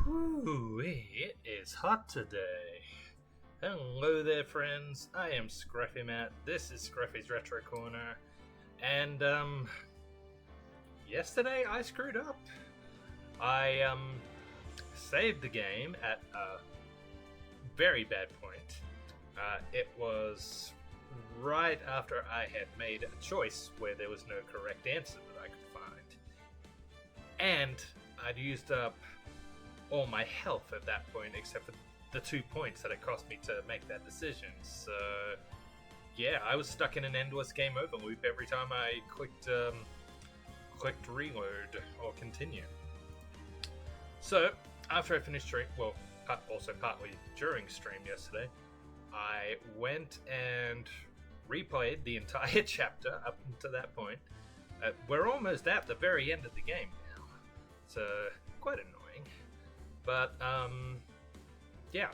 Ooh, it is hot today. Hello there, friends. I am Scruffy Matt. This is Scruffy's Retro Corner. And, yesterday I screwed up. I, saved the game at a very bad point. It was right after I had made a choice where there was no correct answer that I could find. And I'd used up all my health at that point, except for the 2 points that it cost me to make that decision. So, yeah, I was stuck in an endless game over loop every time I clicked reload or continue. So, after I finished stream, well, also partly during stream yesterday, I went and replayed the entire chapter up to that point. We're almost at the very end of the game now. It's quite annoying. But, yeah,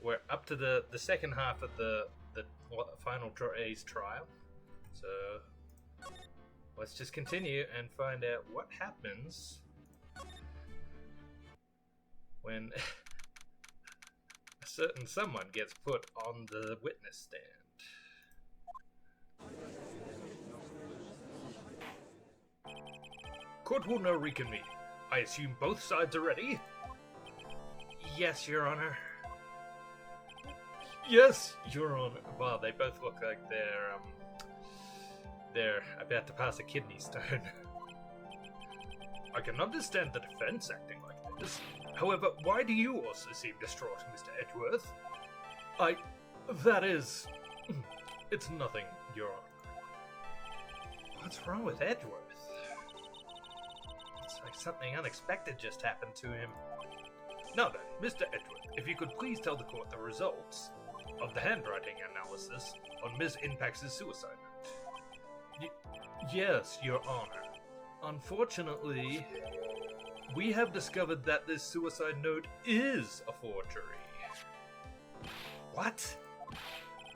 we're up to the second half of the final day's trial. So, let's just continue and find out what happens when a certain someone gets put on the witness stand. Court will now reconvene. I assume both sides are ready? Yes, Your Honor. Yes, Your Honor. Wow, they both look like they're about to pass a kidney stone. I can understand the defense acting like this. However, why do you also seem distraught, Mr. Edgeworth? It's nothing, Your Honor. What's wrong with Edgeworth? It's like something unexpected just happened to him. Now then, Mr. Edgeworth, if you could please tell the court the results of the handwriting analysis on Ms. Impax's suicide note. Yes, Your Honor. Unfortunately, we have discovered that this suicide note is a forgery. What?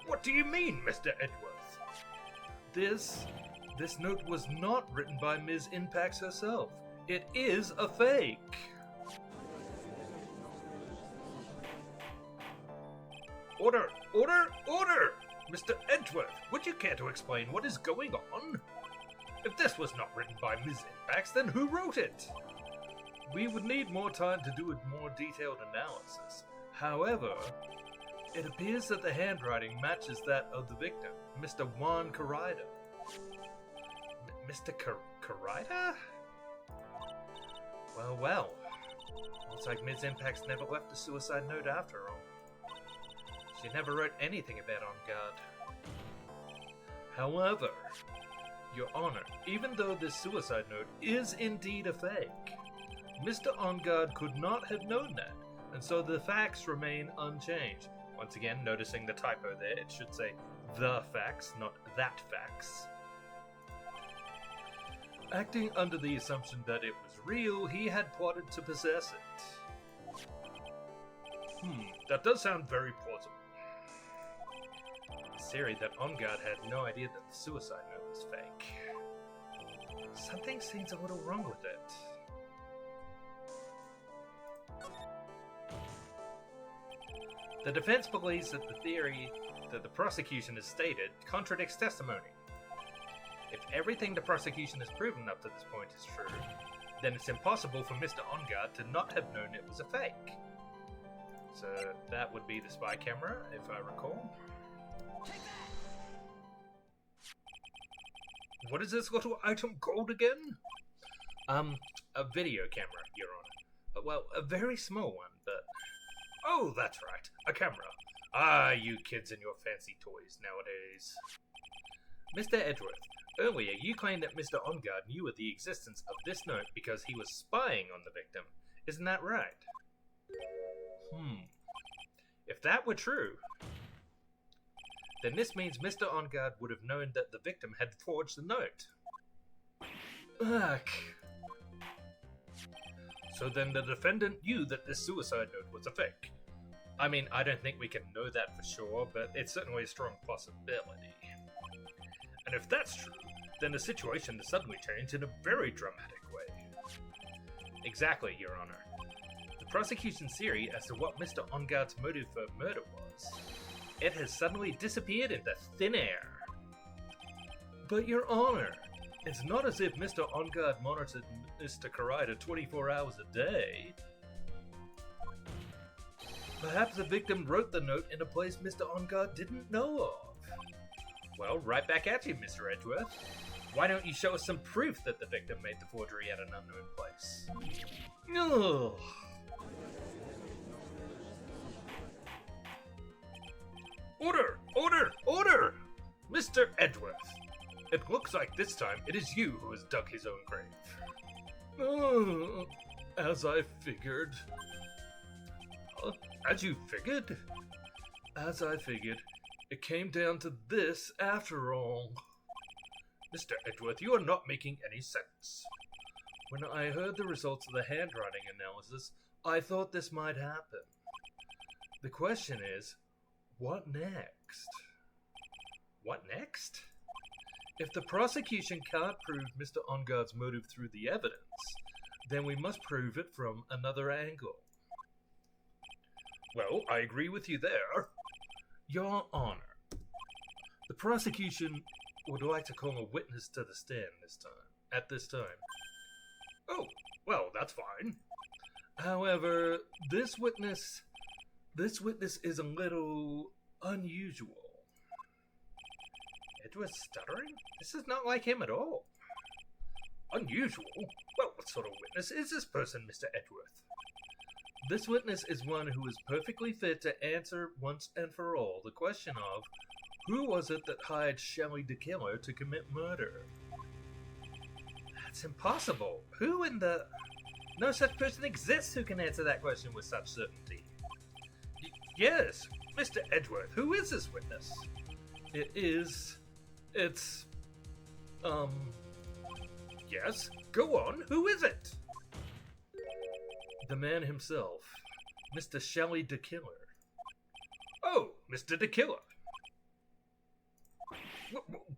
What do you mean, Mr. Edgeworth? This note was not written by Ms. Impax herself. It is a fake. Order! Order! Order! Mr. Edgeworth, would you care to explain what is going on? If this was not written by Ms. Impax, then who wrote it? We would need more time to do a more detailed analysis. However, it appears that the handwriting matches that of the victim, Mr. Juan Carida. Mr. Carida? Well. Looks like Ms. Impax never left a suicide note after all. She never wrote anything about On Guard. However, Your Honor, even though this suicide note is indeed a fake, Mr. On Guard could not have known that, and so the facts remain unchanged. Once again, noticing the typo there, it should say the facts, not that facts. Acting under the assumption that it was real, he had plotted to possess it. That does sound very plausible. It's theory that On Guard had no idea that the suicide note was fake. Something seems a little wrong with it. The defense believes that the theory that the prosecution has stated contradicts testimony. If everything the prosecution has proven up to this point is true, then it's impossible for Mr. On Guard to not have known it was a fake. So that would be the spy camera, if I recall. What is this little item called again? A video camera, Your Honor. Well, a very small one, but... Oh, that's right, a camera. Ah, you kids and your fancy toys nowadays. Mr. Edgeworth, earlier you claimed that Mr. On Guard knew of the existence of this note because he was spying on the victim. Isn't that right? If that were true, then this means Mr. On Guard would have known that the victim had forged the note. Ugh. So then the defendant knew that this suicide note was a fake. I mean, I don't think we can know that for sure, but it's certainly a strong possibility. And if that's true, then the situation has suddenly changed in a very dramatic way. Exactly, Your Honor. The prosecution's theory as to what Mr. Onguard's motive for murder was, it has suddenly disappeared into thin air. But Your Honor, it's not as if Mr. Onguard monitored Mr. Karaita 24 hours a day. Perhaps the victim wrote the note in a place Mr. Onguard didn't know of. Well, right back at you, Mr. Edgeworth. Why don't you show us some proof that the victim made the forgery at an unknown place? Ugh. Order! Order! Order! Mr. Edgeworth, it looks like this time it is you who has dug his own grave. As I figured. As you figured? As I figured. It came down to this after all. Mr. Edgeworth, you are not making any sense. When I heard the results of the handwriting analysis, I thought this might happen. The question is, what next? What next? If the prosecution can't prove Mr. Onguard's motive through the evidence, then we must prove it from another angle. Well, I agree with you there. Your Honor, the prosecution would like to call a witness to the stand at this time. Oh, well, that's fine. However, this witness is a little unusual. Edward's stuttering? This is not like him at all. Unusual? Well, what sort of witness is this person, Mr. Edgeworth? This witness is one who is perfectly fit to answer once and for all the question of who was it that hired Shelley the Killer to commit murder? That's impossible. Who in the... No such person exists who can answer that question with such certainty. Yes, Mr. Edgeworth, who is this witness? Yes, go on, who is it? The man himself, Mr. Shelley the Killer. Oh, Mr. the Killer.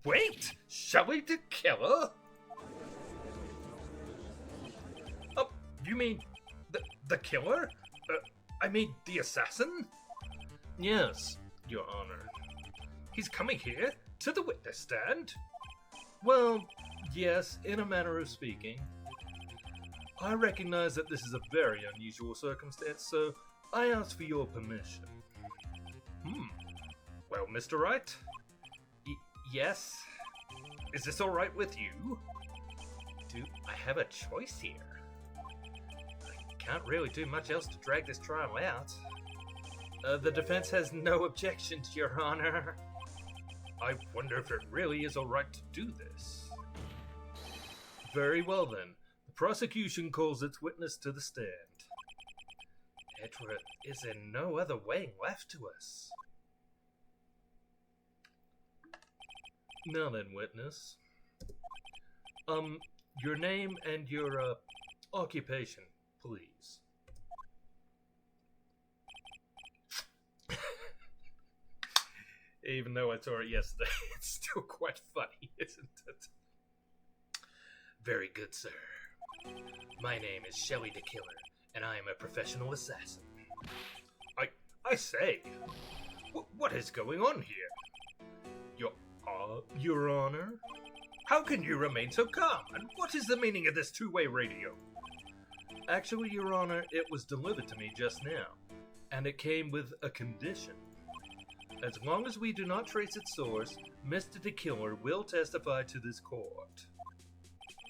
Wait, Shelley the Killer? Oh, you mean the killer? I mean the assassin? Yes, Your Honor. He's coming here to the witness stand? Well, yes, in a manner of speaking. I recognize that this is a very unusual circumstance, so I ask for your permission. Well, Mr. Wright? Yes? Is this alright with you? Do I have a choice here? I can't really do much else to drag this trial out. The defense has no objections, Your Honor. I wonder if it really is alright to do this. Very well then. The prosecution calls its witness to the stand. Edward is in no other way left to us. Now then, witness. Your name and your, occupation, please. Even though I saw it yesterday, it's still quite funny, isn't it? Very good, sir. My name is Shelley the Killer, and I am a professional assassin. I say, what is going on here? Your Honor? How can you remain so calm, and what is the meaning of this two-way radio? Actually, Your Honor, it was delivered to me just now, and it came with a condition. As long as we do not trace its source, Mr. the Killer will testify to this court.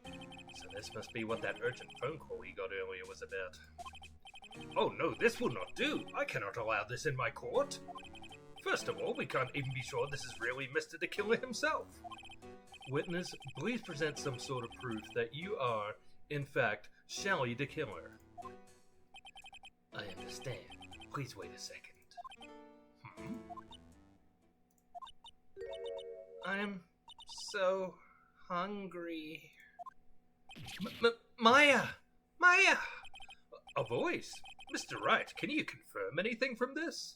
So this must be what that urgent phone call he got earlier was about. Oh no, this will not do! I cannot allow this in my court! First of all, we can't even be sure this is really Mr. the Killer himself. Witness, please present some sort of proof that you are, in fact, Shelley the Killer. I understand. Please wait a second. I'm so hungry. Maya! Maya! A voice? Mr. Wright, can you confirm anything from this?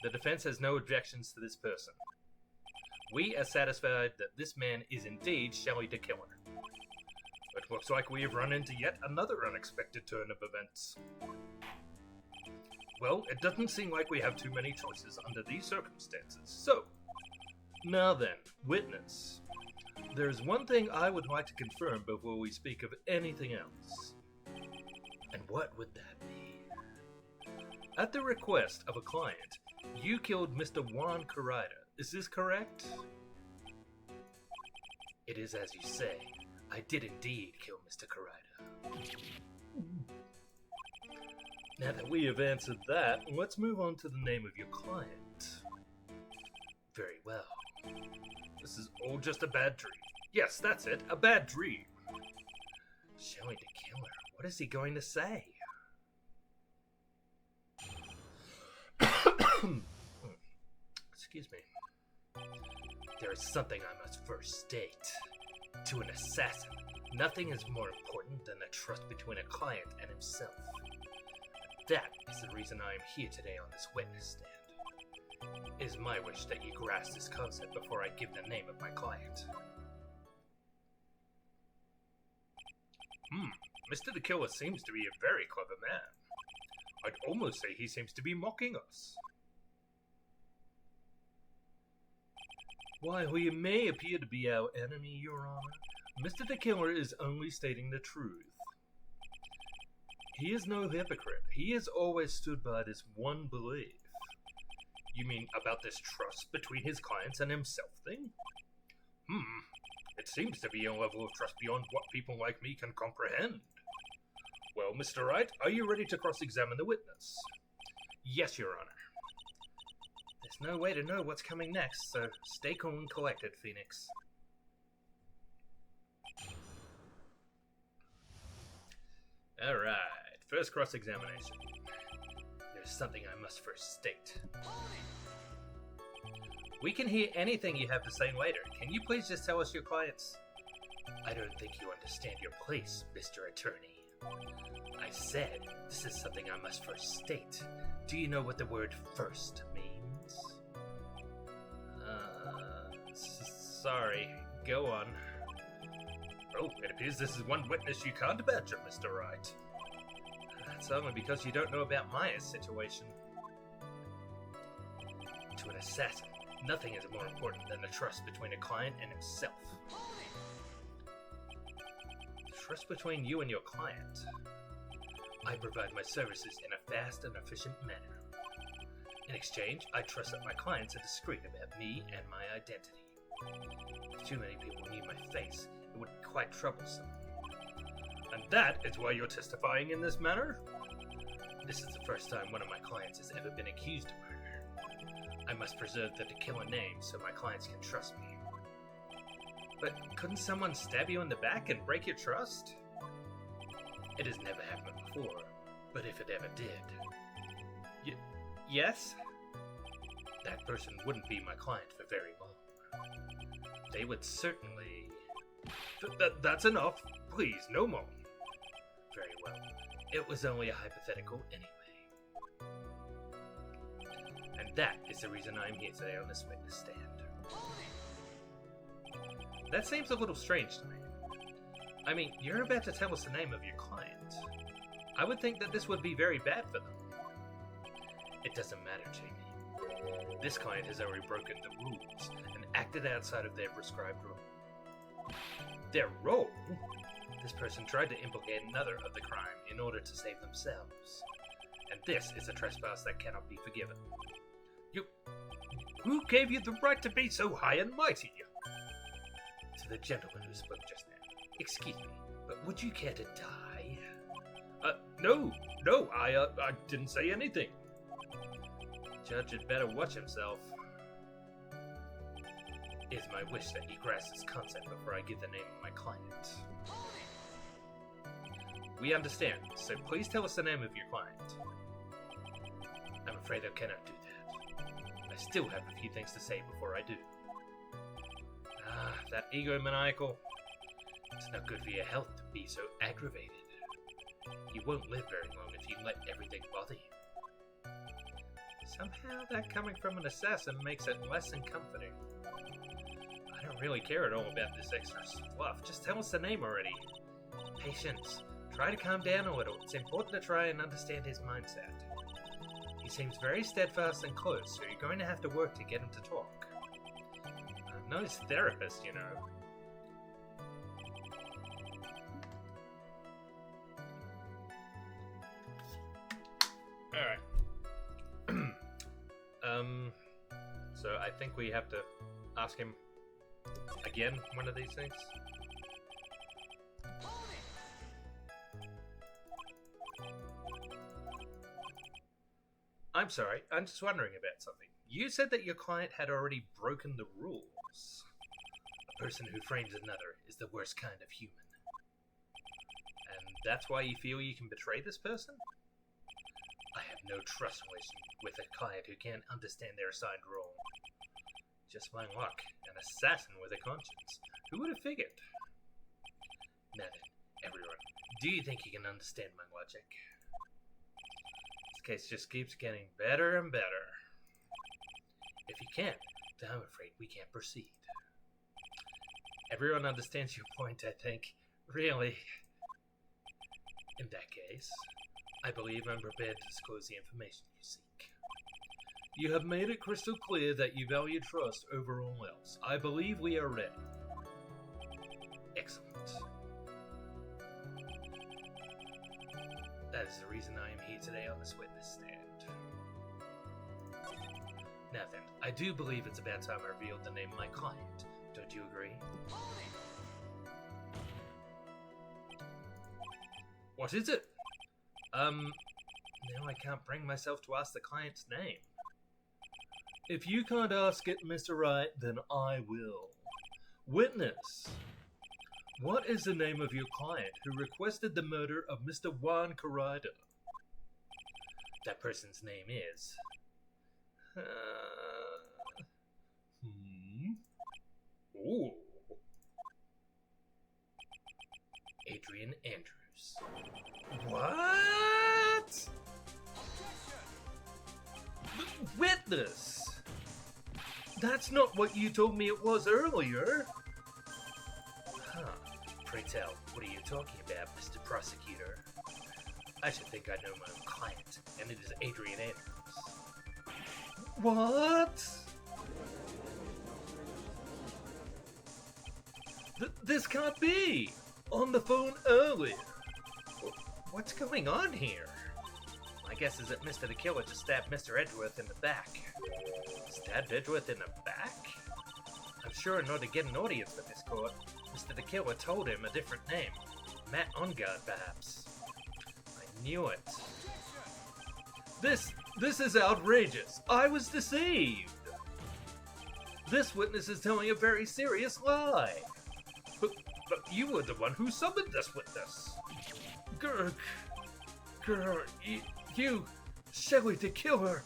The defense has no objections to this person. We are satisfied that this man is indeed Shelley the Killer. It looks like we have run into yet another unexpected turn of events. Well, it doesn't seem like we have too many choices under these circumstances. So, now then, witness. There's one thing I would like to confirm before we speak of anything else. And what would that be? At the request of a client, you killed Mr. Juan Carida. Is this correct? It is as you say. I did indeed kill Mr. Carida. Now that we have answered that, let's move on to the name of your client. Very well. This is all just a bad dream. Yes, that's it, a bad dream. Showing the killer. What is he going to say? Excuse me. There is something I must first state. To an assassin, nothing is more important than the trust between a client and himself. That is the reason I am here today on this witness stand. It is my wish that you grasp this concept before I give the name of my client. Mr. the Killer seems to be a very clever man. I'd almost say he seems to be mocking us. While he may appear to be our enemy, Your Honor, Mr. the Killer is only stating the truth. He is no hypocrite. He has always stood by this one belief. You mean about this trust between his clients and himself thing? It seems to be a level of trust beyond what people like me can comprehend. Well, Mr. Wright, are you ready to cross-examine the witness? Yes, Your Honor. There's no way to know what's coming next, so stay cool and collected, Phoenix. Alright, first cross-examination. There's something I must first state. We can hear anything you have to say later. Can you please just tell us your clients? I don't think you understand your place, Mr. Attorney. I said, this is something I must first state. Do you know what the word first means? Sorry. Go on. Oh, it appears this is one witness you can't badger, Mr. Wright. That's only because you don't know about Maya's situation. To an assassin, nothing is more important than the trust between a client and himself. Trust between you and your client. I provide my services in a fast and efficient manner. In exchange, I trust that my clients are discreet about me and my identity. If too many people knew my face, it would be quite troublesome. And that is why you're testifying in this manner? This is the first time one of my clients has ever been accused of murder. I must preserve the killer name so my clients can trust me. But couldn't someone stab you in the back and break your trust? It has never happened before, but if it ever did... Yes? That person wouldn't be my client for very long. They would certainly... That's enough. Please, no more. Very well. It was only a hypothetical anyway. And that is the reason I'm here today on this witness stand. That seems a little strange to me. I mean, you're about to tell us the name of your client. I would think that this would be very bad for them. It doesn't matter, Jamie. This client has already broken the rules and acted outside of their prescribed role. Their role? This person tried to implicate another of the crime in order to save themselves. And this is a trespass that cannot be forgiven. Who gave you the right to be so high and mighty? To the gentleman who spoke just now. Excuse me, but would you care to die? No, I didn't say anything. Judge had better watch himself. It is my wish that you grasp this concept before I give the name of my client. We understand, so please tell us the name of your client. I'm afraid I cannot do that. I still have a few things to say before I do. That egomaniacal. It's not good for your health to be so aggravated. You won't live very long if you let everything bother you. Somehow that coming from an assassin makes it less than comforting. I don't really care at all about this extra fluff. Just tell us the name already. Patience. Try to calm down a little. It's important to try and understand his mindset. He seems very steadfast and close, so you're going to have to work to get him to talk. I'm not his therapist, you know. Alright. So I think we have to ask him again one of these things. I'm sorry, I'm just wondering about something. You said that your client had already broken the rules. A person who frames another is the worst kind of human. And that's why you feel you can betray this person? I have no trust with a client who can't understand their assigned role. Just my luck, an assassin with a conscience. Who would have figured? Now then, everyone, do you think you can understand my logic? This case just keeps getting better and better. If you can't, then I'm afraid we can't proceed. Everyone understands your point, I think. Really. In that case, I believe I'm prepared to disclose the information you seek. You have made it crystal clear that you value trust over all else. I believe we are ready. Excellent. That is the reason I am here today on this witness stand. Now then, I do believe it's about time I revealed the name of my client. Don't you agree? What is it? Now I can't bring myself to ask the client's name. If you can't ask it, Mr. Wright, then I will. Witness. What is the name of your client who requested the murder of Mr. Juan Carida? That person's name is... Ooh. Adrian Andrews. What? Witness! That's not what you told me it was earlier. Huh. Pray tell, what are you talking about, Mr. Prosecutor? I should think I know my own client, and it is Adrian Andrews. What? This can't be! On the phone earlier. What's going on here? My guess is that Mr. the Killer just stabbed Mr. Edgeworth in the back. Stabbed Edgeworth in the back? I'm sure in order to get an audience with this court, Mr. the Killer told him a different name. Matt Ongard, perhaps. I knew it. This is outrageous. I was deceived. This witness is telling a very serious lie. But you were the one who summoned this witness. Grr, you, Shelley the Killer.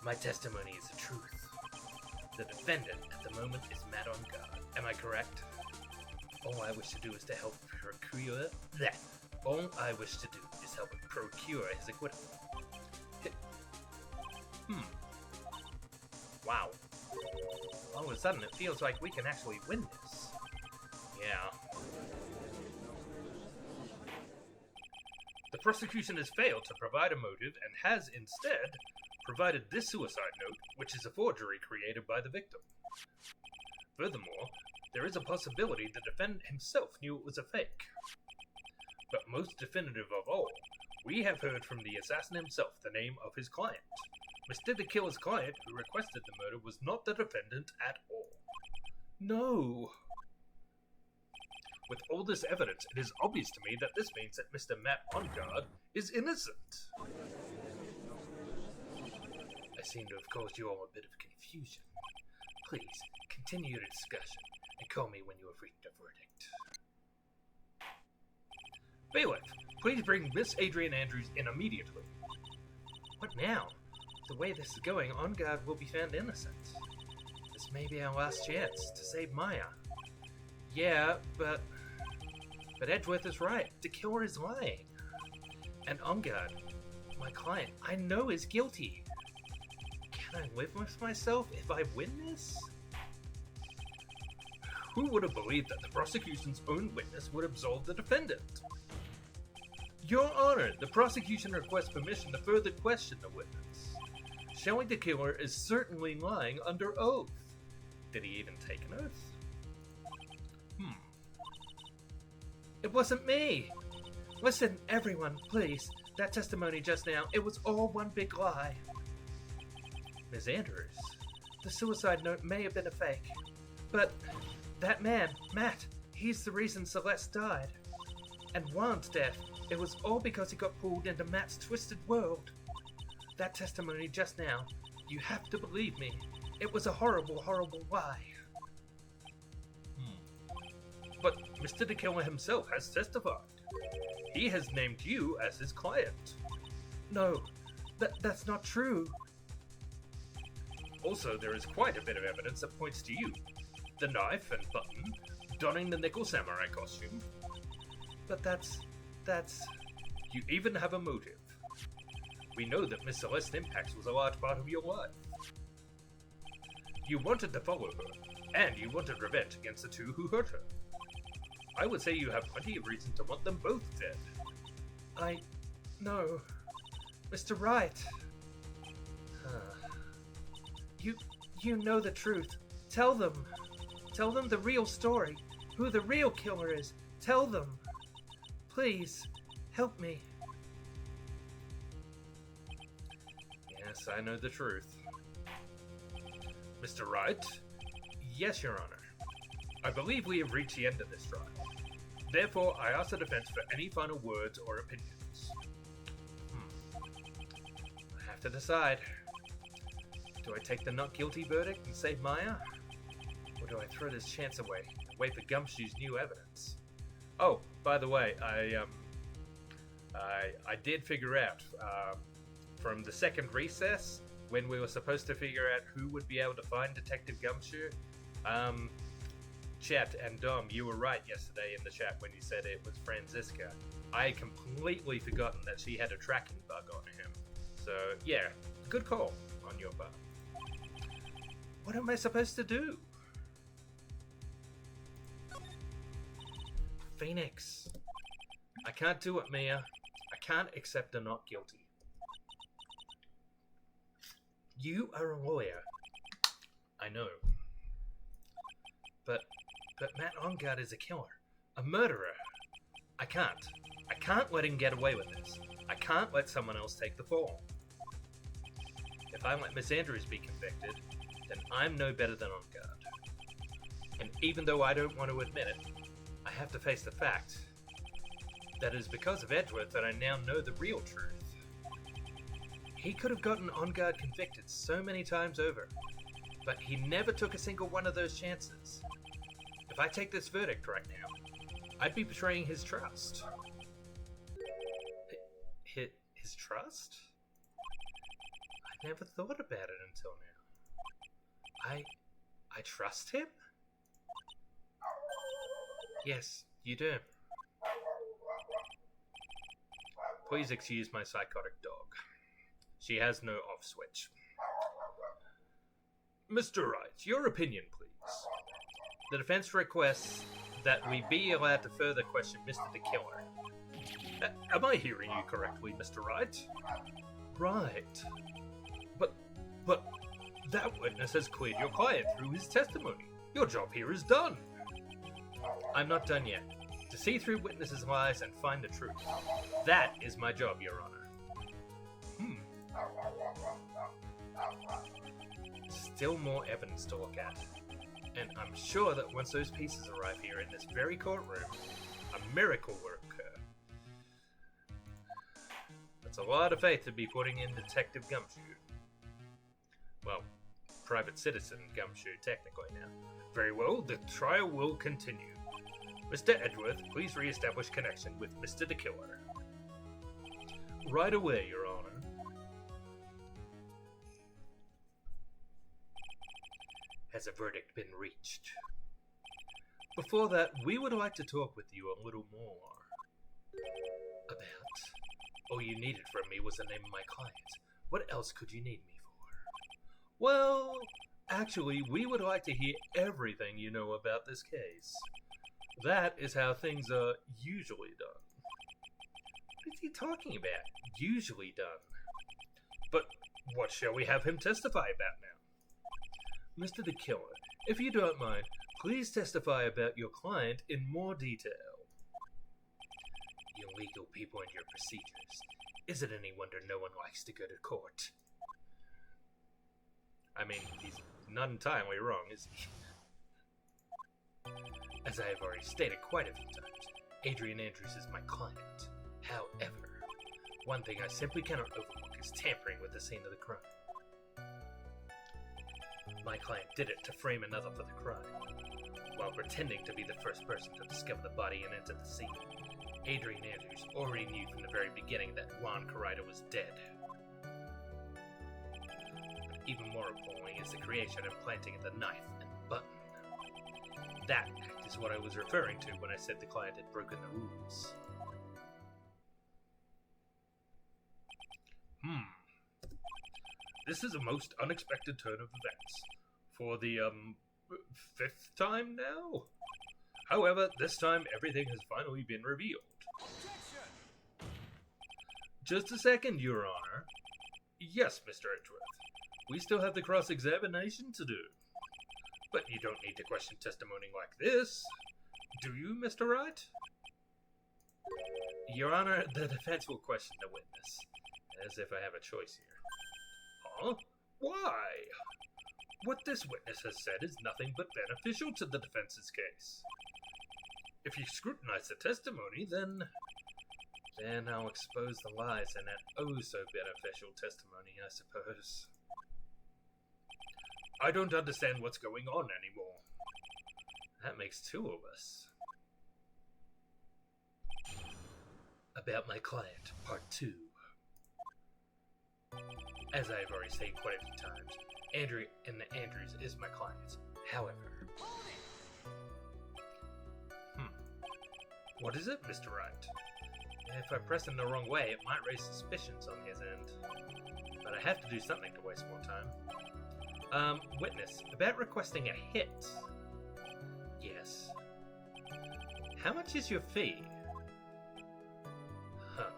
My testimony is the truth. The defendant at the moment is Matt Ongard. Am I correct? All I wish to do is to help procure that. All I wish to do is help procure his acquittal. Wow. All of a sudden, it feels like we can actually win this. Yeah. The prosecution has failed to provide a motive and has instead provided this suicide note, which is a forgery created by the victim. Furthermore, there is a possibility the defendant himself knew it was a fake. But most definitive of all, we have heard from the assassin himself the name of his client. Mr. the Killer's client who requested the murder was not the defendant at all. No. With all this evidence, it is obvious to me that this means that Mr. Matt Ongard is innocent. I seem to have caused you all a bit of confusion. Please, continue your discussion, and call me when you have reached a verdict. Bailiff, please bring Miss Adrian Andrews in immediately. What now? The way this is going, Ongard will be found innocent. This may be our last chance to save Maya. Yeah, but Edgeworth is right. The killer is lying. And Ongard, my client, I know is guilty. Can I live with myself if I win this? Who would have believed that the prosecution's own witness would absolve the defendant? Your Honor, the prosecution requests permission to further question the witness. Showing the killer is certainly lying under oath. Did he even take an oath? It wasn't me! Listen, everyone, please. That testimony just now, it was all one big lie. Ms. Andrews, the suicide note may have been a fake, but that man, Matt, he's the reason Celeste died. And Juan's death, it was all because he got pulled into Matt's twisted world. That testimony just now, you have to believe me. It was a horrible, horrible lie. But Mr. the Killer himself has testified. He has named you as his client. No, that's not true. Also, there is quite a bit of evidence that points to you. The knife and button, donning the nickel samurai costume. But that's... You even have a motive. We know that Miss Celeste Impax was a large part of your life. You wanted to follow her, and you wanted revenge against the two who hurt her. I would say you have plenty of reason to want them both dead. No. Mr. Wright. You know the truth. Tell them. Tell them the real story. Who the real killer is. Tell them. Please, help me. Yes, I know the truth. Mr. Wright? Yes, Your Honor. I believe we have reached the end of this trial. Therefore, I ask the defense for any final words or opinions. I have to decide. Do I take the not guilty verdict and save Maya? Or do I throw this chance away and wait for Gumshoe's new evidence? Oh, by the way, I did figure out from the second recess, when we were supposed to figure out who would be able to find Detective Gumshoe, Chet and Dom, you were right yesterday in the chat when you said it was Franziska. I had completely forgotten that she had a tracking bug on him. So, yeah, good call on your part. What am I supposed to do? Phoenix. I can't do it, Mia. I can't accept a not guilty. You are a lawyer. I know. But Matt Ongard is a killer. A murderer. I can't let him get away with this. I can't let someone else take the fall. If I let Miss Andrews be convicted, then I'm no better than Ongard. And even though I don't want to admit it, I have to face the fact that it is because of Edgeworth that I now know the real truth. He could have gotten Ongard convicted so many times over, but he never took a single one of those chances. If I take this verdict right now, I'd be betraying his trust. His trust? I never thought about it until now. I trust him? Yes, you do. Please excuse my psychotic dog. She has no off switch. Mr. Wright, your opinion, please. The defense requests that we be allowed to further question Mr. the Killer. Am I hearing you correctly, Mr. Wright? Right. But that witness has cleared your client through his testimony. Your job here is done. I'm not done yet. To see through witnesses' lies and find the truth. That is my job, Your Honor. Still more evidence to look at. And I'm sure that once those pieces arrive here in this very courtroom, a miracle will occur. That's a lot of faith to be putting in Detective Gumshoe. Well, private citizen Gumshoe, technically now. Very well, the trial will continue. Mr. Edgeworth, please re-establish connection with Mr. the Killer. Right away, Your Honor. Has a verdict been reached? Before that, we would like to talk with you a little more. About... All you needed from me was the name of my client. What else could you need me for? Well, Actually, we would like to hear everything you know about this case. That is how things are usually done. What is he talking about? Usually done. But what shall we have him testify about now? Mr. the Killer, if you don't mind, please testify about your client in more detail. You legal people and your procedures. Is it any wonder no one likes to go to court? I mean, he's not entirely wrong, is he? As I have already stated quite a few times, Adrian Andrews is my client. However, one thing I simply cannot overlook is tampering with the scene of the crime. My client did it to frame another for the crime. While pretending to be the first person to discover the body and enter the scene, Adrian Andrews already knew from the very beginning that Juan Carida was dead. Even more appalling is the creation and planting of the knife and button. That act is what I was referring to when I said the client had broken the rules. This is a most unexpected turn of events. For the, 5th time now? However, this time everything has finally been revealed. Objection! Just a second, Your Honor. Yes, Mr. Edgeworth. We still have the cross-examination to do. But you don't need to question testimony like this. Do you, Mr. Wright? Your Honor, the defense will question the witness. As if I have a choice here. Huh? Why? What this witness has said is nothing but beneficial to the defense's case. If you scrutinize the testimony, then I'll expose the lies in that oh-so-beneficial testimony, I suppose. I don't understand what's going on anymore. That makes two of us. About my client, Part 2. As I've already said quite a few times, Andrews is my client. However... What is it, Mr. Wright? If I press in the wrong way, it might raise suspicions on his end. But I have to do something to waste more time. Witness, about requesting a hit. Yes. How much is your fee? Huh.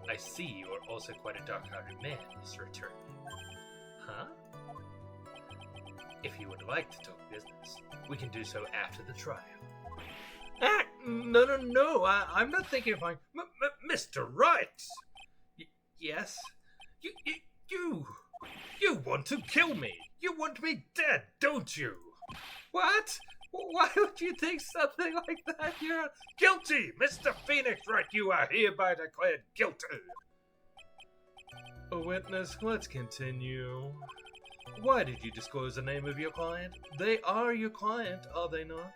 I see you are also quite a dark-hearted man, Mr. Attorney. Huh? If you would like to talk business, we can do so after the trial. No, I'm not thinking of Mr. Wright! Yes? You want to kill me! You want me dead, don't you? What? Why would you think something like that? You're guilty! Mr. Phoenix Wright, you are hereby declared guilty! A witness, let's continue. Why did you disclose the name of your client? They are your client, are they not?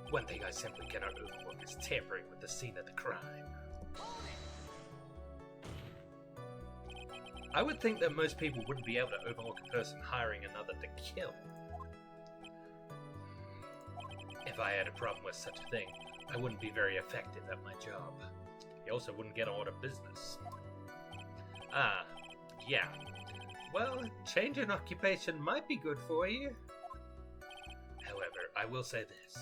One thing I simply cannot overlook is tampering with the scene of the crime. I would think that most people wouldn't be able to overlook a person hiring another to kill. If I had a problem with such a thing, I wouldn't be very effective at my job. You also wouldn't get a lot of business. Yeah. Well, change in occupation might be good for you. However, I will say this.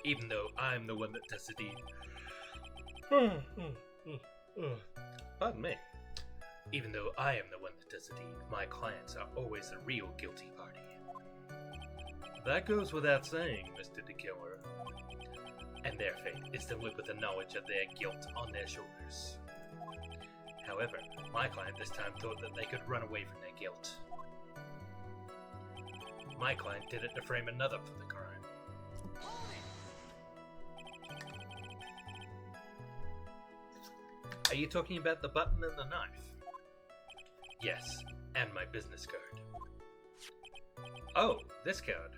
Even though I'm the one that does the deed... Pardon me. Even though I am the one that does the deed, my clients are always the real guilty party. That goes without saying, Mr. the Killer. And their fate is to live with the knowledge of their guilt on their shoulders. However, my client this time thought that they could run away from their guilt. My client did it to frame another for the crime. Are you talking about the button and the knife? Yes, and my business card. Oh, this card.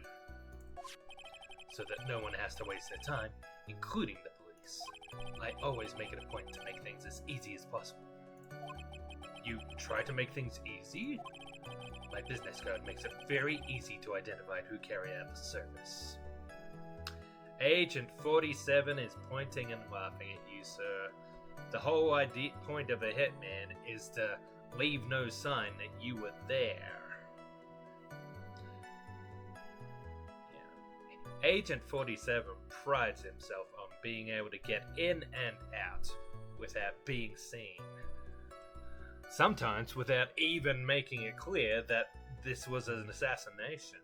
So that no one has to waste their time, including the police. I always make it a point to make things as easy as possible. You try to make things easy? My business card makes it very easy to identify who carry out the service. Agent 47 is pointing and laughing at you, sir. The whole point of a hitman is to leave no sign that you were there. Yeah. Agent 47 prides himself on being able to get in and out without being seen. Sometimes without even making it clear that this was an assassination.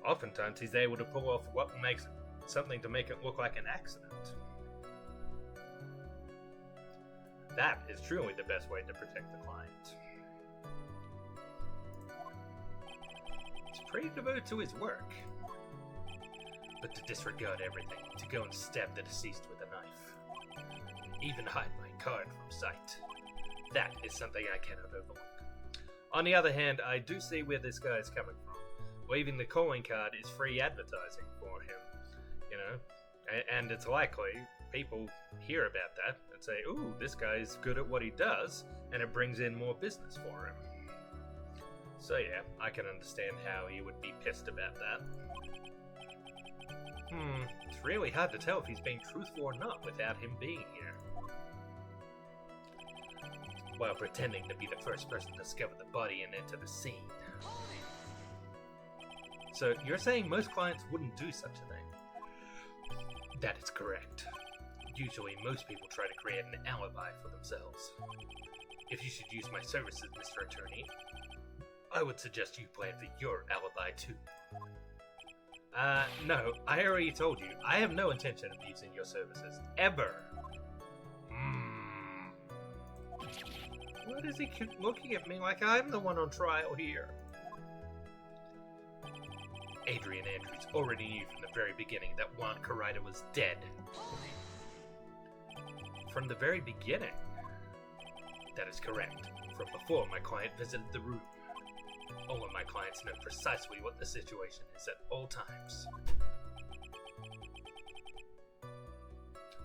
Oftentimes he's able to pull off what makes something to make it look like an accident. That is truly the best way to protect the client. He's pretty devoted to his work. But to disregard everything, to go and stab the deceased with a knife, even hide my card from sight, that is something I cannot overlook. On the other hand, I do see where this guy is coming from. Waving the calling card is free advertising for him, you know, and it's likely people hear about that and say, ooh, this guy's good at what he does, and it brings in more business for him. So yeah, I can understand how he would be pissed about that. It's really hard to tell if he's being truthful or not without him being here. While pretending to be the first person to discover the body and enter the scene. So, you're saying most clients wouldn't do such a thing? That is correct. Usually, most people try to create an alibi for themselves. If you should use my services, Mr. Attorney, I would suggest you plan for your alibi too. No, I already told you, I have no intention of using your services, ever. Why does he keep looking at me like I'm the one on trial here? Adrian Andrews already knew from the very beginning that Juan Carida was dead. From the very beginning? That is correct. From before my client visited the room. All of my clients know precisely what the situation is at all times.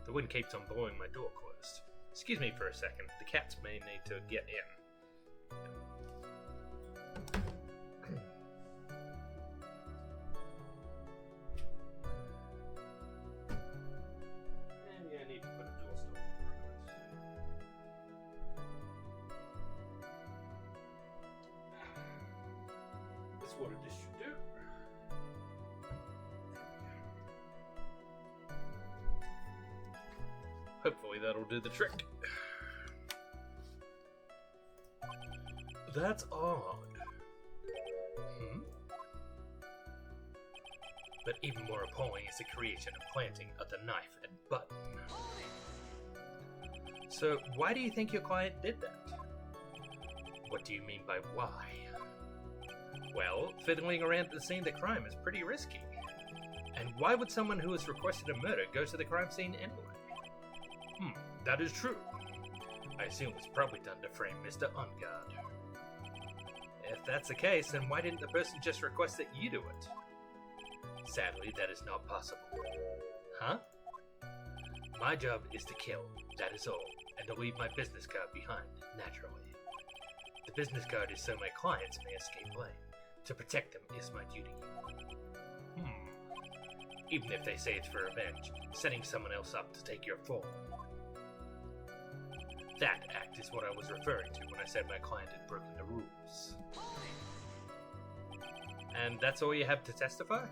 The wind keeps on blowing my door closed. Excuse me for a second. The cats may need to get in. What this should do. Hopefully that'll do the trick. That's odd. But even more appalling is the creation and planting of the knife and button. So why do you think your client did that? What do you mean by why? Well, fiddling around at the scene of the crime is pretty risky. And why would someone who has requested a murder go to the crime scene anyway? That is true. I assume it was probably done to frame Mr. Ungard. If that's the case, then why didn't the person just request that you do it? Sadly, that is not possible. Huh? My job is to kill, that is all, and to leave my business card behind, naturally. The business card is so my clients may escape blame. To protect them is my duty. Even if they say it's for revenge, setting someone else up to take your fall. That act is what I was referring to when I said my client had broken the rules. And that's all you have to testify?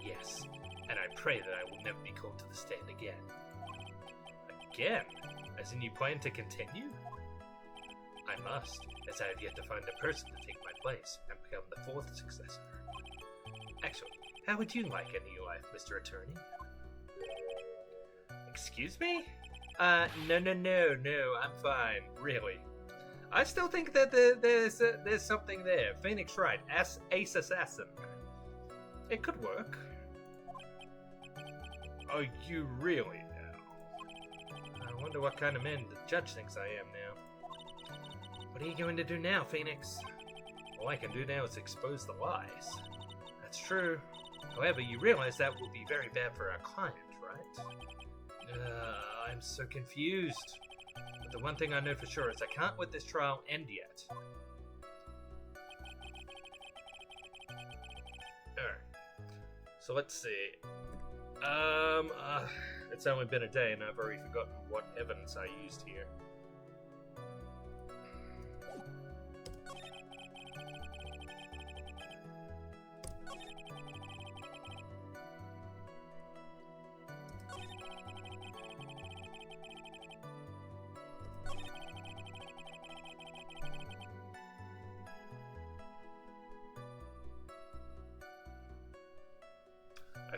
Yes, and I pray that I will never be called to the stand again. Again? As in you plan to continue? I must, as I have yet to find a person to take my place and become the fourth successor. Actually, how would you like a new life, Mr. Attorney? Excuse me? No, I'm fine, really. I still think that there's something there. Phoenix Wright, ace assassin. It could work. Oh, you really know? I wonder what kind of man the judge thinks I am now. What are you going to do now, Phoenix? All I can do now is expose the lies. That's true. However, you realize that will be very bad for our client, right? I'm so confused. But the one thing I know for sure is I can't let this trial end yet. Alright. So let's see. It's only been a day and I've already forgotten what evidence I used here.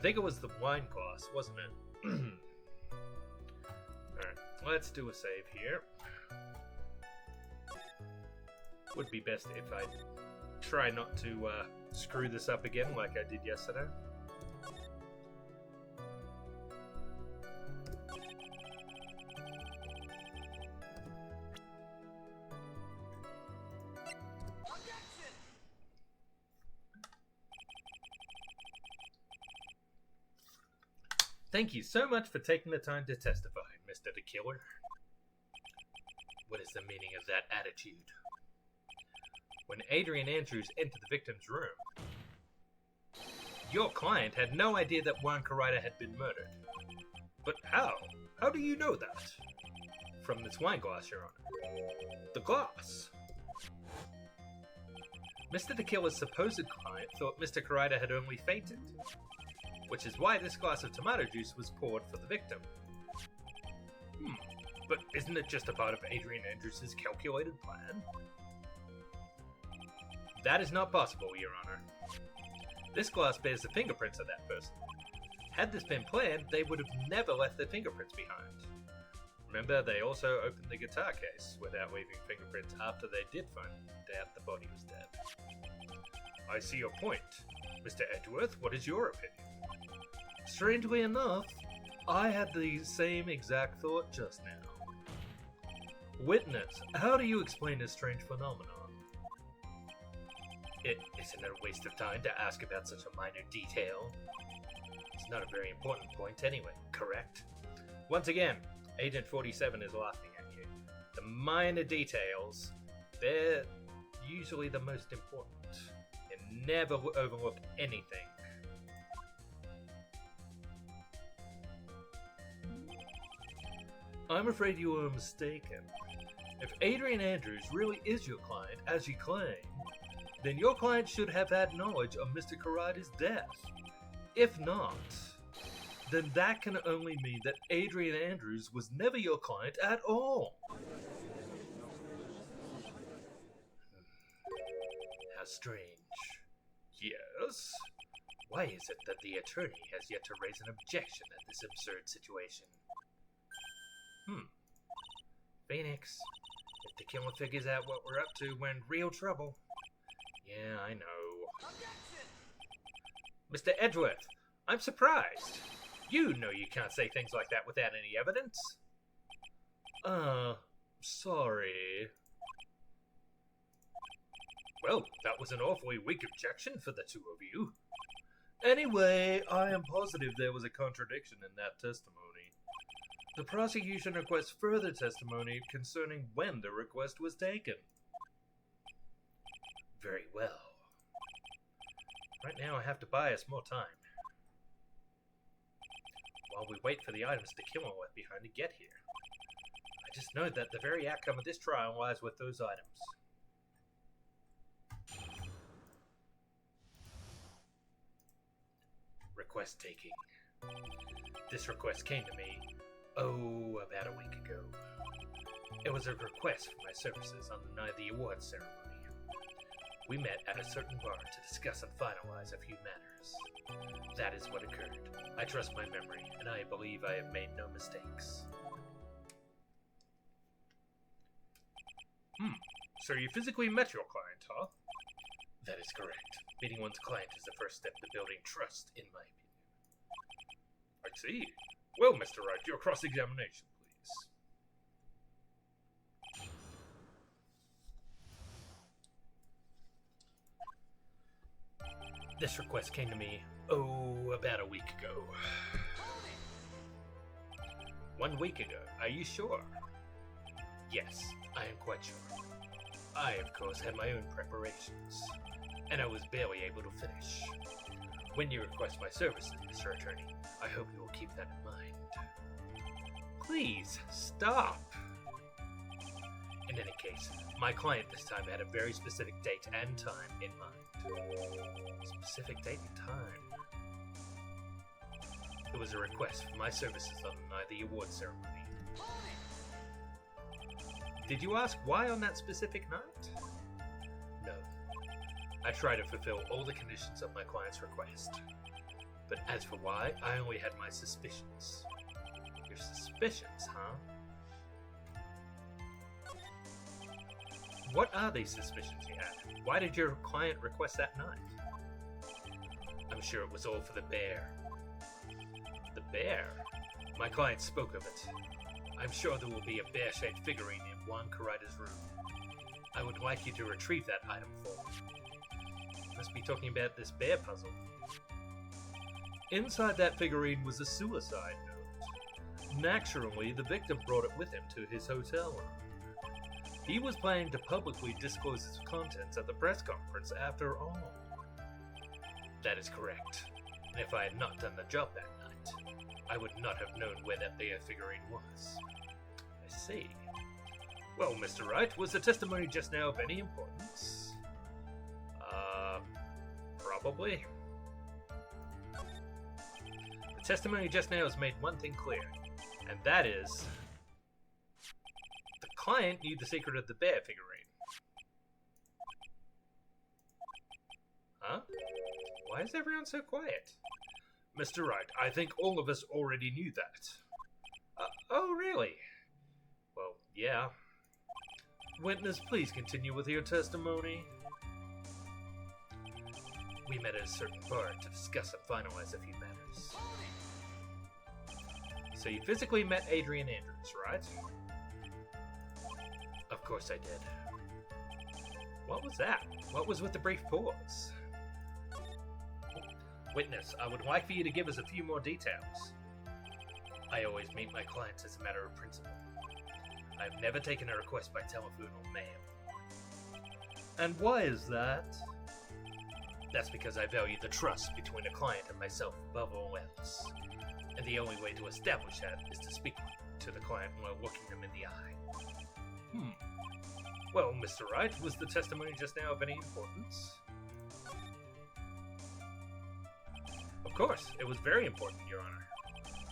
think it was the wine glass, wasn't it? Alright, let's do a save here. Would be best if I try not to screw this up again like I did yesterday. Thank you so much for taking the time to testify, Mr. the Killer. What is the meaning of that attitude? When Adrian Andrews entered the victim's room, your client had no idea that Juan Carida had been murdered. But how? How do you know that? From this wine glass, Your Honor. The glass. Mr. the Killer's supposed client thought Mr. Carida had only fainted, which is why this glass of tomato juice was poured for the victim. But isn't it just a part of Adrian Andrews' calculated plan? That is not possible, Your Honor. This glass bears the fingerprints of that person. Had this been planned, they would have never left their fingerprints behind. Remember, they also opened the guitar case without leaving fingerprints after they did find out the body was dead. I see your point. Mr. Edgeworth, what is your opinion? Strangely enough, I had the same exact thought just now. Witness, how do you explain this strange phenomenon? Isn't it a waste of time to ask about such a minor detail? It's not a very important point anyway, correct? Once again, Agent 47 is laughing at you. The minor details, they're usually the most important. You never overlook anything. I'm afraid you are mistaken. If Adrian Andrews really is your client, as you claim, then your client should have had knowledge of Mr. Carida's death. If not, then that can only mean that Adrian Andrews was never your client at all. How strange. Yes? Why is it that the attorney has yet to raise an objection at this absurd situation? Phoenix, if the killer figures out what we're up to, we're in real trouble. Yeah, I know. Mr. Edgeworth, I'm surprised. You know you can't say things like that without any evidence. Sorry. Well, that was an awfully weak objection for the two of you. Anyway, I am positive there was a contradiction in that testimony. The prosecution requests further testimony concerning when the request was taken. Very well. Right now I have to buy us more time. While we wait for the items the killer left behind to get here. I just know that the very outcome of this trial lies with those items. Request taking. This request came to me, about a week ago. It was a request for my services on the night of the awards ceremony. We met at a certain bar to discuss and finalize a few matters. That is what occurred. I trust my memory, and I believe I have made no mistakes. So you physically met your client, huh? That is correct. Meeting one's client is the first step to building trust, in my opinion. I see. Well, Mr. Wright, your cross-examination, please. This request came to me, about a week ago. 1 week ago, are you sure? Yes, I am quite sure. I, of course, had my own preparations, and I was barely able to finish. When you request my services, Mr. Attorney, I hope you will keep that in mind. Please, stop! In any case, my client this time had a very specific date and time in mind. Specific date and time? It was a request for my services on the night of the award ceremony. Did you ask why on that specific night? No. I try to fulfill all the conditions of my client's request. But as for why, I only had my suspicions. Your suspicions, huh? What are these suspicions you had? Why did your client request that knife? I'm sure it was all for the bear. The bear? My client spoke of it. I'm sure there will be a bear-shaped figurine in Juan Carrida's room. I would like you to retrieve that item for me. You must be talking about this bear puzzle. Inside that figurine was a suicide note. Naturally, the victim brought it with him to his hotel room. He was planning to publicly disclose its contents at the press conference after all. That is correct. And if I had not done the job that night, I would not have known where that bear figurine was. I see. Well, Mr. Wright, was the testimony just now of any importance? Probably. The testimony just now has made one thing clear, and that is the client knew the secret of the bear figurine. Huh? Why is everyone so quiet? Mr. Wright, I think all of us already knew that. Oh, really? Well, yeah. Witness, please continue with your testimony. We met at a certain bar to discuss and finalize a few matters. So you physically met Adrian Andrews, right? Of course I did. What was that? What was with the brief pause? Witness, I would like for you to give us a few more details. I always meet my clients as a matter of principle. I've never taken a request by telephone or mail. And why is that? That's because I value the trust between a client and myself above all else. And the only way to establish that is to speak to the client while looking them in the eye. Well, Mr. Wright, was the testimony just now of any importance? Of course, it was very important, Your Honor.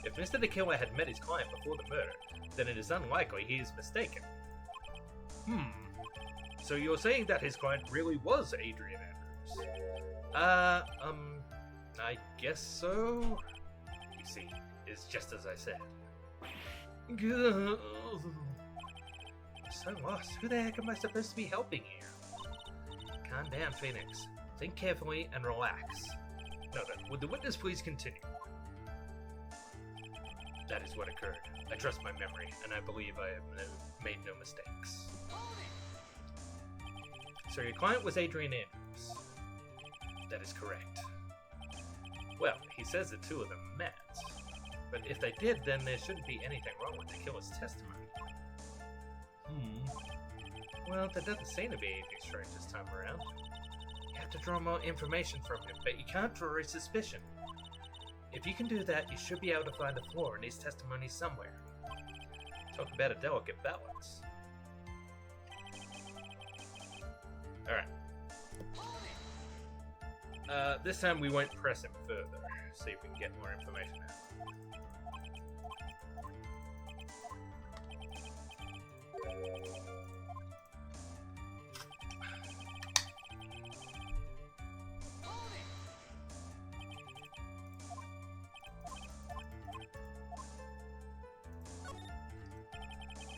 If Mr. the Killer had met his client before the murder, then it is unlikely he is mistaken. So you're saying that his client really was Adrian Andrews? I guess so. You see, it's just as I said. I'm so lost. Who the heck am I supposed to be helping here? Calm down, Phoenix. Think carefully and relax. No, would the witness please continue? That is what occurred. I trust my memory, and I believe I have made no mistakes. So your client was Adrian Andrews? That is correct. Well, he says the two of them met. But if they did, then there shouldn't be anything wrong with the killer's testimony. Well, there doesn't seem to be anything strange this time around. You have to draw more information from him, but you can't draw a suspicion. If you can do that, you should be able to find a flaw in his testimony somewhere. Talk about a delicate balance. Alright. This time we won't press him further. See if we can get more information out.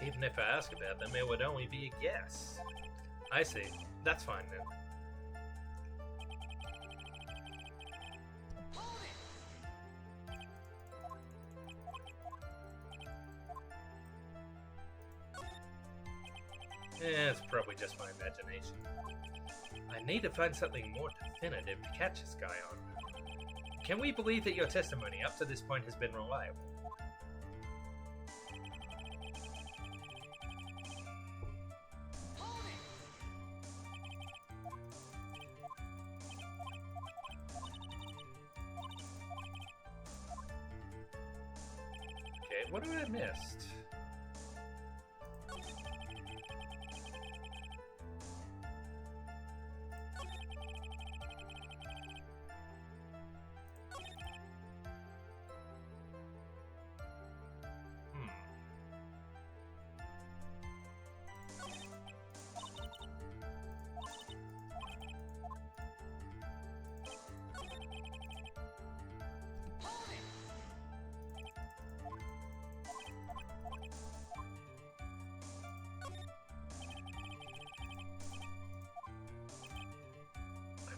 Even if I ask about them, it would only be a guess. I see. That's fine then. Yeah, it's probably just my imagination. I need to find something more definitive to catch this guy on. Can we believe that your testimony up to this point has been reliable? Okay, what have I missed?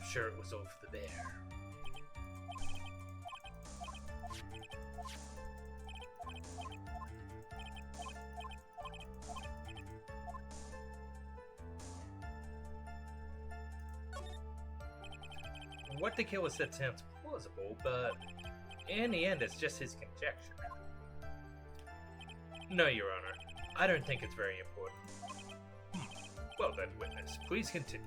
sure it was all for the bear. What the killer said sounds plausible, but in the end, it's just his conjecture. No, Your Honor. I don't think it's very important. Well then, witness, please continue.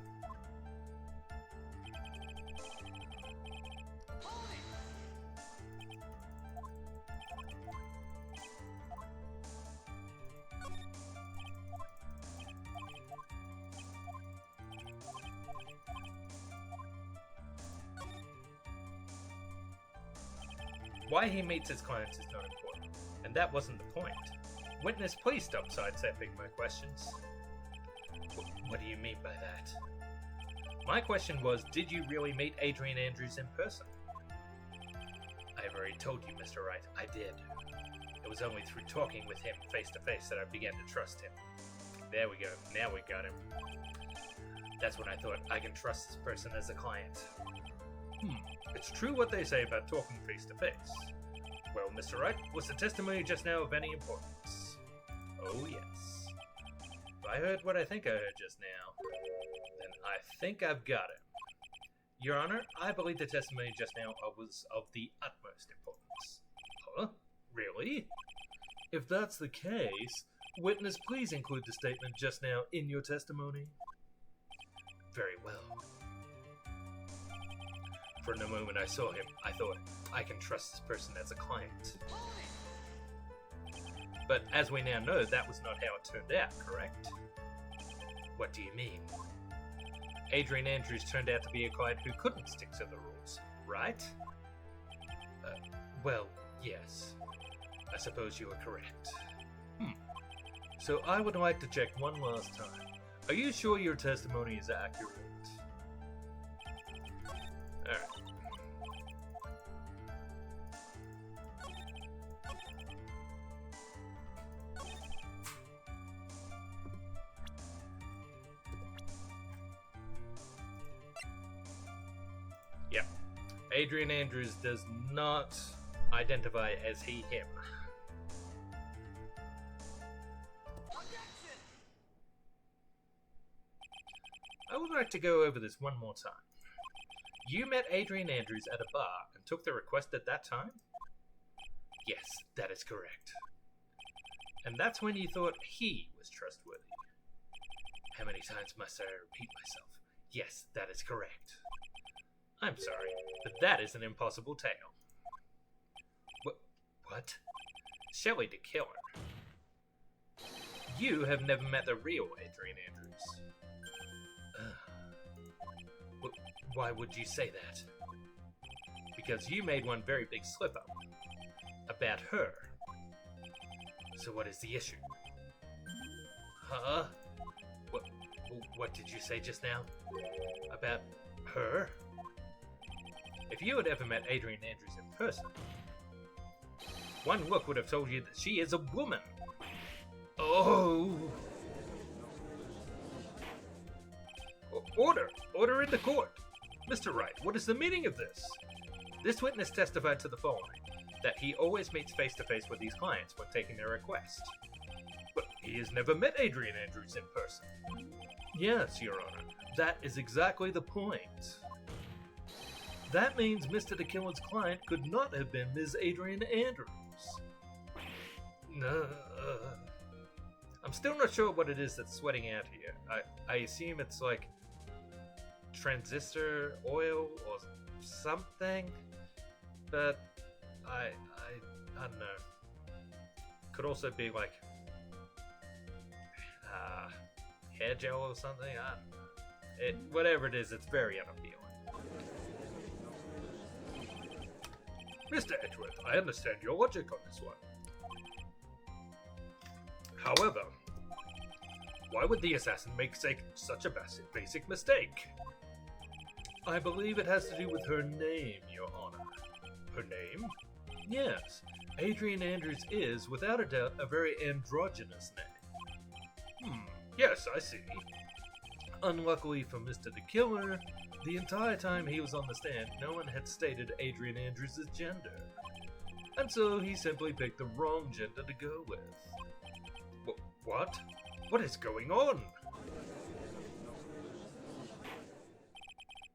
Why he meets his clients is not important, and that wasn't the point. Witness, please stop sidestepping my questions. What do you mean by that? My question was, did you really meet Adrian Andrews in person? I've already told you, Mr. Wright, I did. It was only through talking with him face to face that I began to trust him. There we go, now we got him. That's when I thought I can trust this person as a client. It's true what they say about talking face to face. Well, Mr. Wright, was the testimony just now of any importance? Oh, yes. If I heard what I think I heard just now, then I think I've got it. Your Honor, I believe the testimony just now was of the utmost importance. Huh? Really? If that's the case, witness, please include the statement just now in your testimony. Very well. For the moment I saw him, I thought, I can trust this person as a client. But as we now know, that was not how it turned out, correct? What do you mean? Adrian Andrews turned out to be a client who couldn't stick to the rules, right? Well, yes. I suppose you are correct. So I would like to check one last time. Are you sure your testimony is accurate? Alright. Yeah. Adrian Andrews does not identify as he, him. I would like to go over this one more time. You met Adrian Andrews at a bar and took the request at that time? Yes, that is correct. And that's when you thought he was trustworthy. How many times must I repeat myself? Yes, that is correct. I'm sorry, but that is an impossible tale. What? Shelley the killer. You have never met the real Adrian Andrews. Why would you say that? Because you made one very big slip-up. About her. So what is the issue? Huh? What did you say just now? About her? If you had ever met Adrian Andrews in person, one look would have told you that she is a woman. Oh! Order in the court! Mr. Wright, what is the meaning of this? This witness testified to the following, that he always meets face-to-face with his clients when taking their request. But he has never met Adrian Andrews in person. Yes, Your Honor, that is exactly the point. That means Mr. the Killer's client could not have been Ms. Adrian Andrews. I'm still not sure what it is that's sweating out here. I assume it's like transistor oil or something, but I don't know. Could also be like hair gel or something. I don't know. Whatever it is, it's very unappealing. Mr. Edgeworth, I understand your logic on this one. However, why would the assassin make such a basic mistake? I believe it has to do with her name, Your Honor. Her name? Yes. Adrian Andrews is, without a doubt, a very androgynous name. Yes, I see. Unluckily for Mr. the Killer, The entire time he was on the stand, no one had stated Adrian Andrews' gender. And so he simply picked the wrong gender to go with. What? What is going on?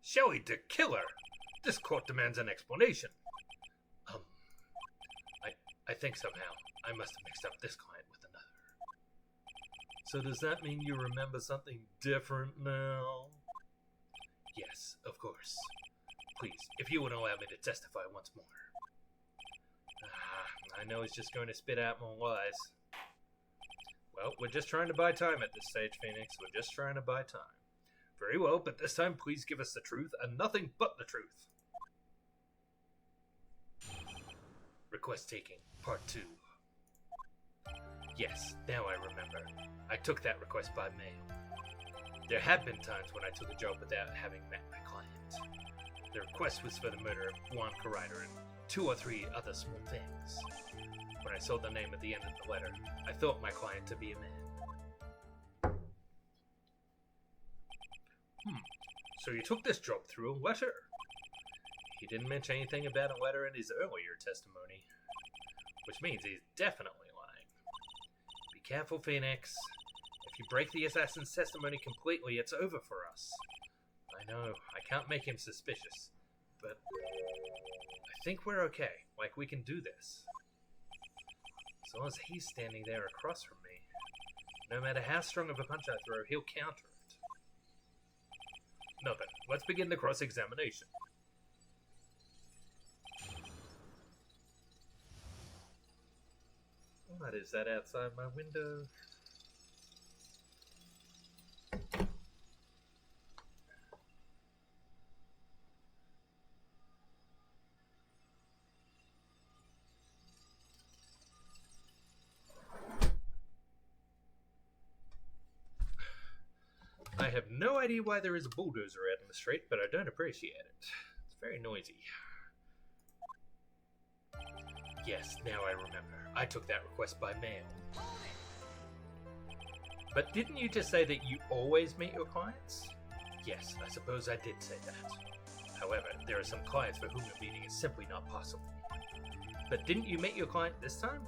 Shelley the killer! This court demands an explanation. I think somehow I must have mixed up this client with another. So does that mean you remember something different now? Yes, of course. Please, if you would allow me to testify once more. I know he's just going to spit out more lies. Well, we're just trying to buy time at this stage, Phoenix. We're just trying to buy time. Very well, but this time please give us the truth and nothing but the truth. Request taking, part 2. Yes, now I remember. I took that request by mail. There have been times when I took a job without having met my client. The request was for the murder of Juan Carrider and 2 or 3 other small things. When I saw the name at the end of the letter, I thought my client to be a man. So you took this job through a letter? He didn't mention anything about a letter in his earlier testimony, which means he's definitely lying. Be careful, Phoenix. If you break the assassin's testimony completely, it's over for us. I know, I can't make him suspicious, but I think we're okay. Like, we can do this. As long as he's standing there across from me, no matter how strong of a punch I throw, he'll counter it. Now then, let's begin the cross-examination. What is that outside my window? I have no idea why there is a bulldozer out in the street, but I don't appreciate it. It's very noisy. Yes, now I remember. I took that request by mail. But didn't you just say that you always meet your clients? Yes, I suppose I did say that. However, there are some clients for whom a meeting is simply not possible. But didn't you meet your client this time?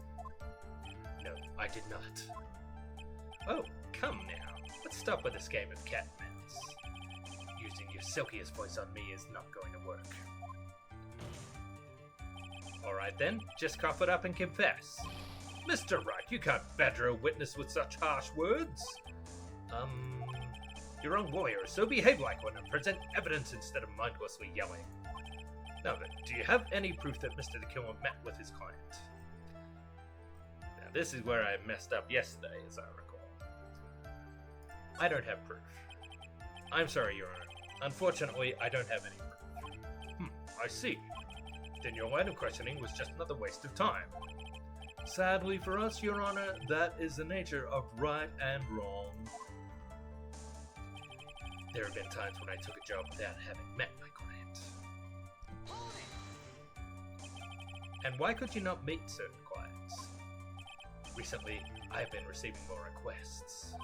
No, I did not. Oh, come now. Let's stop with this game of cat and mouse. Using your silkiest voice on me is not going to work. Alright then, just cough it up and confess. Mr. Wright, you can't badger a witness with such harsh words. You're a lawyer, so behave like one and present evidence instead of mindlessly yelling. Now then, do you have any proof that Mr. the Killer met with his client? Now this is where I messed up yesterday, as I recall. I don't have proof. I'm sorry, Your Honor. Unfortunately, I don't have any proof. I see. Then your line of questioning was just another waste of time. Sadly for us, Your Honor, that is the nature of right and wrong. There have been times when I took a job without having met my client. And why could you not meet certain clients? Recently, I've been receiving more requests.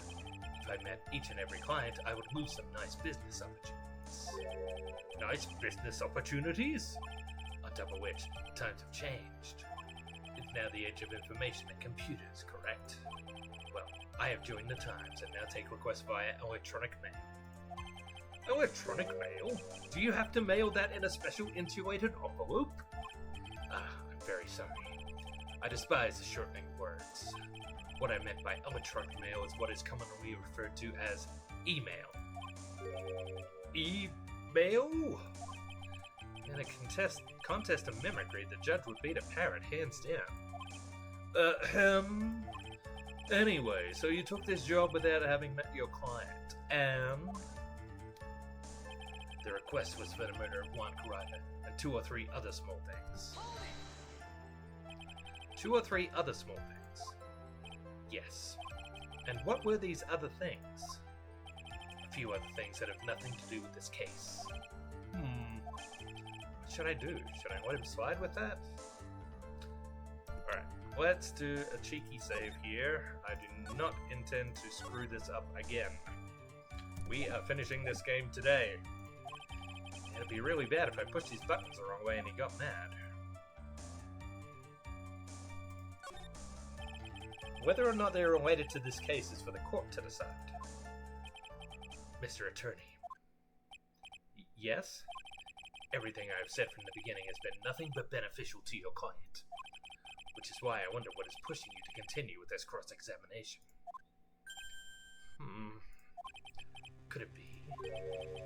If I met each and every client, I would lose some nice business opportunities. Nice business opportunities? On top of which, times have changed. It's now the age of information and computers, correct? Well, I have joined the times and now take requests via electronic mail. Electronic mail? Do you have to mail that in a special insulated envelope? I'm very sorry. I despise the shortening words. What I meant by electronic mail is what is commonly referred to as email. Email? In a contest of mimicry, the judge would beat a parrot hands down. Anyway, so you took this job without having met your client, and the request was for the murder of Juan Carrider and 2 or 3 other small things. 2 or 3 other small things. Yes. And what were these other things? A few other things that have nothing to do with this case. What should I do? Should I let him slide with that? Alright, let's do a cheeky save here. I do not intend to screw this up again. We are finishing this game today. It'd be really bad if I pushed these buttons the wrong way and he got mad. Whether or not they are related to this case is for the court to decide. Mr. Attorney. Yes? Everything I have said from the beginning has been nothing but beneficial to your client. Which is why I wonder what is pushing you to continue with this cross-examination. Could it be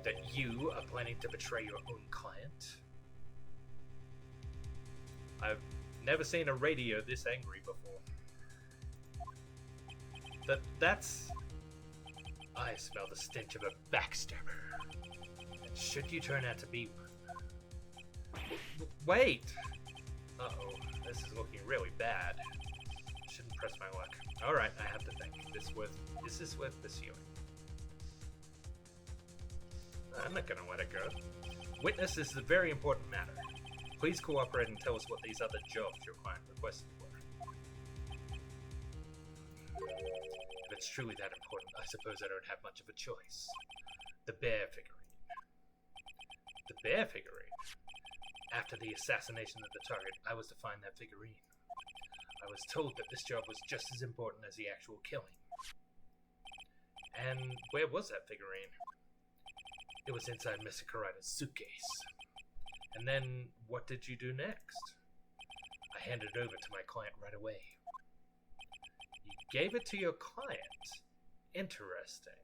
that you are planning to betray your own client? I've never seen a radio this angry before. That's... I smell the stench of a backstabber. And should you turn out to be one... Wait! Uh-oh, this is looking really bad. Shouldn't press my luck. Alright, I have to think. Is this worth pursuing? I'm not gonna let it go. Witness, this is a very important matter. Please cooperate and tell us what these other jobs your client requested for. If it's truly that important, I suppose I don't have much of a choice. The bear figurine. The bear figurine? After the assassination of the target, I was to find that figurine. I was told that this job was just as important as the actual killing. And where was that figurine? It was inside Mr. Karaita's suitcase. And then, what did you do next? I handed it over to my client right away. You gave it to your client? Interesting.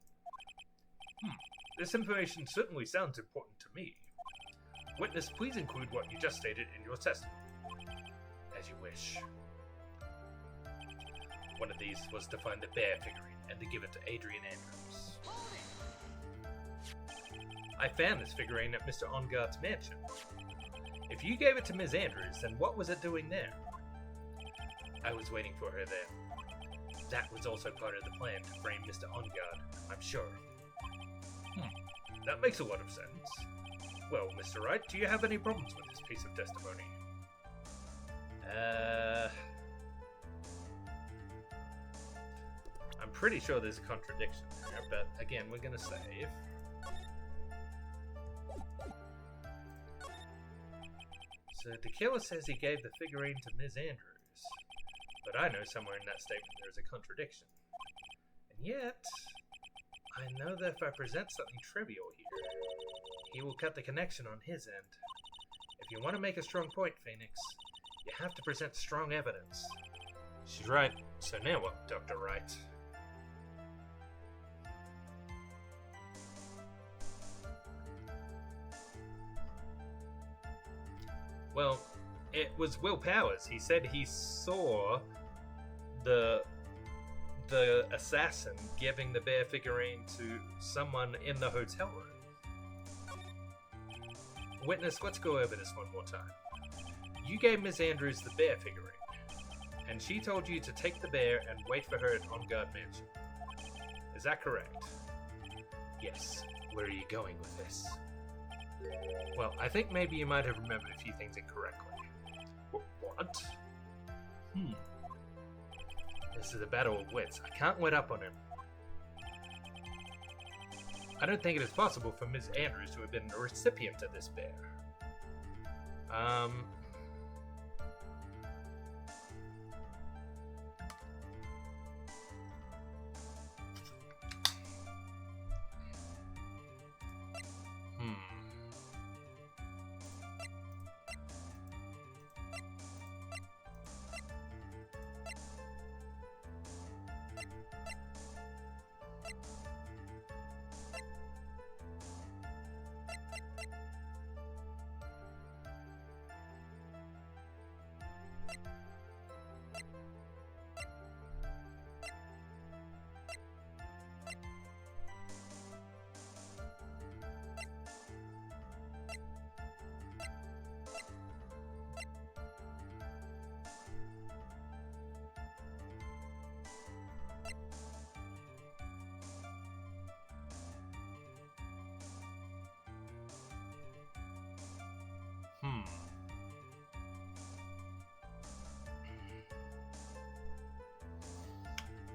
This information certainly sounds important to me. Witness, please include what you just stated in your testimony. As you wish. One of these was to find the bear figurine and to give it to Adrian Andrews. I found this figurine at Mr. Onguard's mansion. If you gave it to Ms. Andrews, then what was it doing there? I was waiting for her there. That was also part of the plan to frame Mr. Onguard, I'm sure. That makes a lot of sense. Well, Mr. Wright, do you have any problems with this piece of testimony? I'm pretty sure there's a contradiction there, but again, we're gonna save. So the killer says he gave the figurine to Ms. Andrews, but I know somewhere in that statement there's a contradiction. And yet, I know that if I present something trivial here, he will cut the connection on his end. If you want to make a strong point, Phoenix, you have to present strong evidence. She's right. So now what, Dr. Wright? Well, it was Will Powers. He said he saw the assassin giving the bear figurine to someone in the hotel room. Witness, let's go over this one more time. You gave Ms. Andrews the bear figurine, and she told you to take the bear and wait for her at On Guard Mansion. Is that correct? Yes. Where are you going with this? Well, I think maybe you might have remembered a few things incorrectly. What? This is a battle of wits. I can't let up on him. I don't think it is possible for Ms. Andrews to have been a recipient of this bear.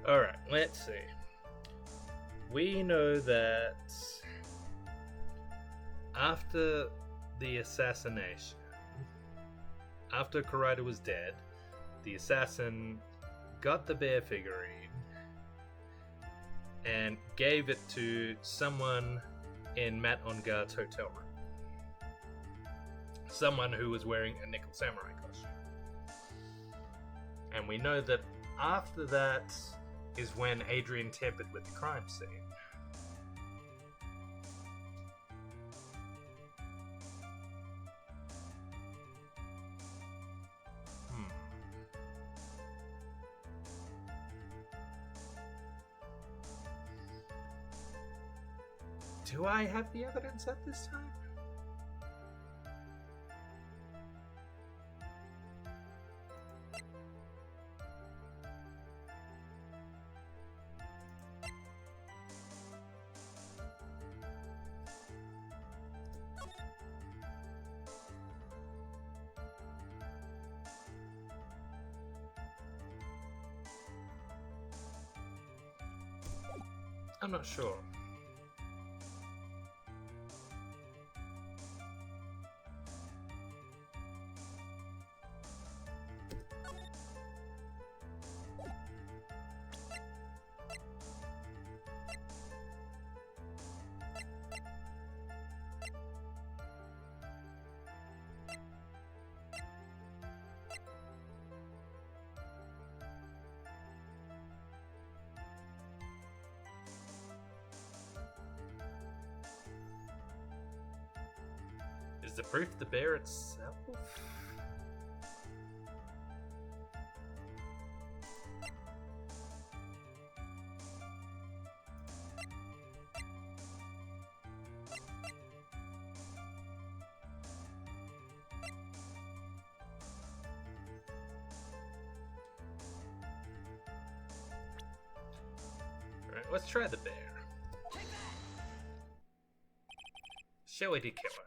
Alright, let's see. We know that after the assassination. After Karaita was dead, the assassin got the bear figurine and gave it to someone in Matt Onguard's hotel room. Someone who was wearing a nickel samurai costume. And we know that after that is when Adrian tampered with the crime scene. Do I have the evidence at this time? I'm not sure. Is the proof the bear itself? Alright, let's try the bear. Shall we kill her?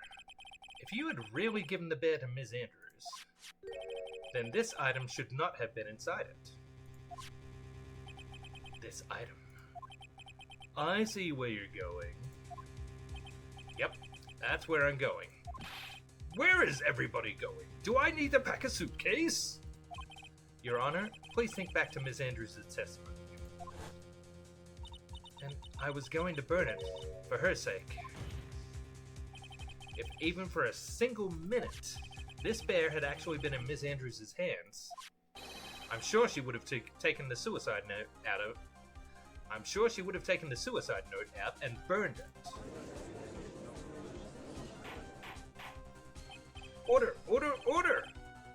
If you had really given the bear to Ms. Andrews, then this item should not have been inside it. This item. I see where you're going. Yep, that's where I'm going. Where is everybody going? Do I need to pack a suitcase? Your Honor, please think back to Ms. Andrews' testimony. And I was going to burn it, for her sake. If even for a single minute, this bear had actually been in Ms. Andrews' hands, I'm sure she would have taken the suicide note out of. I'm sure she would have taken the suicide note out and burned it. Order! Order! Order!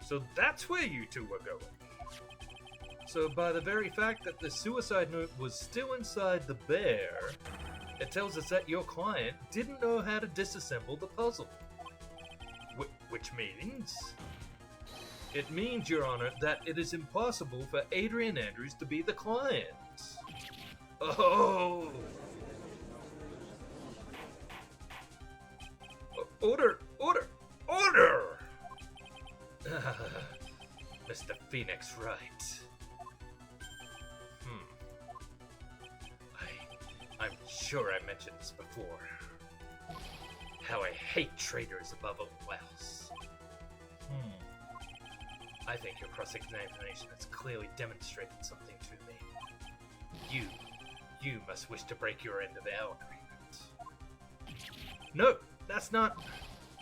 So that's where you two were going. So by the very fact that the suicide note was still inside the bear, it tells us that your client didn't know how to disassemble the puzzle. Which means... It means, Your Honor, that it is impossible for Adrian Andrews to be the client. Oh! Order! Order! Order! Mr. Phoenix Wright. I'm sure I mentioned this before. How I hate traitors above all else. I think your cross-examination has clearly demonstrated something to me. You must wish to break your end of our agreement. No, that's not...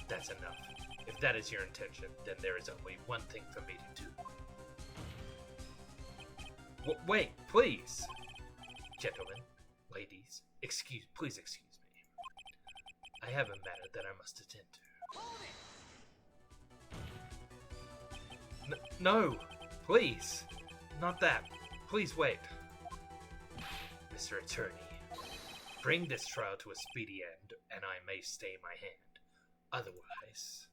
That's enough. If that is your intention, then there is only one thing for me to do. Wait, please! Gentlemen, ladies, please excuse me. I have a matter that I must attend to. No, please, not that. Please wait. Mr. Attorney, bring this trial to a speedy end, and I may stay my hand. Otherwise...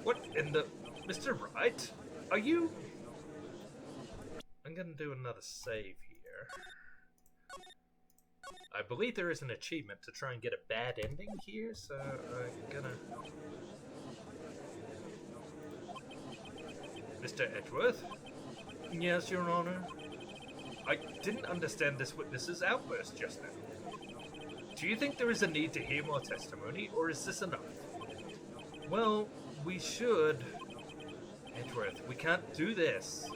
What in the... Mr. Wright? Are you... I'm gonna do another save here. I believe there is an achievement to try and get a bad ending here, so I'm gonna... Mr. Edgeworth? Yes, Your Honor? I didn't understand this witness's outburst just now. Do you think there is a need to hear more testimony, or is this enough? Well, we should. Edgeworth, we can't do this.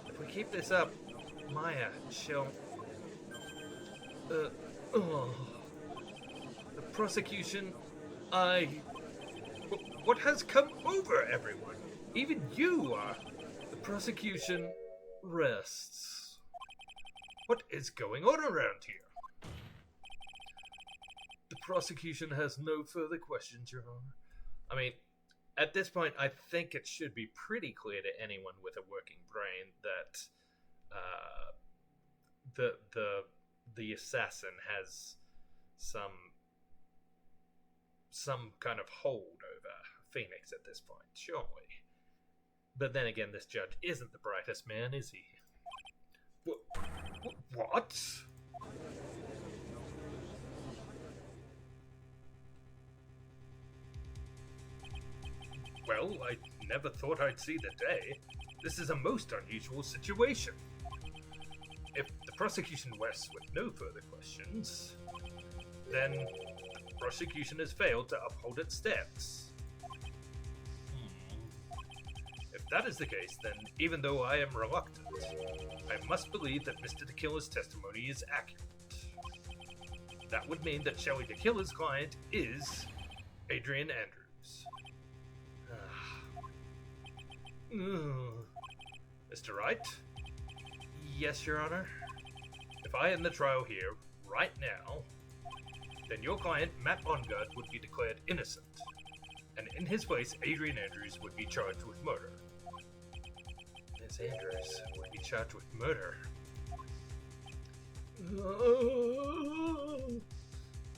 If we keep this up, Maya, she'll... The prosecution... What has come over everyone? Even you are... The prosecution rests. What is going on around here? The prosecution has no further questions, Your Honor. I mean, at this point, I think it should be pretty clear to anyone with a working brain that the assassin has some kind of hold over Phoenix at this point, surely. But then again, this judge isn't the brightest man, is he? What? Well, I never thought I'd see the day. This is a most unusual situation. If the prosecution rests with no further questions, then the prosecution has failed to uphold its stance. If that is the case, then even though I am reluctant, I must believe that Mr. DeKiller's testimony is accurate. That would mean that Shelley DeKiller's client is Adrian Andrews. Mr. Wright? Yes, Your Honor. If I end the trial here, right now, then your client, Matt Ongard, would be declared innocent, and in his place, Adrian Andrews would be charged with murder. Ms. Andrews would be charged with murder.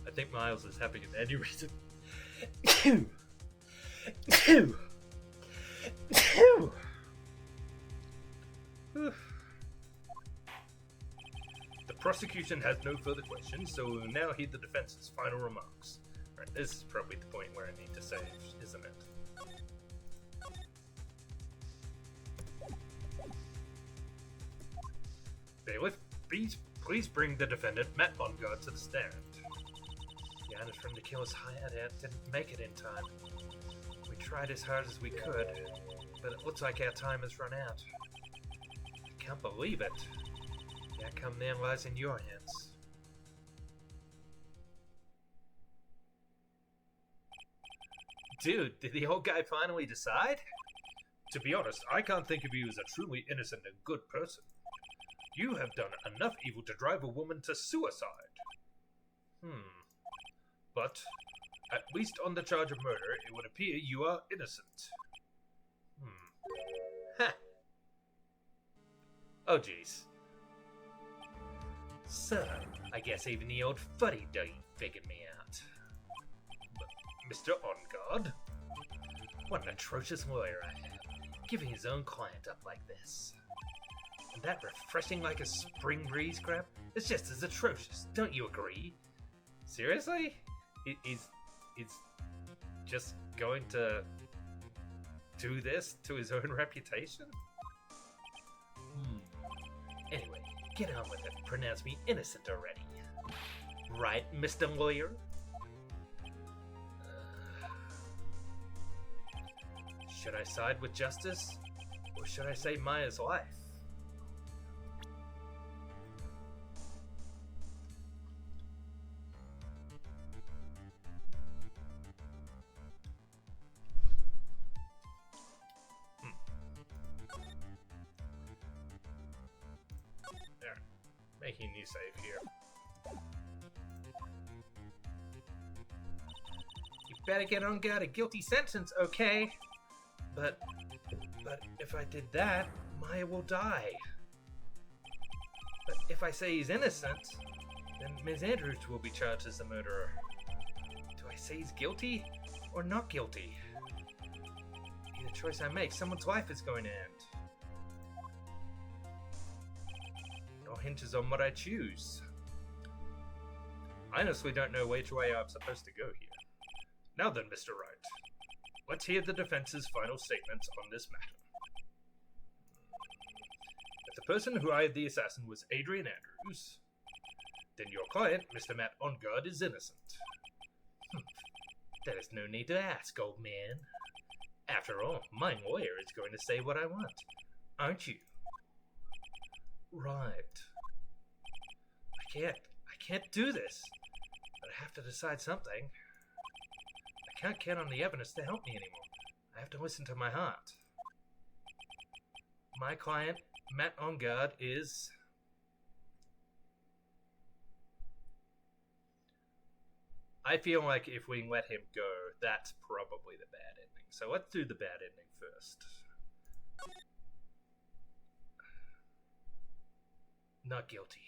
I think Miles is having an aneurysm. The prosecution has no further questions, so we will now hear the defense's final remarks. Right, this is probably the point where I need to save, isn't it? Bailiff, please bring the defendant, Matt Ongard, to the stand. Yana from the killer's hideout didn't make it in time. We tried as hard as we could, but it looks like our time has run out. I can't believe it. The outcome now lies in your hands. Dude, did the old guy finally decide? To be honest, I can't think of you as a truly innocent and good person. You have done enough evil to drive a woman to suicide. But, at least on the charge of murder, it would appear you are innocent. Ha! Oh, jeez. So, I guess even the old fuddy-duddy figured me out. But, Mr. Ongard? What an atrocious lawyer I am, giving his own client up like this. And that refreshing like a spring breeze crap is just as atrocious, don't you agree? Seriously? He's just going to do this to his own reputation? Anyway, get on with it. Pronounce me innocent already. Right, Mr. Lawyer? Should I side with justice? Or should I save Maya's life? There. Making you save here. You better get Ongard a guilty sentence, okay? But if I did that, Maya will die. But if I say he's innocent, then Ms. Andrews will be charged as the murderer. Do I say he's guilty or not guilty? Either choice I make, someone's life is going to end. It all hinges on what I choose. I honestly don't know which way I'm supposed to go here. Now then, Mr. Wright. Let's hear the defense's final statements on this matter. If the person who hired the assassin was Adrian Andrews, then your client, Mr. Matt Ongard, is innocent. There is no need to ask, old man. After all, my lawyer is going to say what I want, aren't you? Right. I can't do this. But I have to decide something. I can't count on the evidence to help me anymore. I have to listen to my heart. My client, Matt Ongard, is... I feel like if we let him go, that's probably the bad ending. So let's do the bad ending first. Not guilty.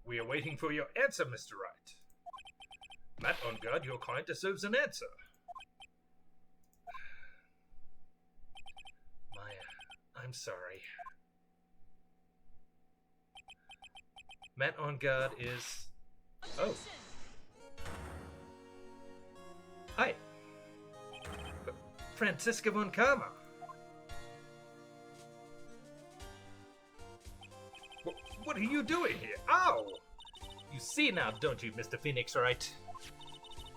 We are waiting for your answer, Mr. Wright. Matt Ongard, your client deserves an answer. Maya, I'm sorry. Matt Ongard is... Oh. Hi. Franziska von Karma. What are you doing here? Ow! You see now, don't you, Mr. Phoenix Wright?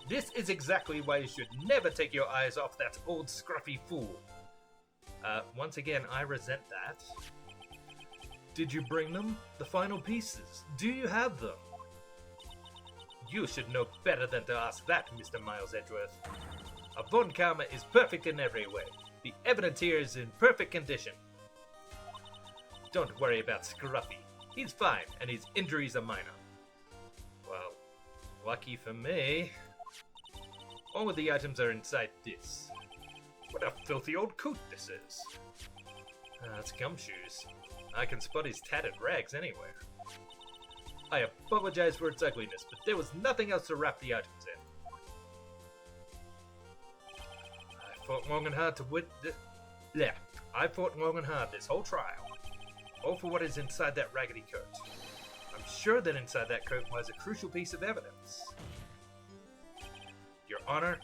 This is exactly why you should never take your eyes off that old scruffy fool. Once again, I resent that. Did you bring them? The final pieces? Do you have them? You should know better than to ask that, Mr. Miles Edgeworth. A Von Karma is perfect in every way. The evidence here is in perfect condition. Don't worry about Scruffy. He's fine, and his injuries are minor. Well, lucky for me, all of the items are inside this. What a filthy old coat this is. It's gumshoes. I can spot his tattered rags anywhere. I apologize for its ugliness, but there was nothing else to wrap the items in. I fought long and hard to win I fought long and hard this whole trial. All for what is inside that raggedy coat. I'm sure that inside that coat lies a crucial piece of evidence. Your Honor,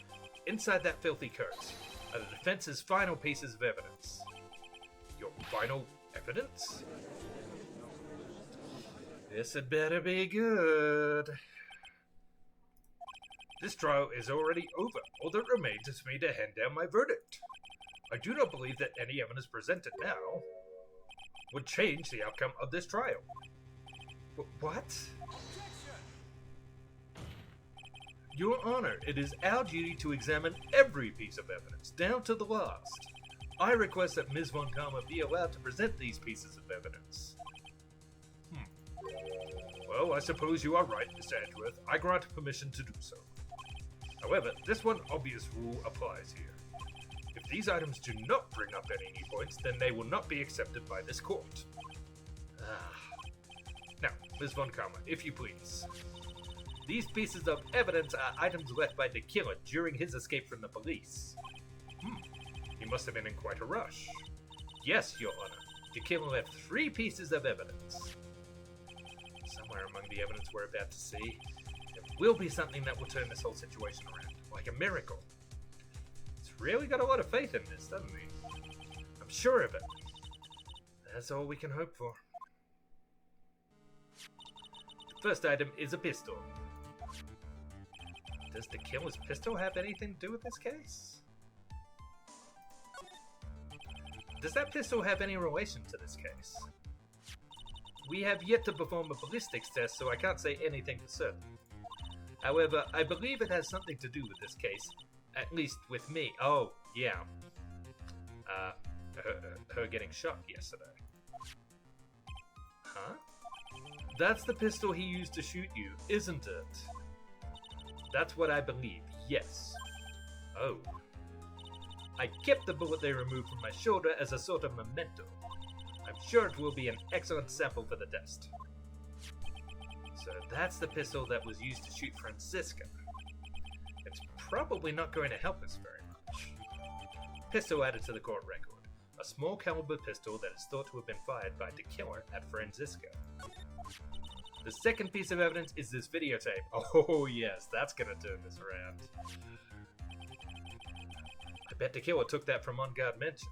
inside that filthy coat are the defense's final pieces of evidence. Your final evidence? This had better be good. This trial is already over. All that remains is for me to hand down my verdict. I do not believe that any evidence presented now would change the outcome of this trial. What? Your Honor, it is our duty to examine every piece of evidence, down to the last. I request that Ms. Von Karma be allowed to present these pieces of evidence. Well, I suppose you are right, Mr. Edgeworth. I grant permission to do so. However, this one obvious rule applies here. If these items do not bring up any new points, then they will not be accepted by this court. Now, Ms. Von Karma, if you please. These pieces of evidence are items left by the killer during his escape from the police. He must have been in quite a rush. Yes, Your Honor. The killer left 3 pieces of evidence. Somewhere among the evidence we're about to see, there will be something that will turn this whole situation around, like a miracle. He's really got a lot of faith in this, doesn't he? I'm sure of it. That's all we can hope for. The first item is a pistol. Does the killer's pistol have anything to do with this case? Does that pistol have any relation to this case? We have yet to perform a ballistics test, so I can't say anything for certain. However, I believe it has something to do with this case, at least with me. Oh, yeah. Her getting shot yesterday. Huh? That's the pistol he used to shoot you, isn't it? That's what I believe, yes. Oh. I kept the bullet they removed from my shoulder as a sort of memento. I'm sure it will be an excellent sample for the test. So that's the pistol that was used to shoot Franziska. It's probably not going to help us very much. Pistol added to the court record. A small caliber pistol that is thought to have been fired by the killer at Franziska. The second piece of evidence is this videotape. Oh yes, that's gonna turn this around. I bet the killer took that from On Guard Mansion.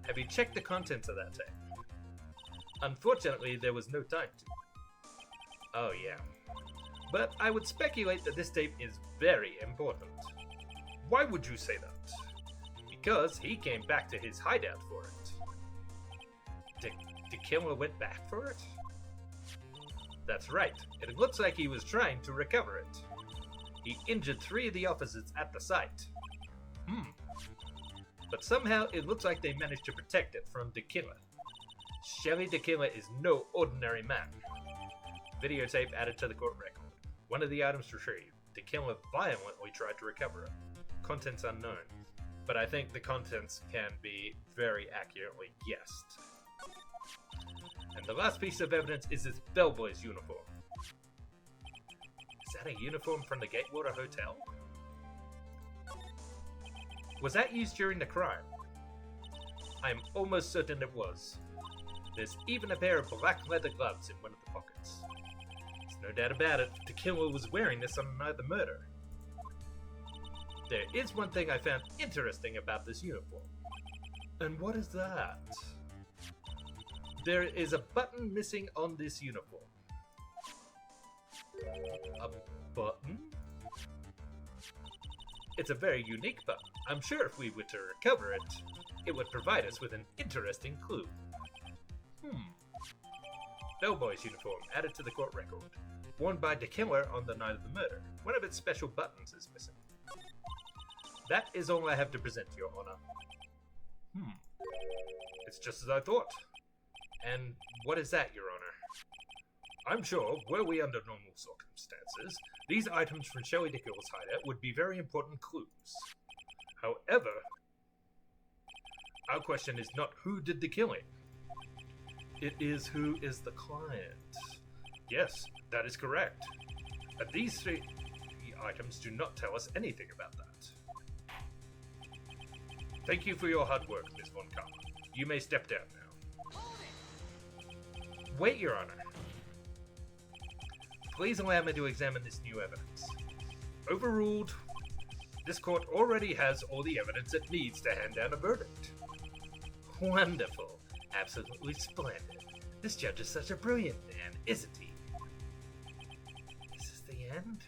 Have you checked the contents of that tape? Unfortunately, there was no time to. Oh yeah. But I would speculate that this tape is very important. Why would you say that? Because he came back to his hideout for it. The killer went back for it? That's right. It looks like he was trying to recover it. He injured 3 of the officers at the site. But somehow it looks like they managed to protect it from the killer. Shelly the killer is no ordinary man. Videotape added to the court record. One of the items retrieved. The killer violently tried to recover it. Contents unknown. But I think the contents can be very accurately guessed. And the last piece of evidence is this bellboy's uniform. Is that a uniform from the Gatewater Hotel? Was that used during the crime? I'm almost certain it was. There's even a pair of black leather gloves in one of the pockets. There's no doubt about it, the killer was wearing this on the night of the murder. There is one thing I found interesting about this uniform. And what is that? There is a button missing on this uniform. A button? It's a very unique button. I'm sure if we were to recover it, it would provide us with an interesting clue. Bellboy's uniform added to the court record. Worn by the killer on the night of the murder. One of its special buttons is missing. That is all I have to present, Your Honor. It's just as I thought. And what is that, Your Honor? I'm sure, were we under normal circumstances, these items from Shelley the Killer's hideout would be very important clues. However, our question is not who did the killing. It is who is the client. Yes, that is correct. And these 3 items do not tell us anything about that. Thank you for your hard work, Miss Von Karma. You may step down now. Wait, Your Honor. Please allow me to examine this new evidence. Overruled. This court already has all the evidence it needs to hand down a verdict. Wonderful. Absolutely splendid. This judge is such a brilliant man, isn't he? Is this the end?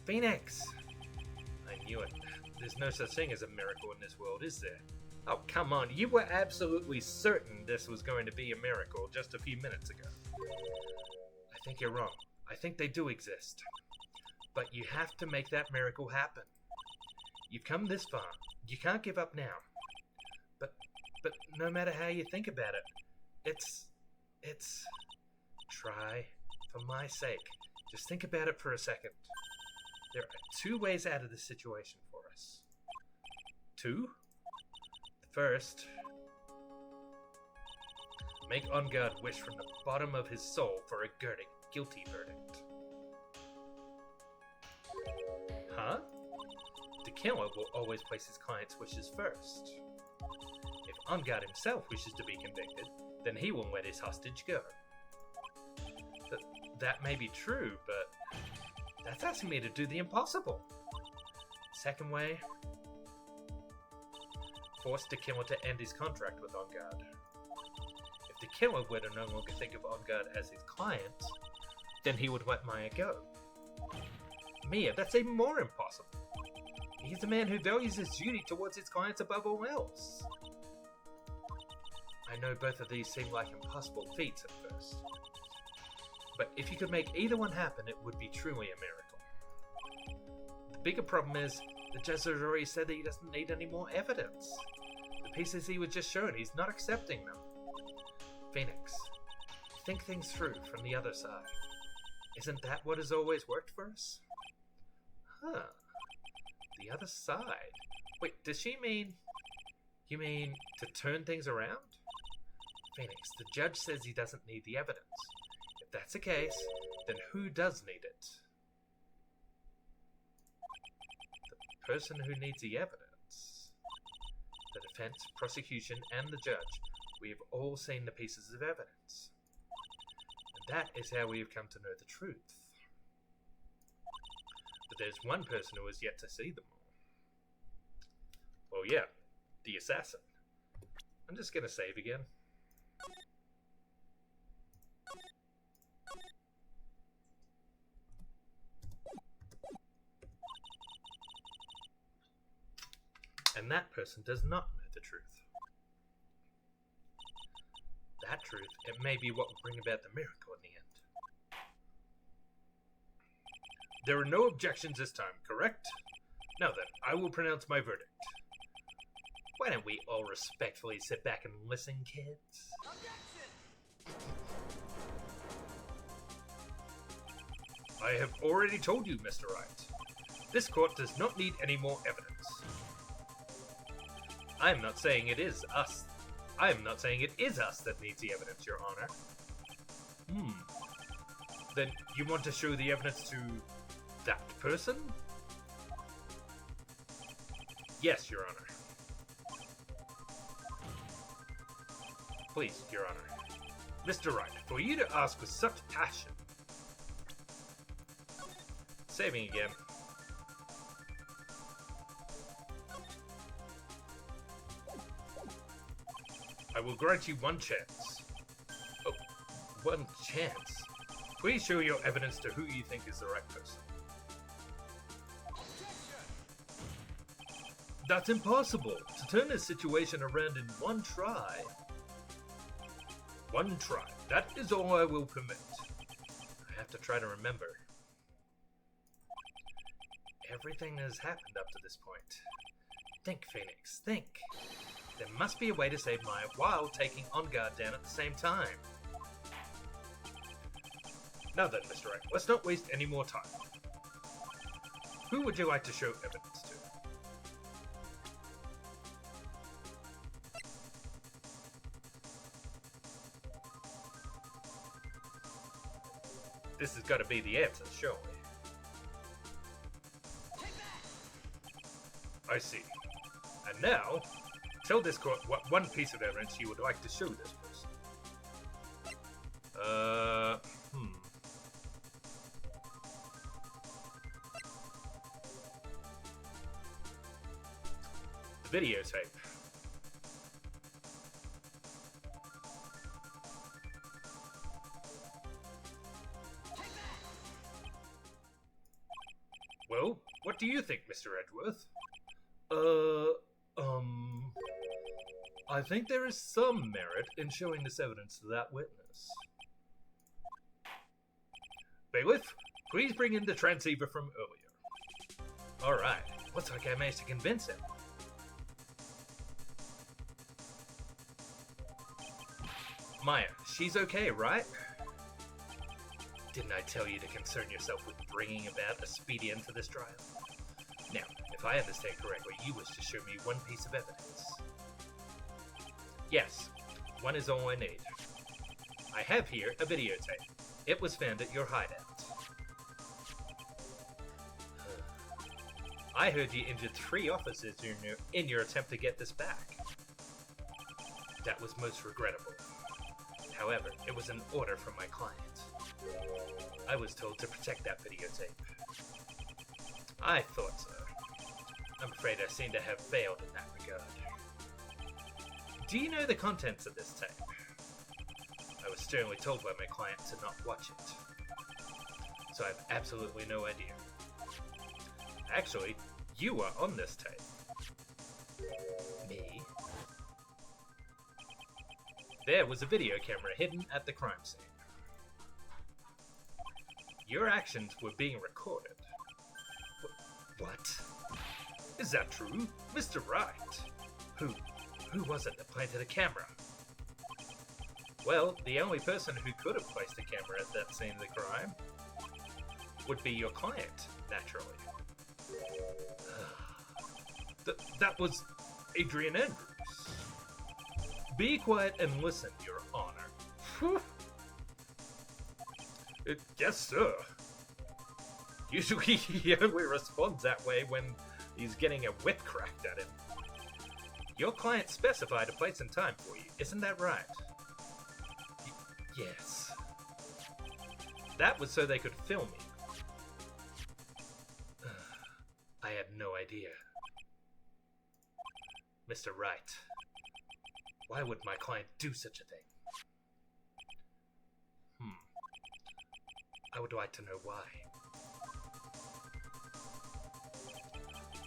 Phoenix! I knew it. There's no such thing as a miracle in this world, is there? Oh, come on. You were absolutely certain this was going to be a miracle just a few minutes ago. I think you're wrong. I think they do exist. But you have to make that miracle happen. You've come this far. You can't give up now. But no matter how you think about it, it's... Try, for my sake. Just think about it for a second. There are 2 ways out of this situation for us. 2? First, make On Guard wish from the bottom of his soul for a guilty verdict. Huh? The killer will always place his client's wishes first. If On Guard himself wishes to be convicted, then he will let his hostage go. That may be true, but that's asking me to do the impossible. Second way, force the killer to end his contract with On Guard. If the killer were to no longer think of On Guard as his client, then he would let Maya go. Mia, that's even more impossible. He's a man who values his duty towards his clients above all else. I know both of these seem like impossible feats at first. But if you could make either one happen, it would be truly a miracle. The bigger problem is, the judge has already said that he doesn't need any more evidence. The pieces he was just shown, he's not accepting them. Phoenix, think things through from the other side. Isn't that what has always worked for us? Huh. The other side? Wait, does she mean... You mean to turn things around? Phoenix, the judge says he doesn't need the evidence. If that's the case, then who does need it? The person who needs the evidence. The defense, prosecution, and the judge. We have all seen the pieces of evidence. And that is how we have come to know the truth. But there's one person who has yet to see them all. Well, yeah, the assassin. I'm just gonna save again. And that person does not know the truth. That truth, it may be what will bring about the miracle in the end. There are no objections this time, correct? Now then, I will pronounce my verdict. Why don't we all respectfully sit back and listen, kids? I have already told you, Mr. Wright. This court does not need any more evidence. I am not saying it is us. I am not saying it is us that needs the evidence, Your Honor. Then you want to show the evidence to that person? Yes, Your Honor. Please, Your Honor. Mr. Wright, for you to ask with such passion. Saving again. I will grant you one chance. Oh, one chance? Please show your evidence to who you think is the right person. That's impossible! To turn this situation around in one try. One try. That is all I will permit. I have to try to remember. Everything has happened up to this point. Think, Phoenix, think. There must be a way to save Maya while taking On Guard down at the same time. Now then, Mr. Wright, let's not waste any more time. Who would you like to show evidence to? This has got to be the answer, surely. I see. And now, tell this court what one piece of evidence you would like to show this person. The videotape. Well, what do you think, Mr. Edgeworth? I think there is some merit in showing this evidence to that witness. Bailiff, please bring in the transceiver from earlier. Alright, looks like I managed to convince him. Maya, she's okay, right? Didn't I tell you to concern yourself with bringing about a speedy end to this trial? Now, if I understand correctly, you wish to show me one piece of evidence. Yes, one is all I need. I have here a videotape. It was found at your hideout. I heard you injured 3 officers in your attempt to get this back. That was most regrettable. However, it was an order from my client. I was told to protect that videotape. I thought so. I'm afraid I seem to have failed in that regard. Do you know the contents of this tape? I was sternly told by my client to not watch it. So I have absolutely no idea. Actually, you are on this tape. Me? There was a video camera hidden at the crime scene. Your actions were being recorded. What? Is that true? Mr. Wright? Who was it that planted a camera? Well, the only person who could have placed a camera at that scene of the crime would be your client, naturally. That was Adrian Andrews. Be quiet and listen, Your Honor. Whew. Yes, sir. Usually he only responds that way when he's getting a whip cracked at him. Your client specified a place and time for you, isn't that right? Yes. That was so they could film me. I had no idea. Mr. Wright, why would my client do such a thing? I would like to know why.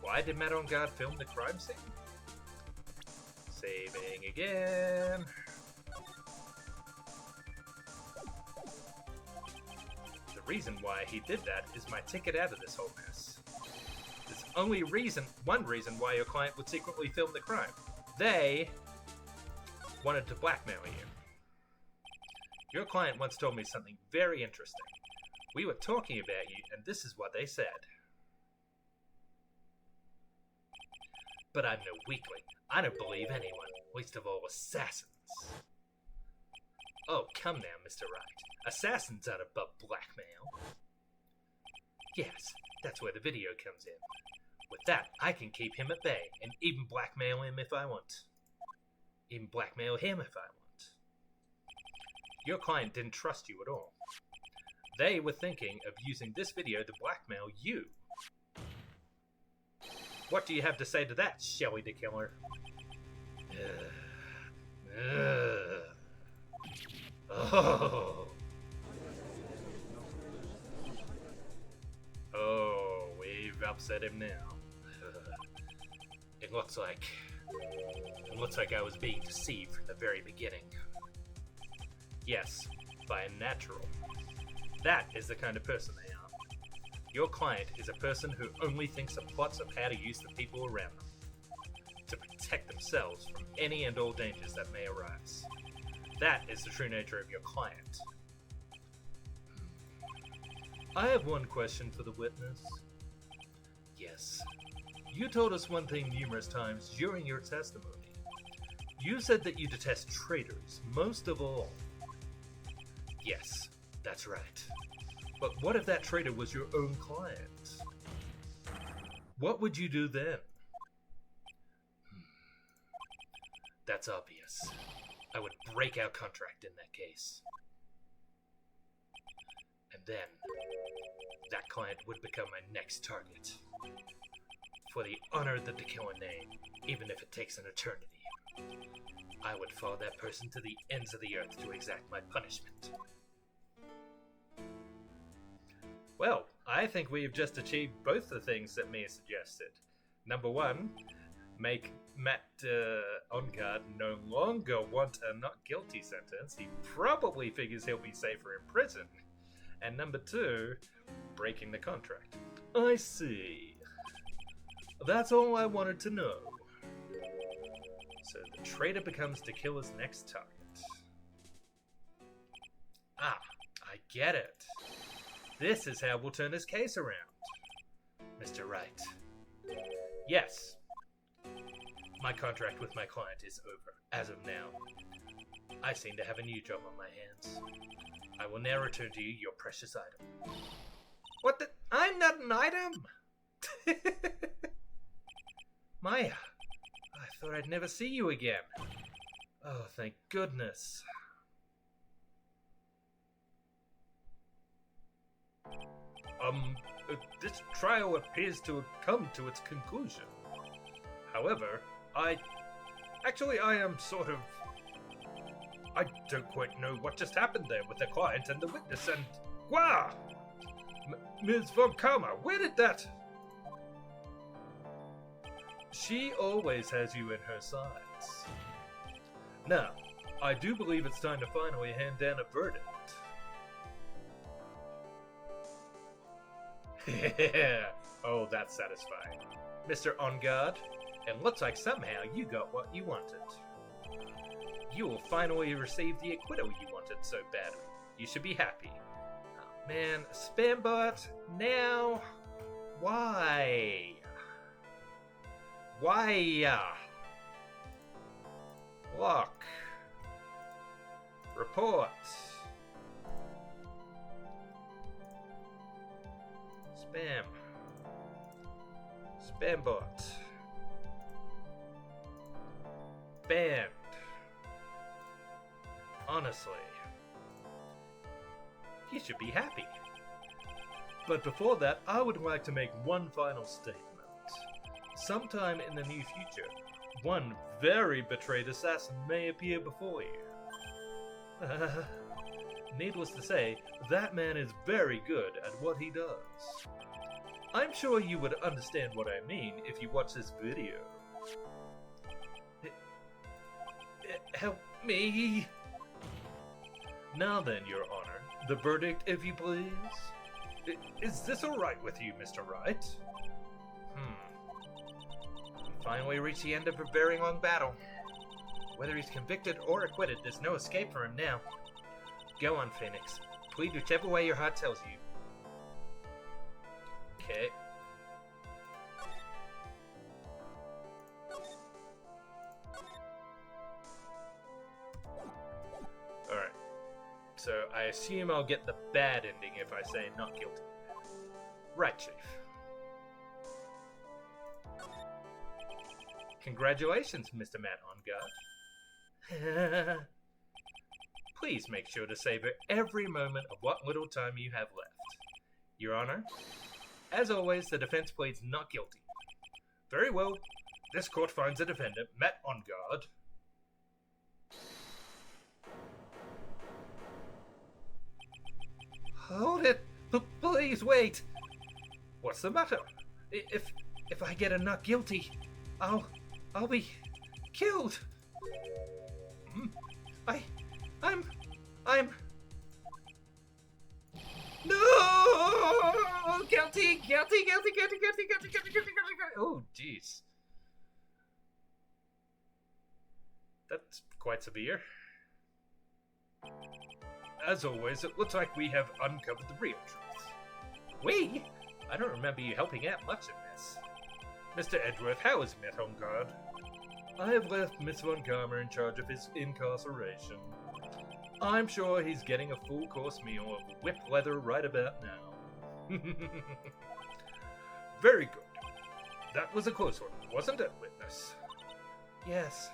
Why did Matt on Guard film the crime scene? Saving again. The reason why he did that is my ticket out of this whole mess. There's only one reason why your client would secretly film the crime. They wanted to blackmail you. Your client once told me something very interesting. We were talking about you, and this is what they said. But I'm no weakling. I don't believe anyone, least of all assassins. Oh, come now, Mr. Wright. Assassins aren't above blackmail. Yes, that's where the video comes in. With that, I can keep him at bay, and even blackmail him if I want. Even blackmail him if I want. Your client didn't trust you at all. They were thinking of using this video to blackmail you. What do you have to say to that, Shelly the Killer? Oh, we've upset him now. It looks like I was being deceived from the very beginning. Yes, by a natural. That is the kind of person they are. Your client is a person who only thinks of plots of how to use the people around them to protect themselves from any and all dangers that may arise. That is the true nature of your client. I have one question for the witness. Yes. You told us one thing numerous times during your testimony. You said that you detest traitors, most of all. Yes, that's right. But what if that traitor was your own client? What would you do then? That's obvious. I would break our contract in that case. And then, that client would become my next target. For the honor of the killer name, even if it takes an eternity, I would follow that person to the ends of the earth to exact my punishment. Well, I think we've just achieved both the things that Mia suggested. Number one, make Matt on guard no longer want a not guilty sentence. He probably figures he'll be safer in prison. And number two, breaking the contract. I see. That's all I wanted to know. So the traitor becomes the killer's next target. Ah, I get it. This is how we'll turn this case around. Mr. Wright. Yes. My contract with my client is over, as of now. I seem to have a new job on my hands. I will now return to you your precious item. What the? I'm not an item! Maya, I thought I'd never see you again. Oh, thank goodness. This trial appears to have come to its conclusion. However, I am sort of... I don't quite know what just happened there with the client and the witness and... Wow! Ms. Von Karma, where did that... She always has you in her sights. Now, I do believe it's time to finally hand down a verdict. Oh, that's satisfying. Mr. On Guard, it looks like somehow you got what you wanted. You will finally receive the acquittal you wanted so badly. You should be happy. Oh, man, Spambot, now? Why? Why? Lock. Report. Spam. Spambot. Banned. Honestly, you should be happy. But before that, I would like to make one final statement. Sometime in the near future, one very betrayed assassin may appear before you. Needless to say, that man is very good at what he does. I'm sure you would understand what I mean if you watch this video. Help me! Now then, Your Honor, the verdict, if you please. Is this alright with you, Mr. Wright? We finally reached the end of a very long battle. Whether he's convicted or acquitted, there's no escape for him now. Go on, Phoenix. Plead whichever way your heart tells you. Okay. Alright. So, I assume I'll get the bad ending if I say not guilty. Right, Chief. Congratulations, Mr. Matt on guard. Please make sure to savor every moment of what little time you have left. Your Honor, as always, the defense pleads not guilty. Very well. This court finds the defendant, Matt on guard. Hold it! Please wait! What's the matter? If I get a not guilty, I'll be killed. I'm no guilty. Oh, jeez, that's quite severe. As always, it looks like we have uncovered the real truth. We? I don't remember you helping out much in this. Mr. Edgeworth, how is Matt on guard? I have left Miss Von Karma in charge of his incarceration. I'm sure he's getting a full-course meal of whipped leather right about now. Very good. That was a close one, wasn't it, witness? Yes.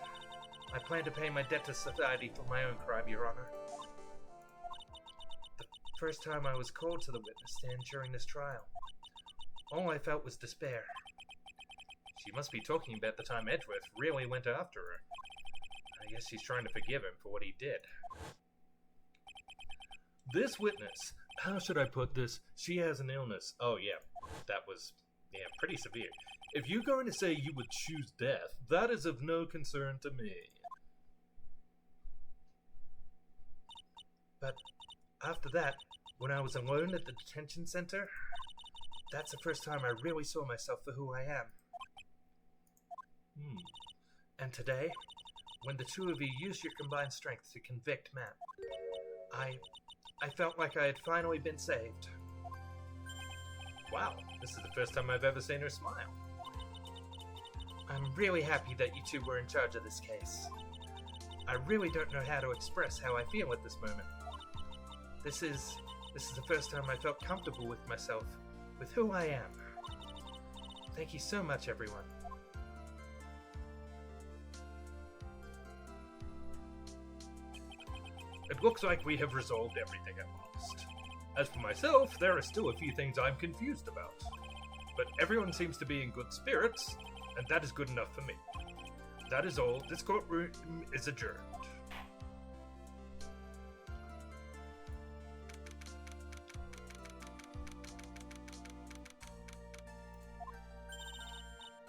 I plan to pay my debt to society for my own crime, Your Honor. The first time I was called to the witness stand during this trial, all I felt was despair. She must be talking about the time Edgeworth really went after her. I guess she's trying to forgive him for what he did. This witness, how should I put this? She has an illness. Oh yeah, that was, pretty severe. If you're going to say you would choose death, that is of no concern to me. But after that, when I was alone at the detention center, that's the first time I really saw myself for who I am. And today, when the two of you used your combined strength to convict Matt, I felt like I had finally been saved. Wow, this is the first time I've ever seen her smile. I'm really happy that you two were in charge of this case. I really don't know how to express how I feel at this moment. This is the first time I felt comfortable with myself, with who I am. Thank you so much, everyone. It looks like we have resolved everything at last. As for myself, there are still a few things I'm confused about. But everyone seems to be in good spirits, and that is good enough for me. That is all. This courtroom is adjourned.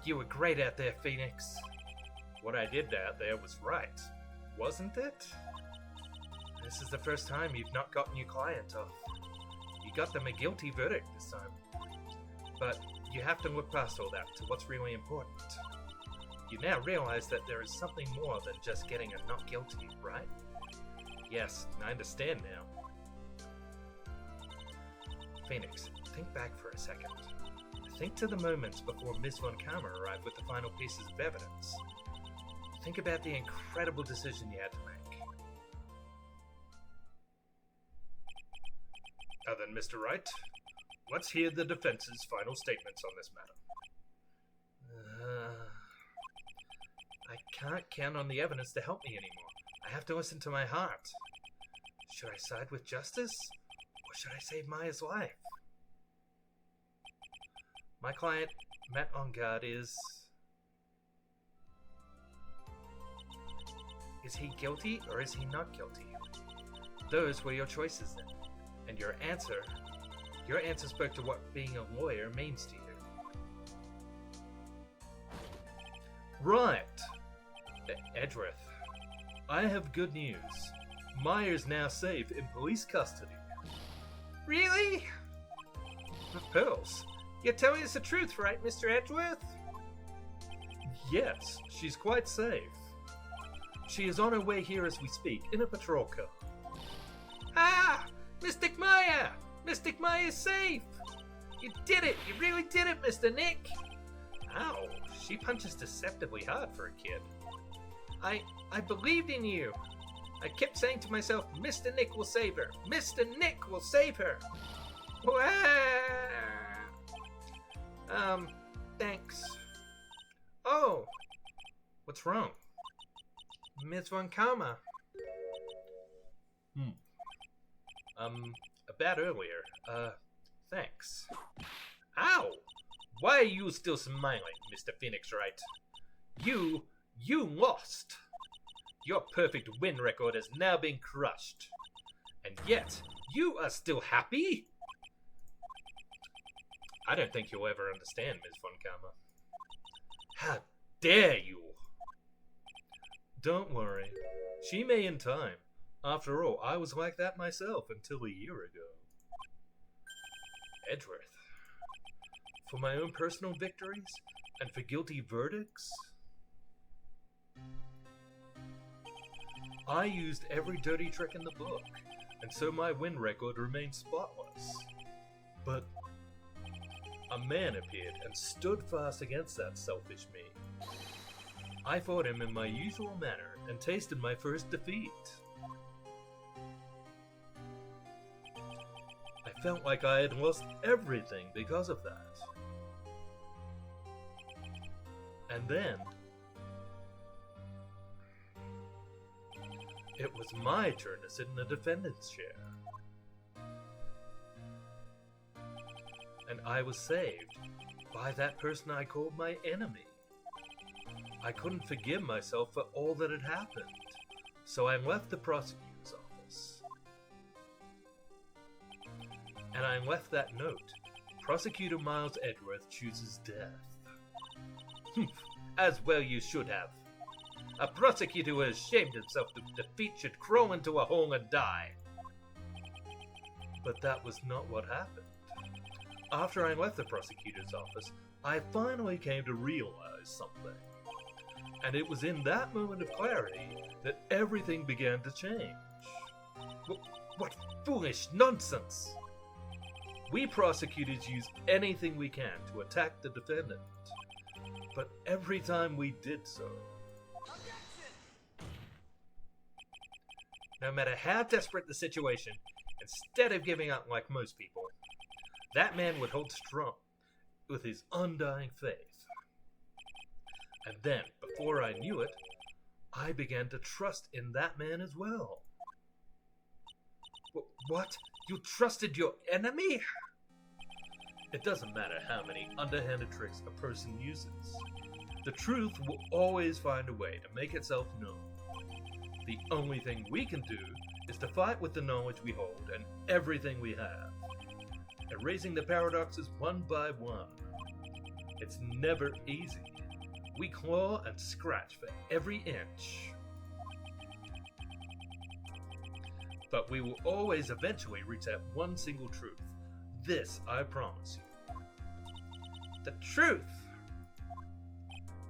You were great out there, Phoenix. What I did out there was right, wasn't it? This is the first time you've not gotten your client off. You got them a guilty verdict this time. But you have to look past all that to what's really important. You now realize that there is something more than just getting a not guilty, right? Yes, I understand now. Phoenix, think back for a second. Think to the moments before Ms. Von Karma arrived with the final pieces of evidence. Think about the incredible decision you had to make. Now then, Mr. Wright, let's hear the defense's final statements on this matter. I can't count on the evidence to help me anymore. I have to listen to my heart. Should I side with justice, or should I save Maya's life? My client, Matt on guard, is... Is he guilty or is he not guilty? Those were your choices then. And your answer spoke to what being a lawyer means to you. Right. Edgeworth, I have good news. Myers now safe in police custody. Really? Pearls, you're telling us the truth, right, Mr. Edgeworth? Yes, she's quite safe. She is on her way here as we speak, in a patrol car. Ah! Mystic Maya! Mystic Maya's safe! You did it! You really did it, Mr. Nick! Ow, she punches deceptively hard for a kid. I believed in you. I kept saying to myself, Mr. Nick will save her. Mr. Nick will save her. Thanks. Oh, what's wrong? Ms. Von Karma. About earlier. Thanks. Ow! Why are you still smiling, Mr. Phoenix Wright? You lost. Your perfect win record has now been crushed. And yet, you are still happy? I don't think you'll ever understand, Ms. Von Karma. How dare you? Don't worry. She may in time. After all, I was like that myself until a year ago. Edgeworth. For my own personal victories and for guilty verdicts? I used every dirty trick in the book, and so my win record remained spotless. But a man appeared and stood fast against that selfish me. I fought him in my usual manner and tasted my first defeat. I felt like I had lost everything because of that. And then it was my turn to sit in the defendant's chair. And I was saved by that person I called my enemy. I couldn't forgive myself for all that had happened, so I left the prosecutor's office. And I left that note. Prosecutor Miles Edgeworth chooses death. As well you should have. A prosecutor who has shamed himself to defeat should crawl into a hole and die. But that was not what happened. After I left the prosecutor's office, I finally came to realize something. And it was in that moment of clarity that everything began to change. What foolish nonsense! We prosecutors use anything we can to attack the defendant. But every time we did so, no matter how desperate the situation, instead of giving up like most people, that man would hold strong with his undying faith. And then, before I knew it, I began to trust in that man as well. What? You trusted your enemy? It doesn't matter how many underhanded tricks a person uses. The truth will always find a way to make itself known. The only thing we can do is to fight with the knowledge we hold and everything we have, erasing the paradoxes one by one. It's never easy. We claw and scratch for every inch. But we will always eventually reach that one single truth. This I promise you. The truth!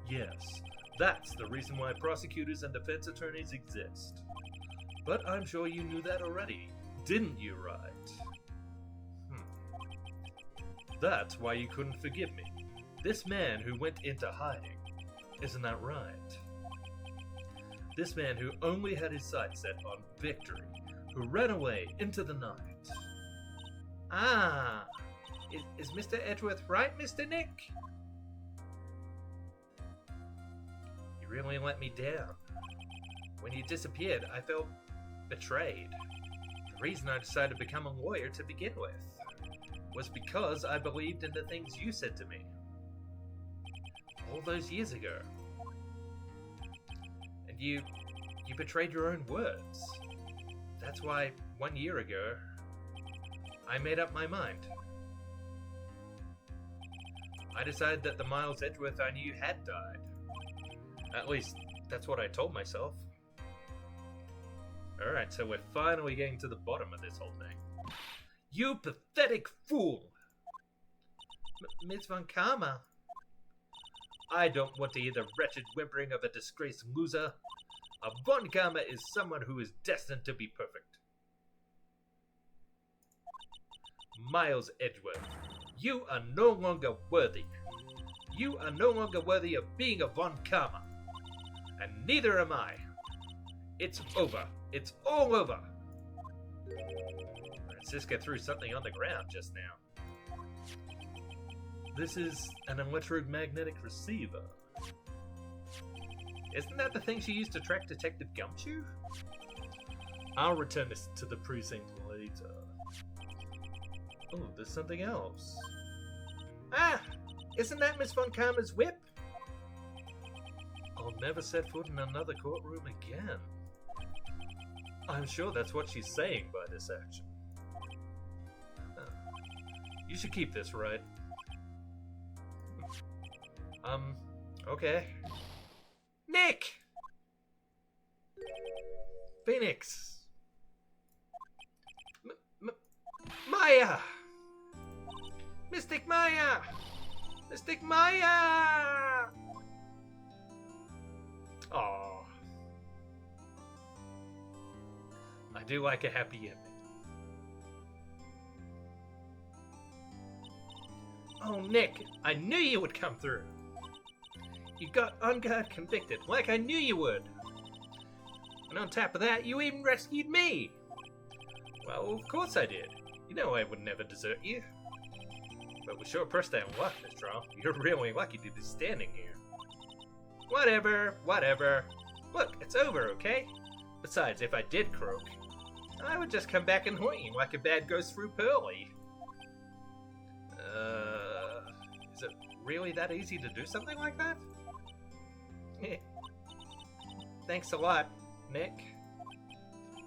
Yes, that's the reason why prosecutors and defense attorneys exist. But I'm sure you knew that already, didn't you, Wright? That's why you couldn't forgive me. This man who went into hiding, isn't that right? This man who only had his sights set on victory, who ran away into the night. Ah, is Mr. Edgeworth right, Mr. Nick? You really let me down. When you disappeared, I felt betrayed. The reason I decided to become a lawyer to begin with was because I believed in the things you said to me all those years ago. And you You betrayed your own words. That's why 1 year ago, I made up my mind. I decided that the Miles Edgeworth I knew had died. At least, that's what I told myself. Alright, so we're finally getting to the bottom of this whole thing. You pathetic fool! Miss Von Karma. I don't want to hear the wretched whimpering of a disgraced loser. A Von Karma is someone who is destined to be perfect. Miles Edgeworth, you are no longer worthy. You are no longer worthy of being a Von Karma. And neither am I. It's over. It's all over. Francisca threw something on the ground just now. This is an electromagnetic receiver. Isn't that the thing she used to track Detective Gumshoe? I'll return this to the precinct later. Oh, there's something else. Ah! Isn't that Miss Von Karma's whip? I'll never set foot in another courtroom again. I'm sure that's what she's saying by this action. You should keep this, right? Okay. Nick! Phoenix! Maya! Mystic Maya! Mystic Maya! Aww. I do like a happy ending. Oh, Nick, I knew you would come through. You got on guard convicted, like I knew you would. And on top of that, you even rescued me. Well, of course I did. You know I would never desert you. But we sure pressed that luck, Mr. All. You're really lucky to be standing here. Whatever, whatever. Look, it's over, okay? Besides, if I did croak, I would just come back and haunt you like a bad ghost through Pearly. Is it really that easy to do something like that? Thanks a lot, Nick.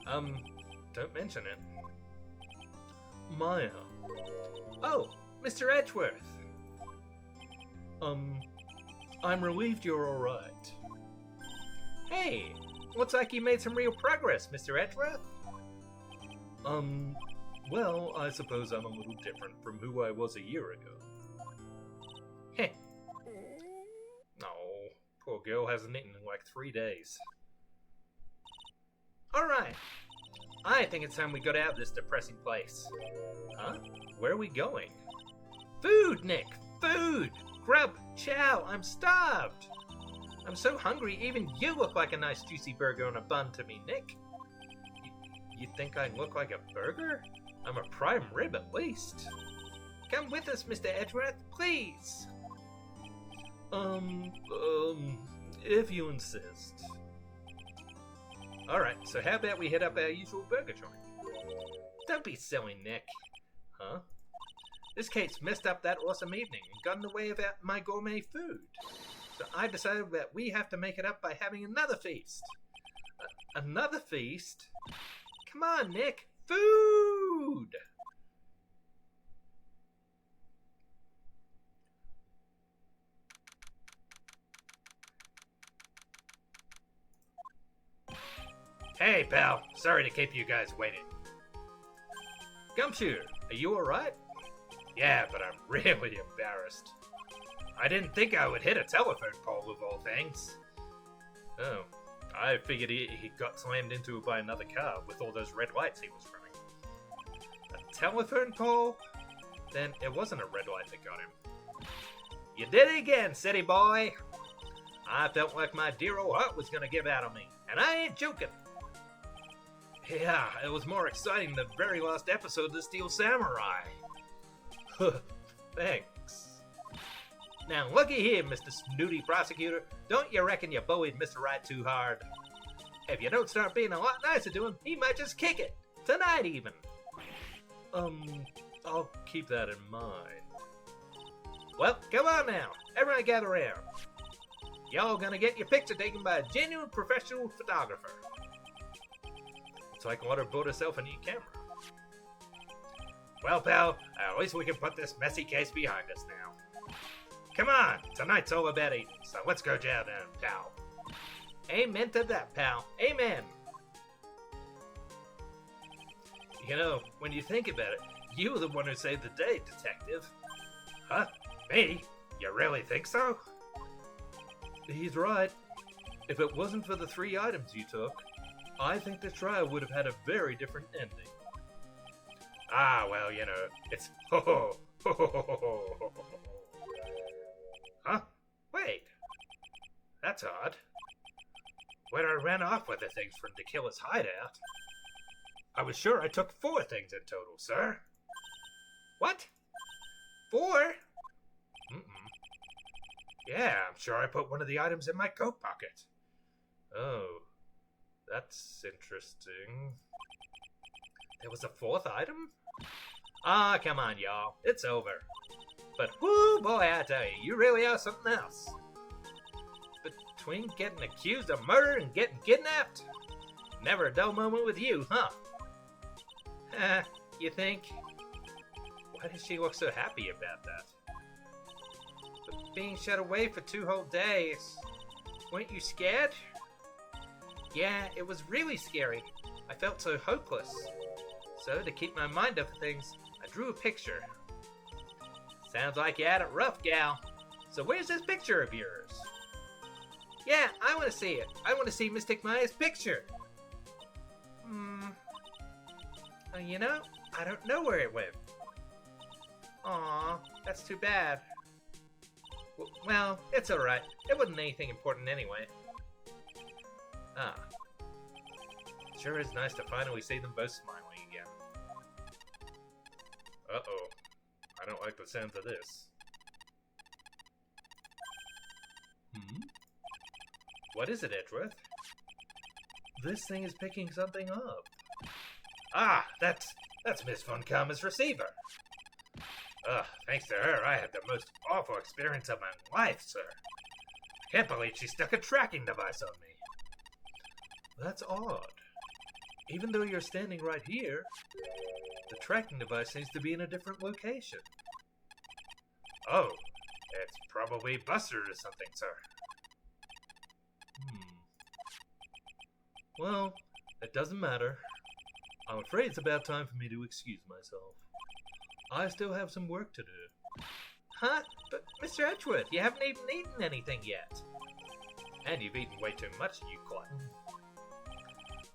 Don't mention it. Maya. Oh, Mr. Edgeworth. I'm relieved you're alright. Hey, looks like you made some real progress, Mr. Edgeworth. Well, I suppose I'm a little different from who I was a year ago. Heh. No, poor girl hasn't eaten in like 3 days. Alright, I think it's time we got out of this depressing place. Huh? Where are we going? Food, Nick! Food! Grub! Chow! I'm starved! I'm so hungry, even you look like a nice juicy burger on a bun to me, Nick. You think I look like a burger? I'm a prime rib at least. Come with us, Mr. Edgeworth, please. If you insist. Alright, so how about we hit up our usual burger joint? Don't be silly, Nick. Huh? This Kate's messed up that awesome evening and got in the way of my gourmet food. So I decided that we have to make it up by having another feast. Another feast? Come on, Nick. Food! Hey, pal. Sorry to keep you guys waiting. Gumshoe, are you alright? Yeah, but I'm really embarrassed. I didn't think I would hit a telephone pole of all things. Oh, I figured he got slammed into by another car with all those red lights he was running. A telephone pole? Then it wasn't a red light that got him. You did it again, city boy! I felt like my dear old heart was gonna give out on me, and I ain't joking. Yeah, it was more exciting than the very last episode of The Steel Samurai. Thanks. Now, looky here, Mr. Snooty Prosecutor. Don't you reckon you bullied Mr. Wright too hard? If you don't start being a lot nicer to him, he might just kick it. Tonight, even. I'll keep that in mind. Well, come on now. Everyone gather around. Y'all gonna get your picture taken by a genuine professional photographer. so I can let her build herself a new camera. Well, pal, at least we can put this messy case behind us now. Come on, tonight's all about eating, so let's go down there, pal. Amen to that, pal. Amen. You know, when you think about it, you were the one who saved the day, Detective. Huh? Me? You really think so? He's right. If it wasn't for the 3 items you took, I think the trial would have had a very different ending. Ah, well, you know, it's ho-ho, ho-ho-ho-ho-ho. Huh? Wait. That's odd. When I ran off with the things from the killer's hideout, I was sure I took 4 things in total, sir. What? 4? Mm-mm. Yeah, I'm sure I put one of the items in my coat pocket. Oh, that's interesting. There was a 4th item? Ah, come on, y'all. It's over. But whoo, boy, I tell you, you really are something else. Between getting accused of murder and getting kidnapped, never a dull moment with you, huh? You think? Why does she look so happy about that? But being shut away for 2 whole days, weren't you scared? Yeah, it was really scary. I felt so hopeless. So, to keep my mind off things, I drew a picture. Sounds like you had it rough, gal. So where's this picture of yours? Yeah, I want to see it. I want to see Mystic Maya's picture. You know, I don't know where it went. Aw, that's too bad. Well, it's alright. It wasn't anything important anyway. Ah. Sure is nice to finally see them both smiling again. Uh-oh. I don't like the sounds of this. What is it, Edgeworth? This thing is picking something up. Ah, that's Miss Von Karma's receiver. Thanks to her, I had the most awful experience of my life, sir. I can't believe she stuck a tracking device on me. That's odd. Even though you're standing right here, the tracking device seems to be in a different location. Oh, it's probably busted or something, sir. Well, it doesn't matter. I'm afraid it's about time for me to excuse myself. I still have some work to do. Huh? But, Mr. Edgeworth, you haven't even eaten anything yet. And you've eaten way too much, you glutton.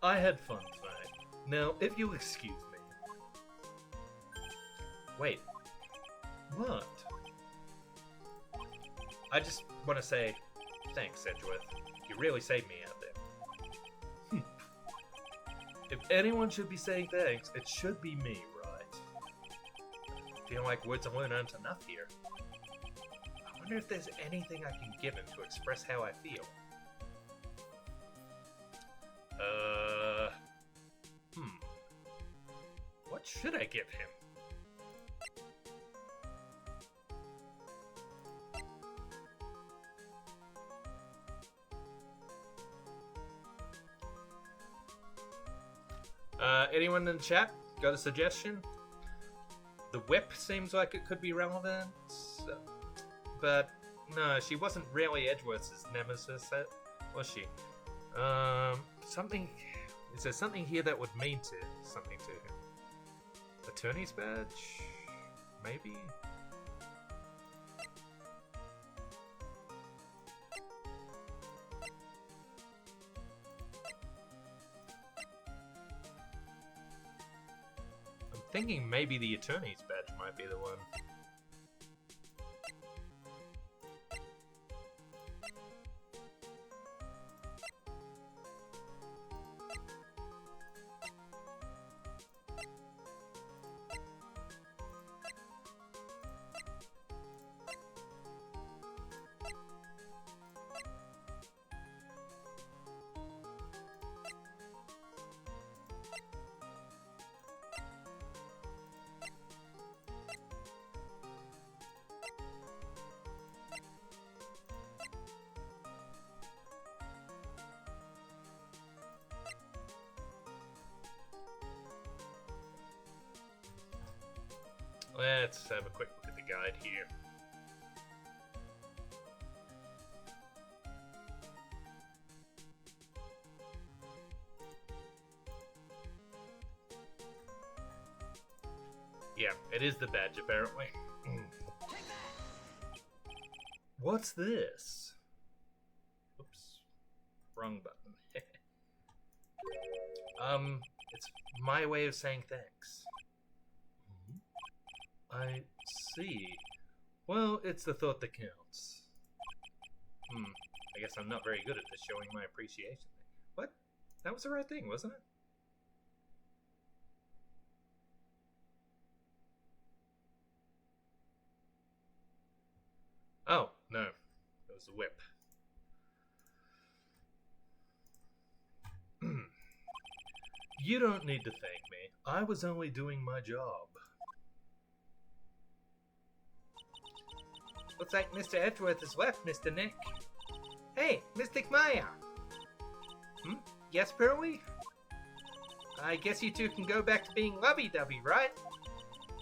I had fun tonight. Now, if you'll excuse me. Wait. What? I just want to say, thanks, Edgeworth. You really saved me out there. If anyone should be saying thanks, it should be me, right? I feel like words alone aren't enough here. I wonder if there's anything I can give him to express how I feel. What should I give him? Anyone in the chat got a suggestion? The whip seems like it could be relevant, but no, she wasn't really Edgeworth's nemesis, was she? Something. Is there something here that would mean something to him? Attorney's badge? Maybe? I'm thinking maybe the attorney's badge might be the one. Let's have a quick look at the guide here. Yeah, it is the badge, apparently. What's this? Oops. Wrong button. It's my way of saying thanks. I see. Well, it's the thought that counts. I guess I'm not very good at this, showing my appreciation. What? That was the right thing, wasn't it? Oh, no. It was the whip. You don't need to thank me. I was only doing my job. Looks like Mr. Edgeworth has left, Mr. Nick. Hey, Mystic Maya! Yes, Pearly? I guess you two can go back to being lovey-dovey, right?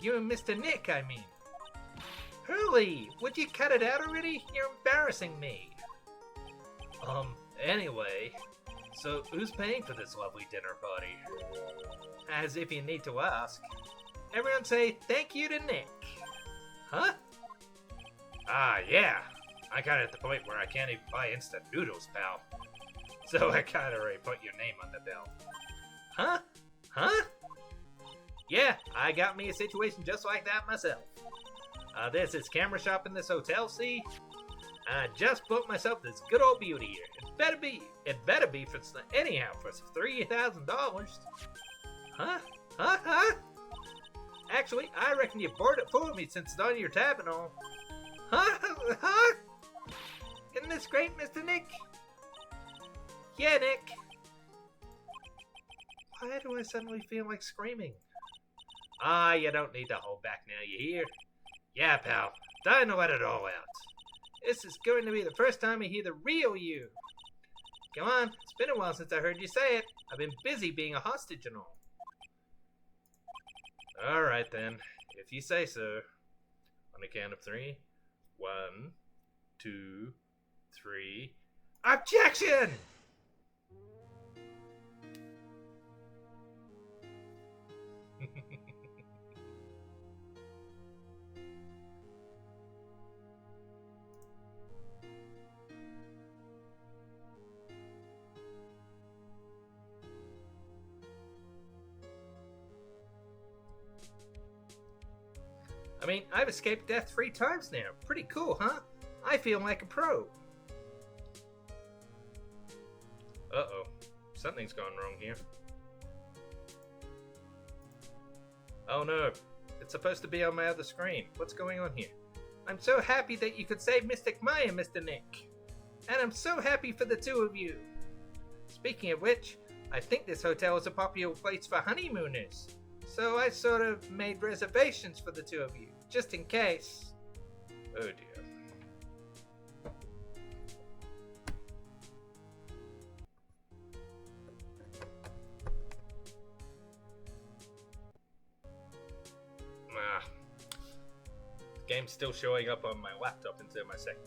You and Mr. Nick, I mean. Pearly, would you cut it out already? You're embarrassing me. Anyway, so who's paying for this lovely dinner party? As if you need to ask. Everyone say thank you to Nick. Huh? Ah, yeah. I got at the point where I can't even buy instant noodles, pal. So I kinda already put your name on the bill. Huh? Huh? Yeah, I got me a situation just like that myself. There's this camera shop in this hotel, see? I just booked myself this good old beauty here. It better be for anyhow for $3,000. Huh? Huh? Actually, I reckon you bought it for me since it's on your tab and all. Huh? Isn't this great, Mr. Nick? Yeah, Nick. Why do I suddenly feel like screaming? You don't need to hold back now, you hear? Yeah, pal. Time to let it all out. This is going to be the first time I hear the real you. Come on, it's been a while since I heard you say it. I've been busy being a hostage and all. Alright then, if you say so. On the count of 3. 1, 2, 3. Objection! I mean, I've escaped death 3 times now. Pretty cool, huh? I feel like a pro. Uh-oh. Something's gone wrong here. Oh no. It's supposed to be on my other screen. What's going on here? I'm so happy that you could save Mystic Maya, Mr. Nick. And I'm so happy for the two of you. Speaking of which, I think this hotel is a popular place for honeymooners. So I sort of made reservations for the two of you, just in case. Oh dear. The game's still showing up on my laptop instead of my second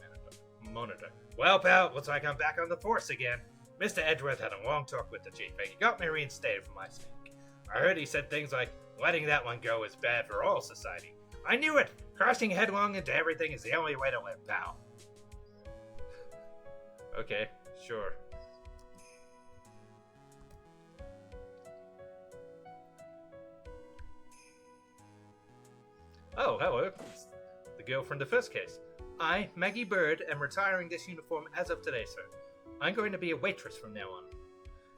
monitor. Well, pal, looks like I'm back on the force again. Mr. Edgeworth had a long talk with the chief, and he got me reinstated for my sake. I heard he said things like, letting that one go is bad for all society. I knew it! Crashing headlong into everything is the only way to live, pal. Okay, sure. Oh, hello. It's the girl from the first case. I, Maggie Bird, am retiring this uniform as of today, sir. I'm going to be a waitress from now on.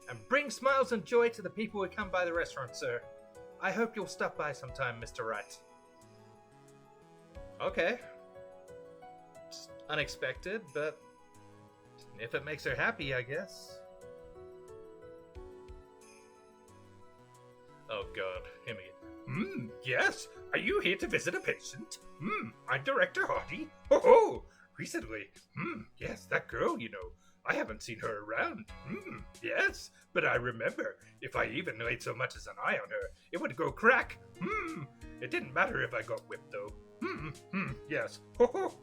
And bring smiles and joy to the people who come by the restaurant, sir. I hope you'll stop by sometime, Mr. Wright. Okay. It's unexpected, but if it makes her happy, I guess. Oh god, him again. Yes? Are you here to visit a patient? I'm Director Hardy. Oh, recently. Yes, that girl, you know. I haven't seen her around. Yes, but I remember. If I even laid so much as an eye on her, it would go crack. It didn't matter if I got whipped, though. Yes. Ho ho!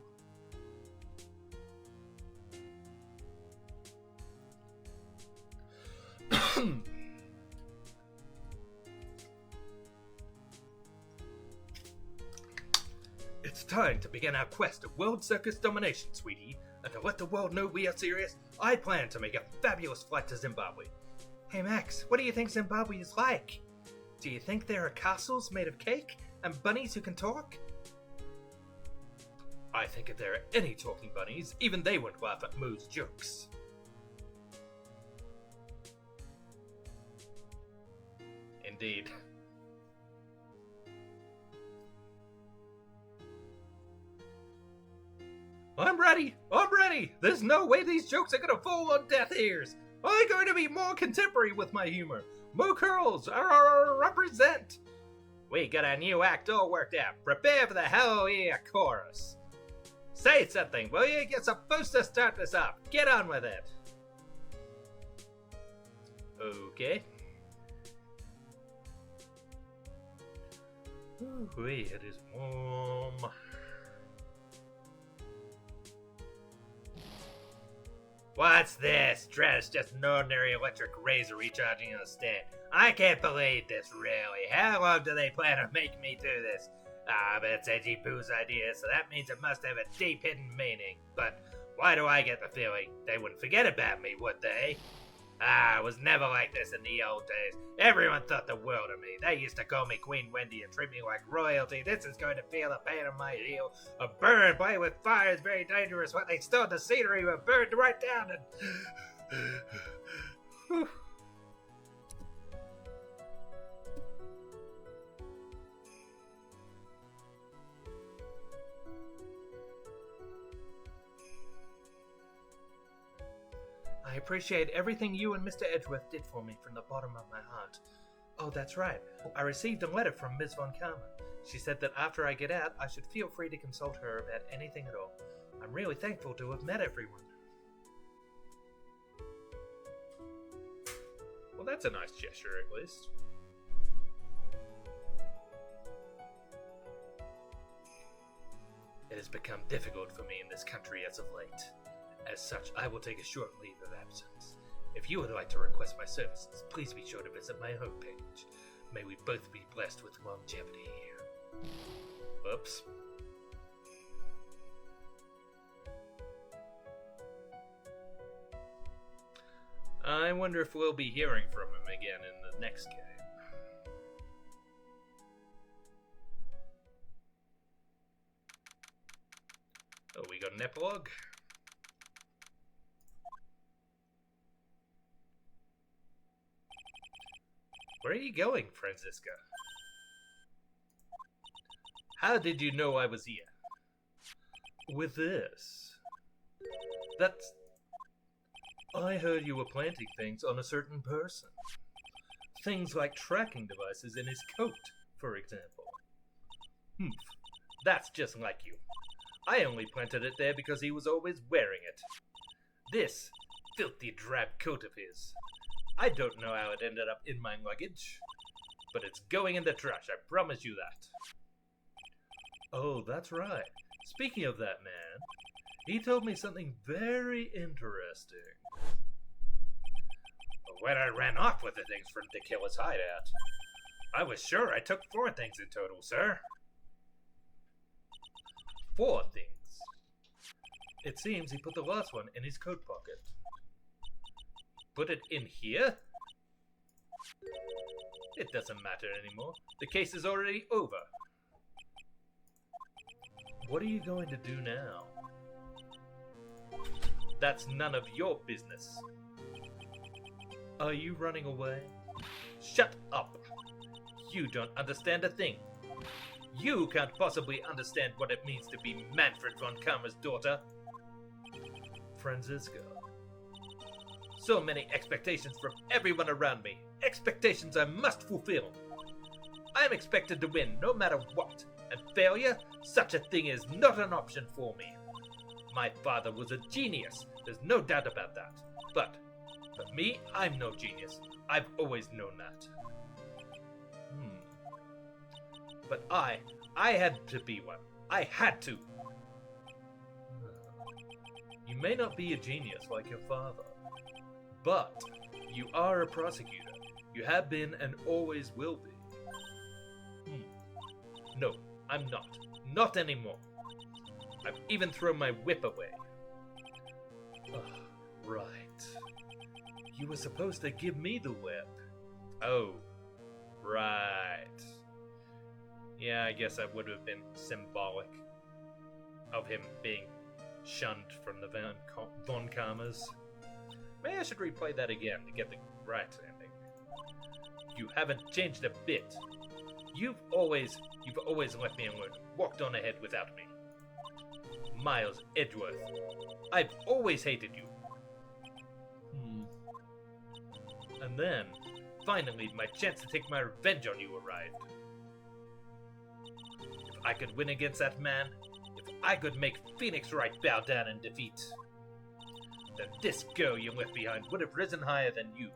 It's time to begin our quest of world circus domination, sweetie. And to let the world know we are serious, I plan to make a fabulous flight to Zimbabwe. Hey Max, what do you think Zimbabwe is like? Do you think there are castles made of cake and bunnies who can talk? I think if there are any talking bunnies, even they won't laugh at Moo's jokes. Indeed. I'm ready! I'm ready! There's no way these jokes are gonna fall on deaf ears! I'm going to be more contemporary with my humor! Mo curls! Represent! We got a new act all worked out. Prepare for the Hell Yeah chorus. Say something, will you? You're supposed to start this off. Get on with it. Okay. Ooh, it is warm. What's this? Dress just an ordinary electric razor recharging on a stand. I can't believe this, really. How long do they plan on making me do this? But it's Edgy Pooh's idea, so that means it must have a deep hidden meaning. But why do I get the feeling they wouldn't forget about me, would they? It was never like this in the old days. Everyone thought the world of me. They used to call me Queen Wendy and treat me like royalty. This is going to feel the pain in my heel. A bird playing with fire is very dangerous. What they stole the scenery were burned right down and... I appreciate everything you and Mr. Edgeworth did for me from the bottom of my heart. Oh, that's right. I received a letter from Ms. Von Karman. She said that after I get out, I should feel free to consult her about anything at all. I'm really thankful to have met everyone. Well, that's a nice gesture, at least. It has become difficult for me in this country as of late. As such, I will take a short leave of absence. If you would like to request my services, please be sure to visit my homepage. May we both be blessed with longevity. Oops. I wonder if we'll be hearing from him again in the next game. Oh, we got an epilogue? Where are you going, Franziska? How did you know I was here? With this. That's... I heard you were planting things on a certain person. Things like tracking devices in his coat, for example. That's just like you. I only planted it there because he was always wearing it. This filthy drab coat of his. I don't know how it ended up in my luggage, but it's going in the trash, I promise you that. Oh, that's right. Speaking of that man, he told me something very interesting. When I ran off with the things from the killer's hideout, I was sure I took 4 things in total, sir. 4 things. It seems he put the last one in his coat pocket. Put it in here? It doesn't matter anymore. The case is already over. What are you going to do now? That's none of your business. Are you running away? Shut up! You don't understand a thing. You can't possibly understand what it means to be Manfred von Karma's daughter. Franziska. So many expectations from everyone around me. Expectations I must fulfill. I am expected to win no matter what. And failure, such a thing is not an option for me. My father was a genius. There's no doubt about that. But me, I'm no genius. I've always known that. But I had to be one. I had to. You may not be a genius like your father, but you are a prosecutor. You have been and always will be. No, I'm not. Not anymore. I've even thrown my whip away. Right. You were supposed to give me the whip. Oh, right. Yeah, I guess that would have been symbolic of him being shunned from the Von Karmas. Maybe I should replay that again to get the right ending. You haven't changed a bit. You've always left me alone, walked on ahead without me. Miles Edgeworth, I've always hated you. And then, finally, my chance to take my revenge on you arrived. If I could win against that man, if I could make Phoenix Wright bow down in defeat, then this girl you left behind would have risen higher than you.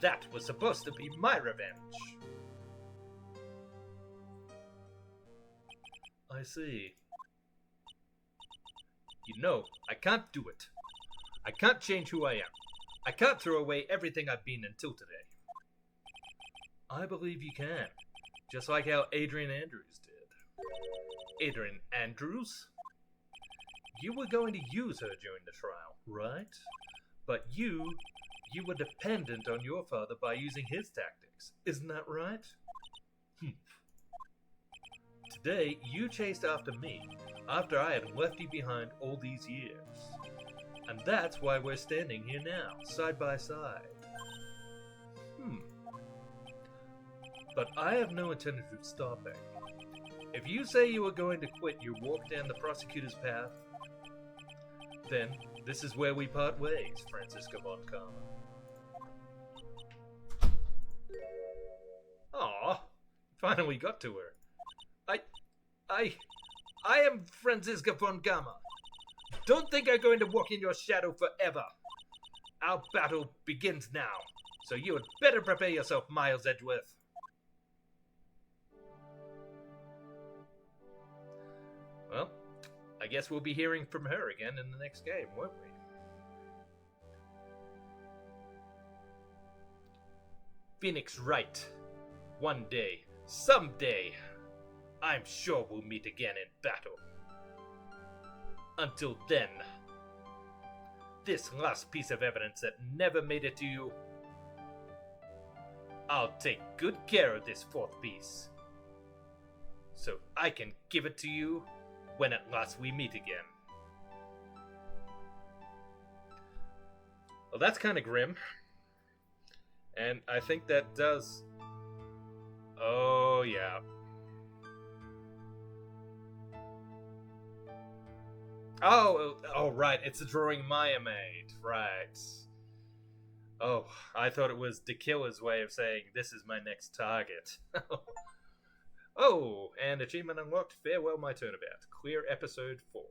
That was supposed to be my revenge. I see. You know, I can't do it. I can't change who I am. I can't throw away everything I've been until today. I believe you can. Just like how Adrian Andrews did. Adrian Andrews? You were going to use her during the trial, right? But you were dependent on your father by using his tactics. Isn't that right? Today, you chased after me, after I had left you behind all these years. And that's why we're standing here now, side by side. But I have no intention of stopping. If you say you are going to quit your walk down the prosecutor's path, then this is where we part ways, Franziska von Karma. Aw, finally got to her. I am Franziska von Karma. Don't think I'm going to walk in your shadow forever. Our battle begins now, so you had better prepare yourself, Miles Edgeworth. Well, I guess we'll be hearing from her again in the next game, won't we? Phoenix Wright. One day, someday, I'm sure we'll meet again in battle. Until then, this last piece of evidence that never made it to you, I'll take good care of this fourth piece, so I can give it to you when at last we meet again. Well, that's kind of grim. And I think that does... Oh, yeah. Oh, right. It's a drawing Maya made. Right. Oh, I thought it was the killer's way of saying, this is my next target. Oh, and achievement unlocked. Farewell, my turnabout. Clear episode 4.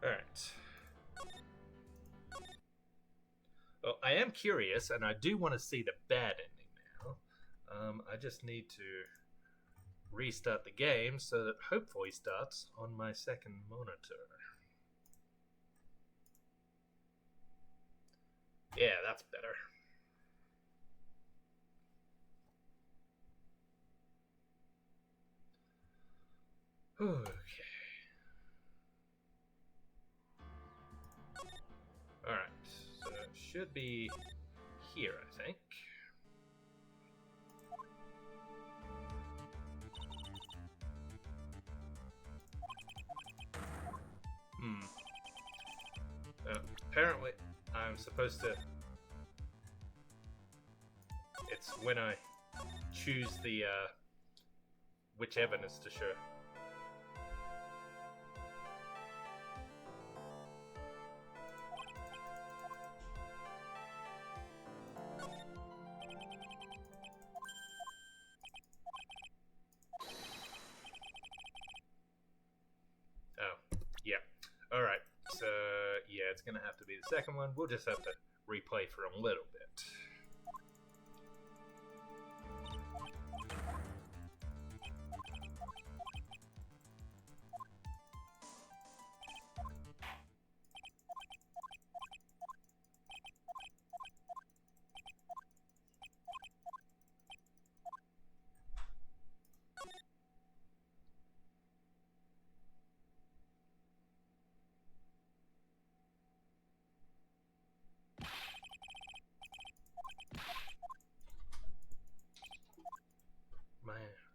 Alright. Well, I am curious, and I do want to see the bad ending now. I just need to restart the game so that hopefully starts on my second monitor. Yeah, that's better. Okay. Alright, so it should be here, I think. Apparently, I'm supposed to... It's when I choose the, which evidence to show. it's going to have to be the second one. We'll just have to replay for a little bit.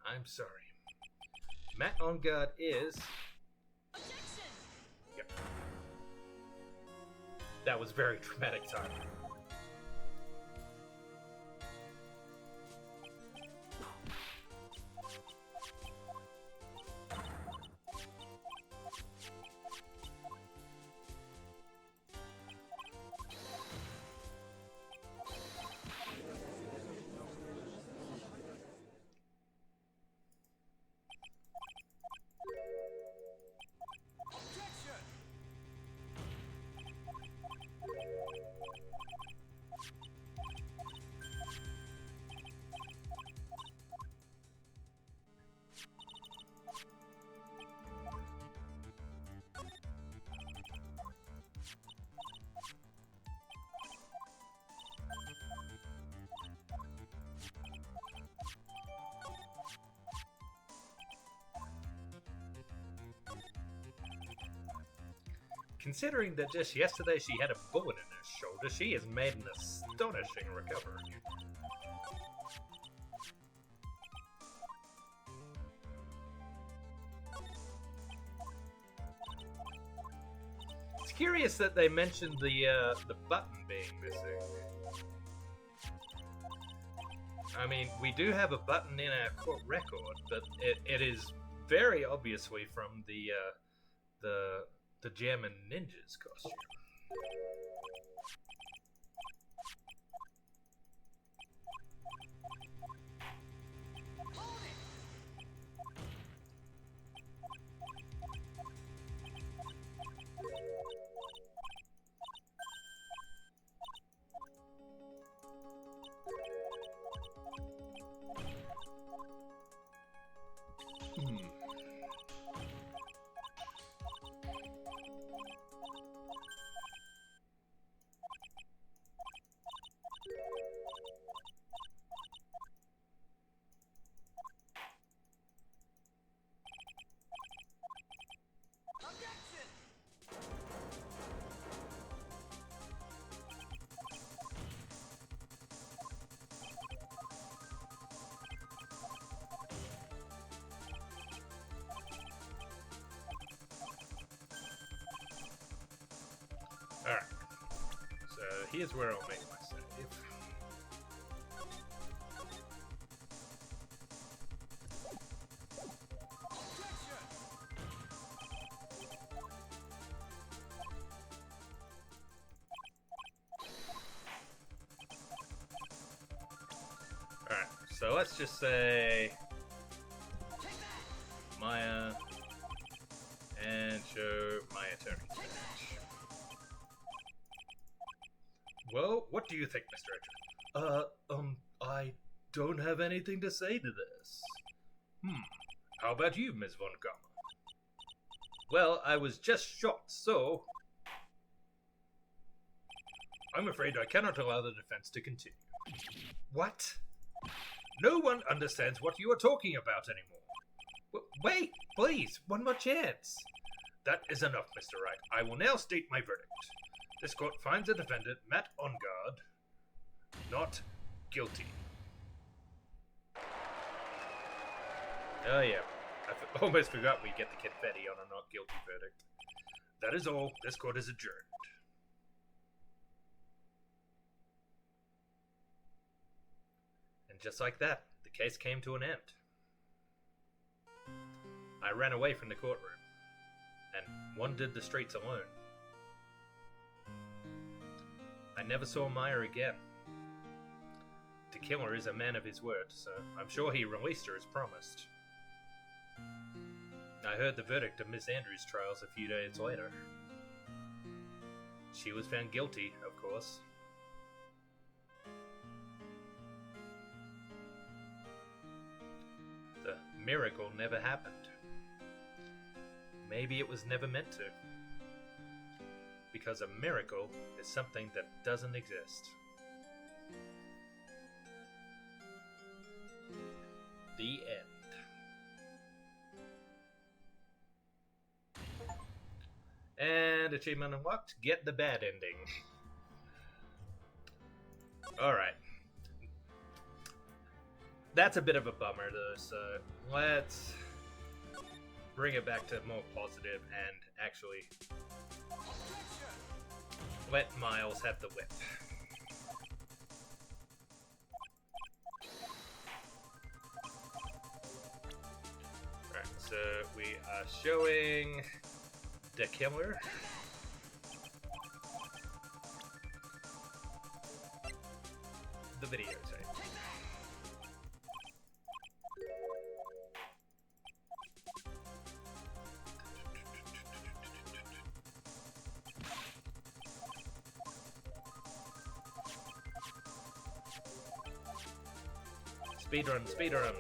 I'm sorry. Matt on guard is... Objection! Yep. That was very dramatic timing. Considering that just yesterday she had a bullet in her shoulder, she has made an astonishing recovery. It's curious that they mentioned the button being missing. I mean, we do have a button in our court record, but it is very obviously from the German ninja's costume. Alright, so here's where I'll make my save. Alright, so let's just say Maya and show my attorney. Well, what do you think, Mr. Edgerton? I don't have anything to say to this. How about you, Ms. Von Gamma? Well, I was just shot, so... I'm afraid I cannot allow the defense to continue. What? No one understands what you are talking about anymore. Wait, please, one more chance. That is enough, Mr. Wright. I will now state my verdict. This court finds the defendant, Matt Ongard, not guilty. Oh yeah, I almost forgot we get the confetti on a not guilty verdict. That is all. This court is adjourned. And just like that, the case came to an end. I ran away from the courtroom and wandered the streets alone. I never saw Maya again. The killer is a man of his word, so I'm sure he released her as promised. I heard the verdict of Miss Andrews' trials a few days later. She was found guilty, of course. The miracle never happened. Maybe it was never meant to. Because a miracle is something that doesn't exist. The end. And achievement unlocked, get the bad ending. Alright. That's a bit of a bummer though, so let's bring it back to more positive and actually let Miles have the whip. Alright, so we are showing the killer. The videotape. Speedrun, speedrun.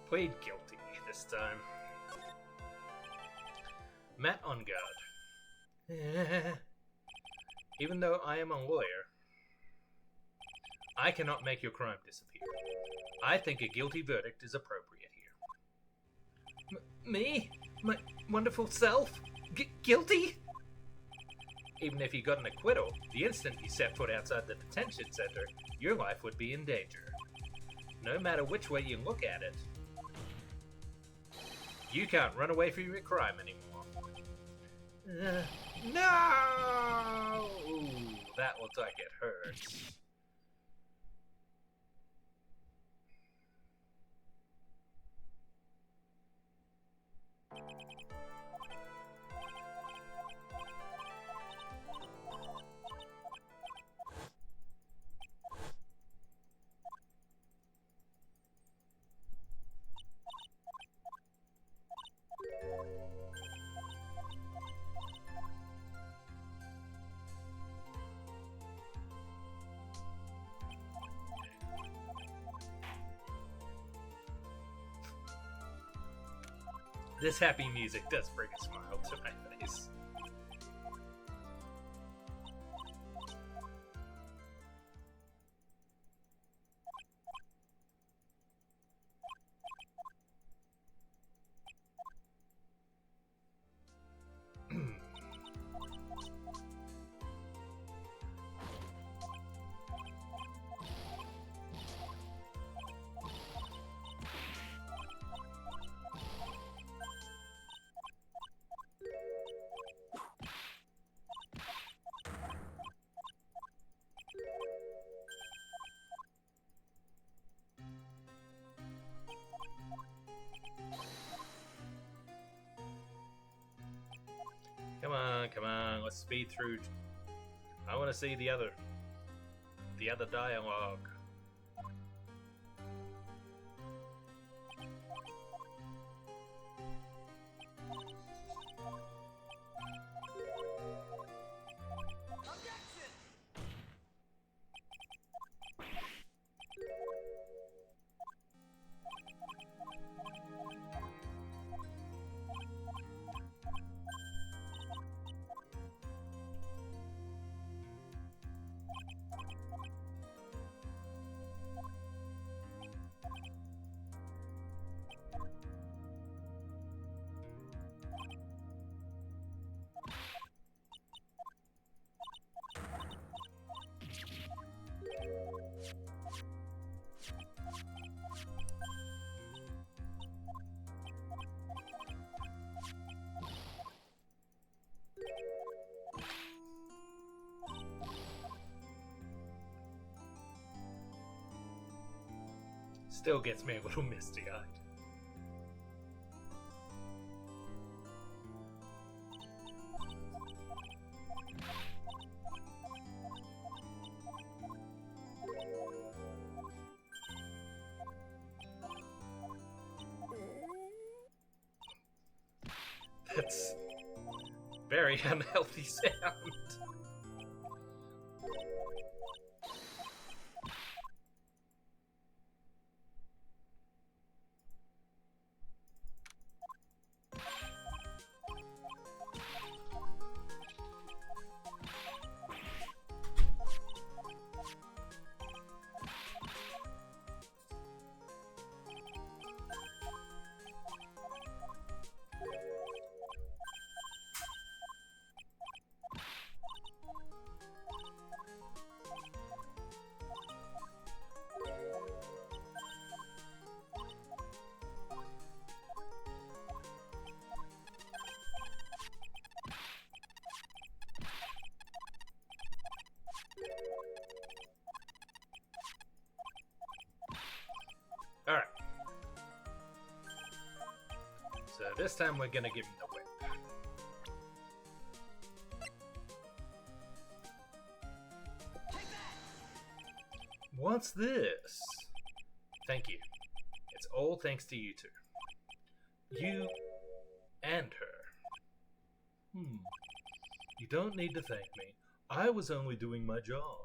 Plead guilty this time. Matt on guard. Even though I am a lawyer, I cannot make your crime disappear. I think a guilty verdict is appropriate here. Me? My wonderful self? Guilty? Even if you got an acquittal, the instant you set foot outside the detention center, your life would be in danger. No matter which way you look at it, you can't run away from your crime anymore. No! Ooh, that looks like it hurts. This happy music does bring a smile to my face. come on, let's speed through. I want to see the other dialogue. Objection! Still gets me a little misty-eyed. That's very unhealthy sound. Alright. So this time we're gonna give him the whip. What's this? Thank you. It's all thanks to you two. You and her. You don't need to thank me. I was only doing my job.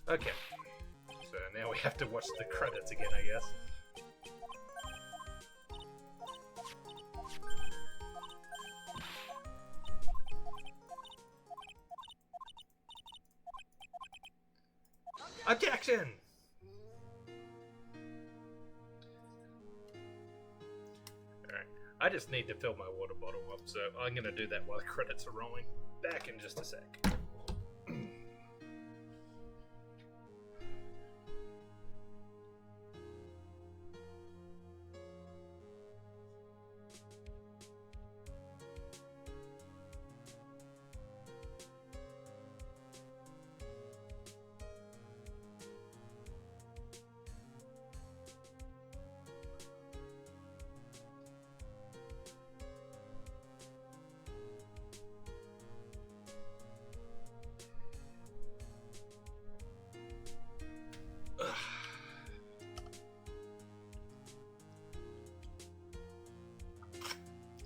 Okay. So now we have to watch the credits again, I guess. Objection! Alright, I just need to fill my water bottle up, so I'm gonna do that while the credits are rolling. Back in just a sec.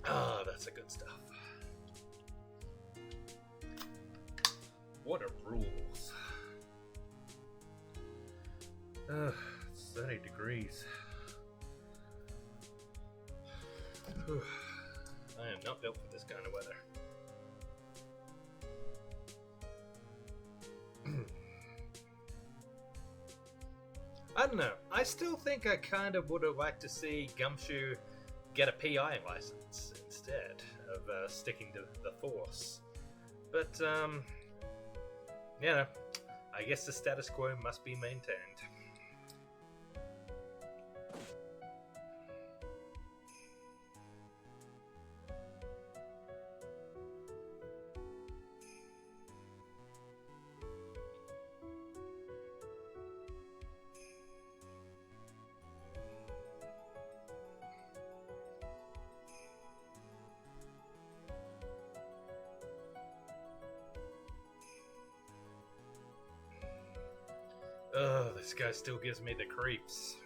Ah, that's the good stuff. What a rules. It's 30 degrees. Whew. I am not built for this kind of weather. I don't know. I still think I kind of would have liked to see Gumshoe get a PI license instead of sticking to the Force. But, you know, I guess the status quo must be maintained. This guy still gives me the creeps.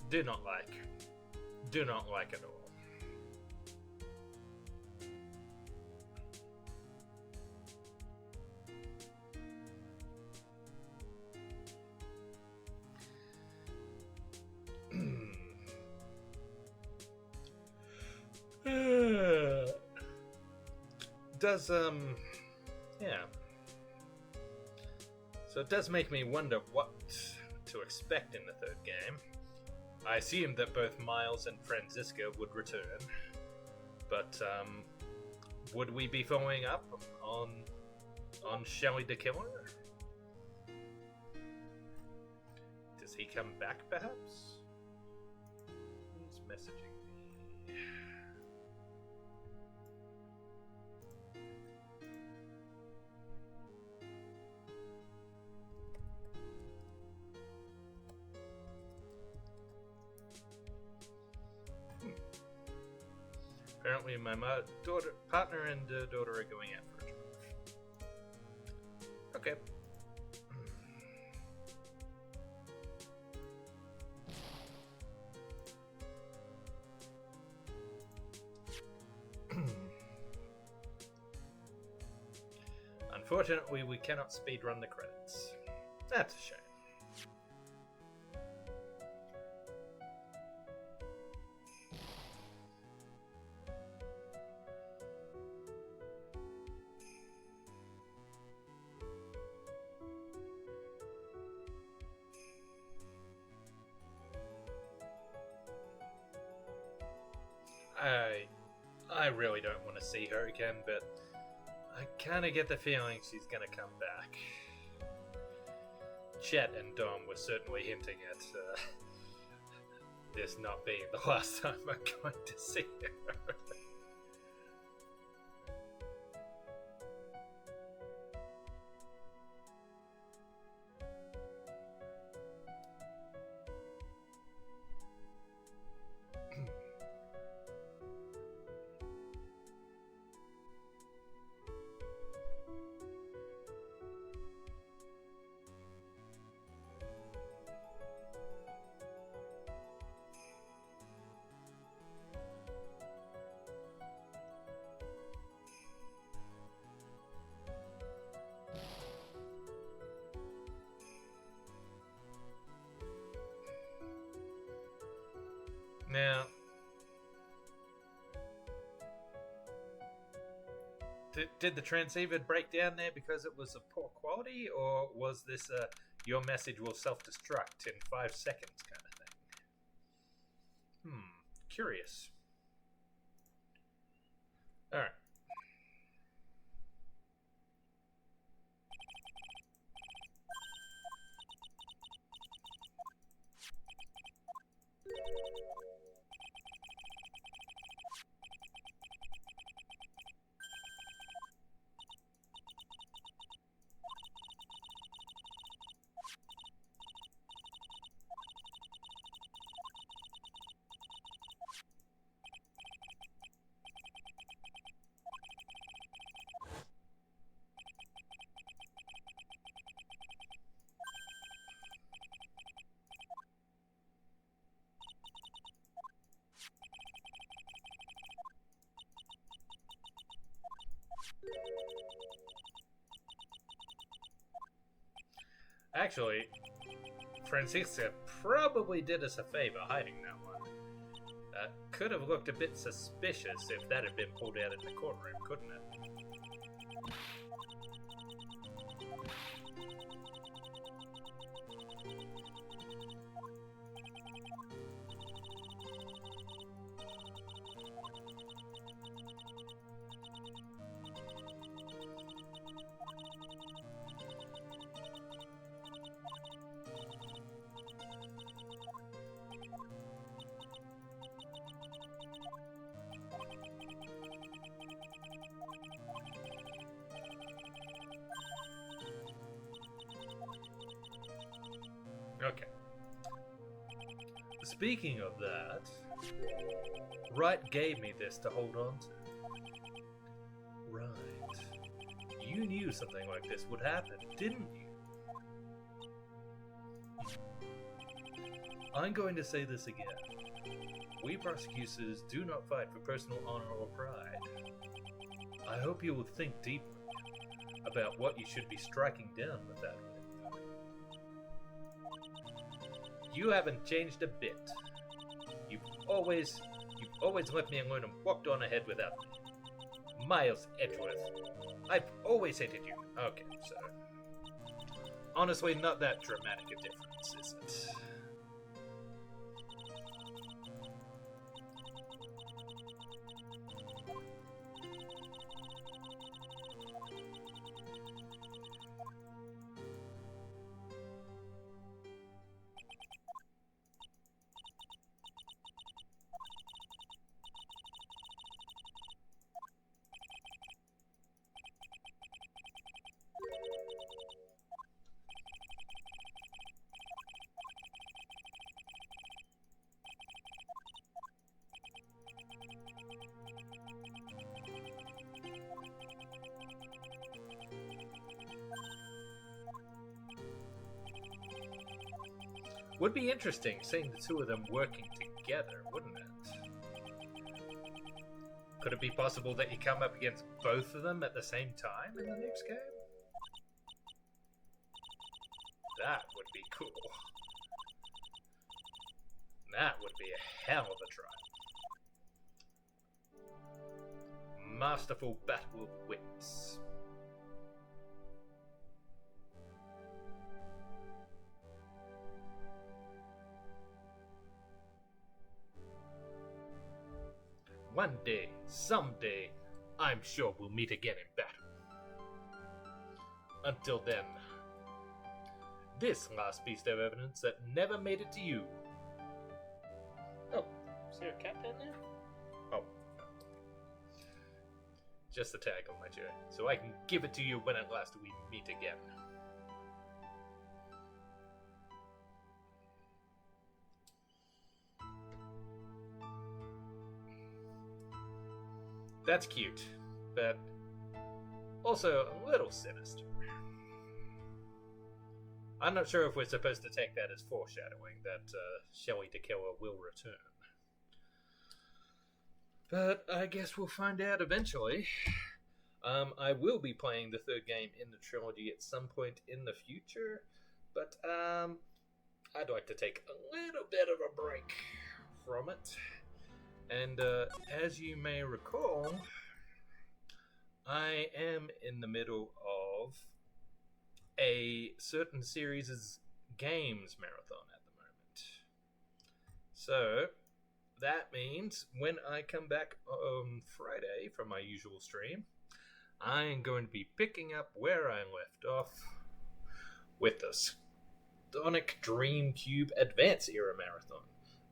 Do not like. Do not like at all. Does, yeah. So it does make me wonder what to expect in the third game. I assumed that both Miles and Franziska would return, but, would we be following up on Shelly the Killer? Does he come back, perhaps? Who's messaging me? Apparently my partner and daughter are going out for a drive. Okay. Unfortunately, we cannot speedrun the credits. That's a shame. I really don't want to see her again, but I kind of get the feeling she's going to come back. Chet and Dom were certainly hinting at this not being the last time I'm going to see her. Now, did the transceiver break down there because it was of poor quality, or was this your message will self-destruct in 5 seconds kind of thing? Curious. Alright. Actually, Franziska probably did us a favor hiding that one. Could have looked a bit suspicious if that had been pulled out in the courtroom, couldn't it? Okay. Speaking of that, Wright gave me this to hold on to. Right. You knew something like this would happen, didn't you? I'm going to say this again. We prosecutors do not fight for personal honor or pride. I hope you will think deeply about what you should be striking down with that whip. You haven't changed a bit. You've always left me alone and walked on ahead without me. Miles Edgeworth, I've always hated you. Okay, so honestly, not that dramatic a difference, is it? Would be interesting seeing the two of them working together, wouldn't it? Could it be possible that you come up against both of them at the same time in the next game? That would be cool. That would be a hell of a try. Masterful battle of wits. One day, someday, I'm sure we'll meet again in battle. Until then, this last piece of evidence that never made it to you. Oh, is there a cat down there? Oh. Just the tag on my chair, so I can give it to you when at last we meet again. That's cute, but also a little sinister. I'm not sure if we're supposed to take that as foreshadowing that Shelley DeKiller will return. But I guess we'll find out eventually. I will be playing the third game in the trilogy at some point in the future, but I'd like to take a little bit of a break from it. And as you may recall, I am in the middle of a certain series' games marathon at the moment. So that means when I come back on Friday from my usual stream, I am going to be picking up where I left off with the Sonic Dreamcube Advance Era Marathon.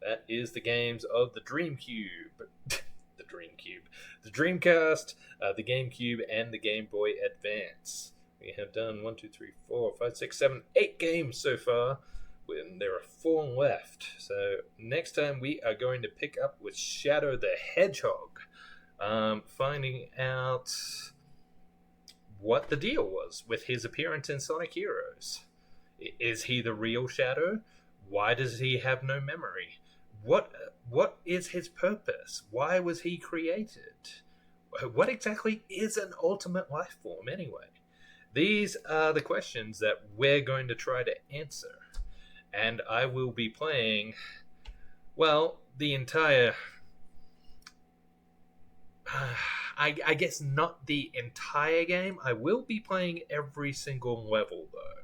That is the games of the Dreamcube, the Dreamcast, the GameCube, and the Game Boy Advance. We have done 1, 2, 3, 4, 5, 6, 7, 8 games so far, when there are 4 left. So next time we are going to pick up with Shadow the Hedgehog, finding out what the deal was with his appearance in Sonic Heroes. Is he the real Shadow? Why does he have no memory? What is his purpose? Why was he created? What exactly is an ultimate life form anyway? These are the questions that we're going to try to answer. And I will be playing, well, the entire... I guess not the entire game. I will be playing every single level, though.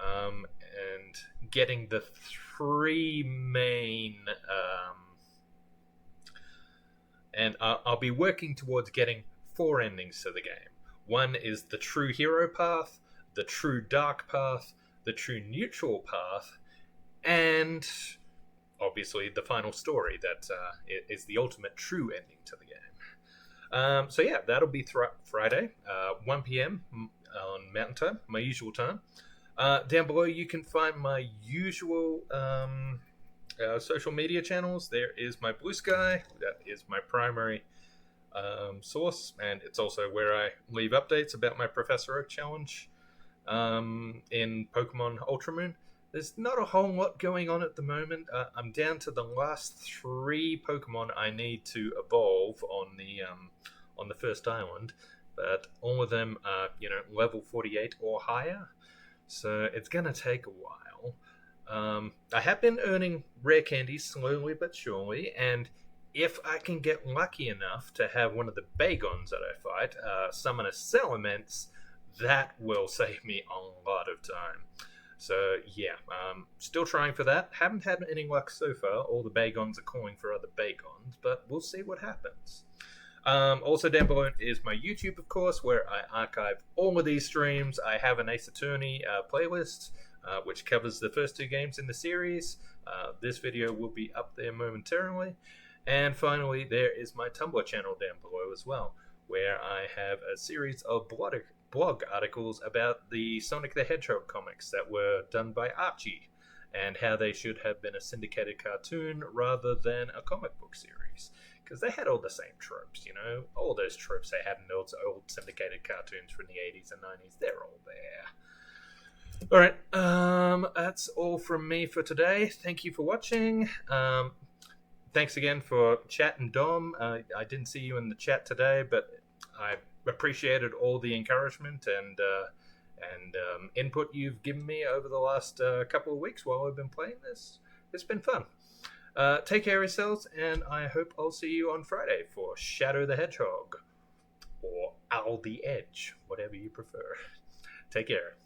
And getting the 3 main... and I'll be working towards getting 4 endings to the game. One is the true hero path, the true dark path, the true neutral path, and obviously the final story that is the ultimate true ending to the game. So yeah, that'll be Friday, 1 p.m. on Mountain Time, my usual time. Down below, you can find my usual social media channels. There is my Blue Sky. That is my primary source, and it's also where I leave updates about my Professor Oak challenge in Pokemon Ultra Moon. There's not a whole lot going on at the moment. I'm down to the last 3 Pokemon I need to evolve on the first island, but all of them are level 48 or higher, so it's gonna take a while. I have been earning rare candies slowly but surely, and if I can get lucky enough to have one of the Bagons that I fight summon a Salamence, that will save me a lot of time. So yeah, still trying for that. Haven't had any luck so far. All the Bagons are calling for other Bagons, but we'll see what happens. Also down below is my YouTube, of course, where I archive all of these streams. I have an Ace Attorney playlist, which covers the first 2 games in the series. This video will be up there momentarily. And finally, there is my Tumblr channel down below as well, where I have a series of blog articles about the Sonic the Hedgehog comics that were done by Archie, and how they should have been a syndicated cartoon rather than a comic book series. Because they had all the same tropes, all those tropes they had in those old syndicated cartoons from the 80s and 90s, they're all there. Alright, that's all from me for today. Thank you for watching. Thanks again for chat and Dom. I didn't see you in the chat today, but I appreciated all the encouragement and input you've given me over the last couple of weeks while I've been playing this. It's been fun. Take care of yourselves, and I hope I'll see you on Friday for Shadow the Hedgehog, or Owl the Edge, whatever you prefer. Take care.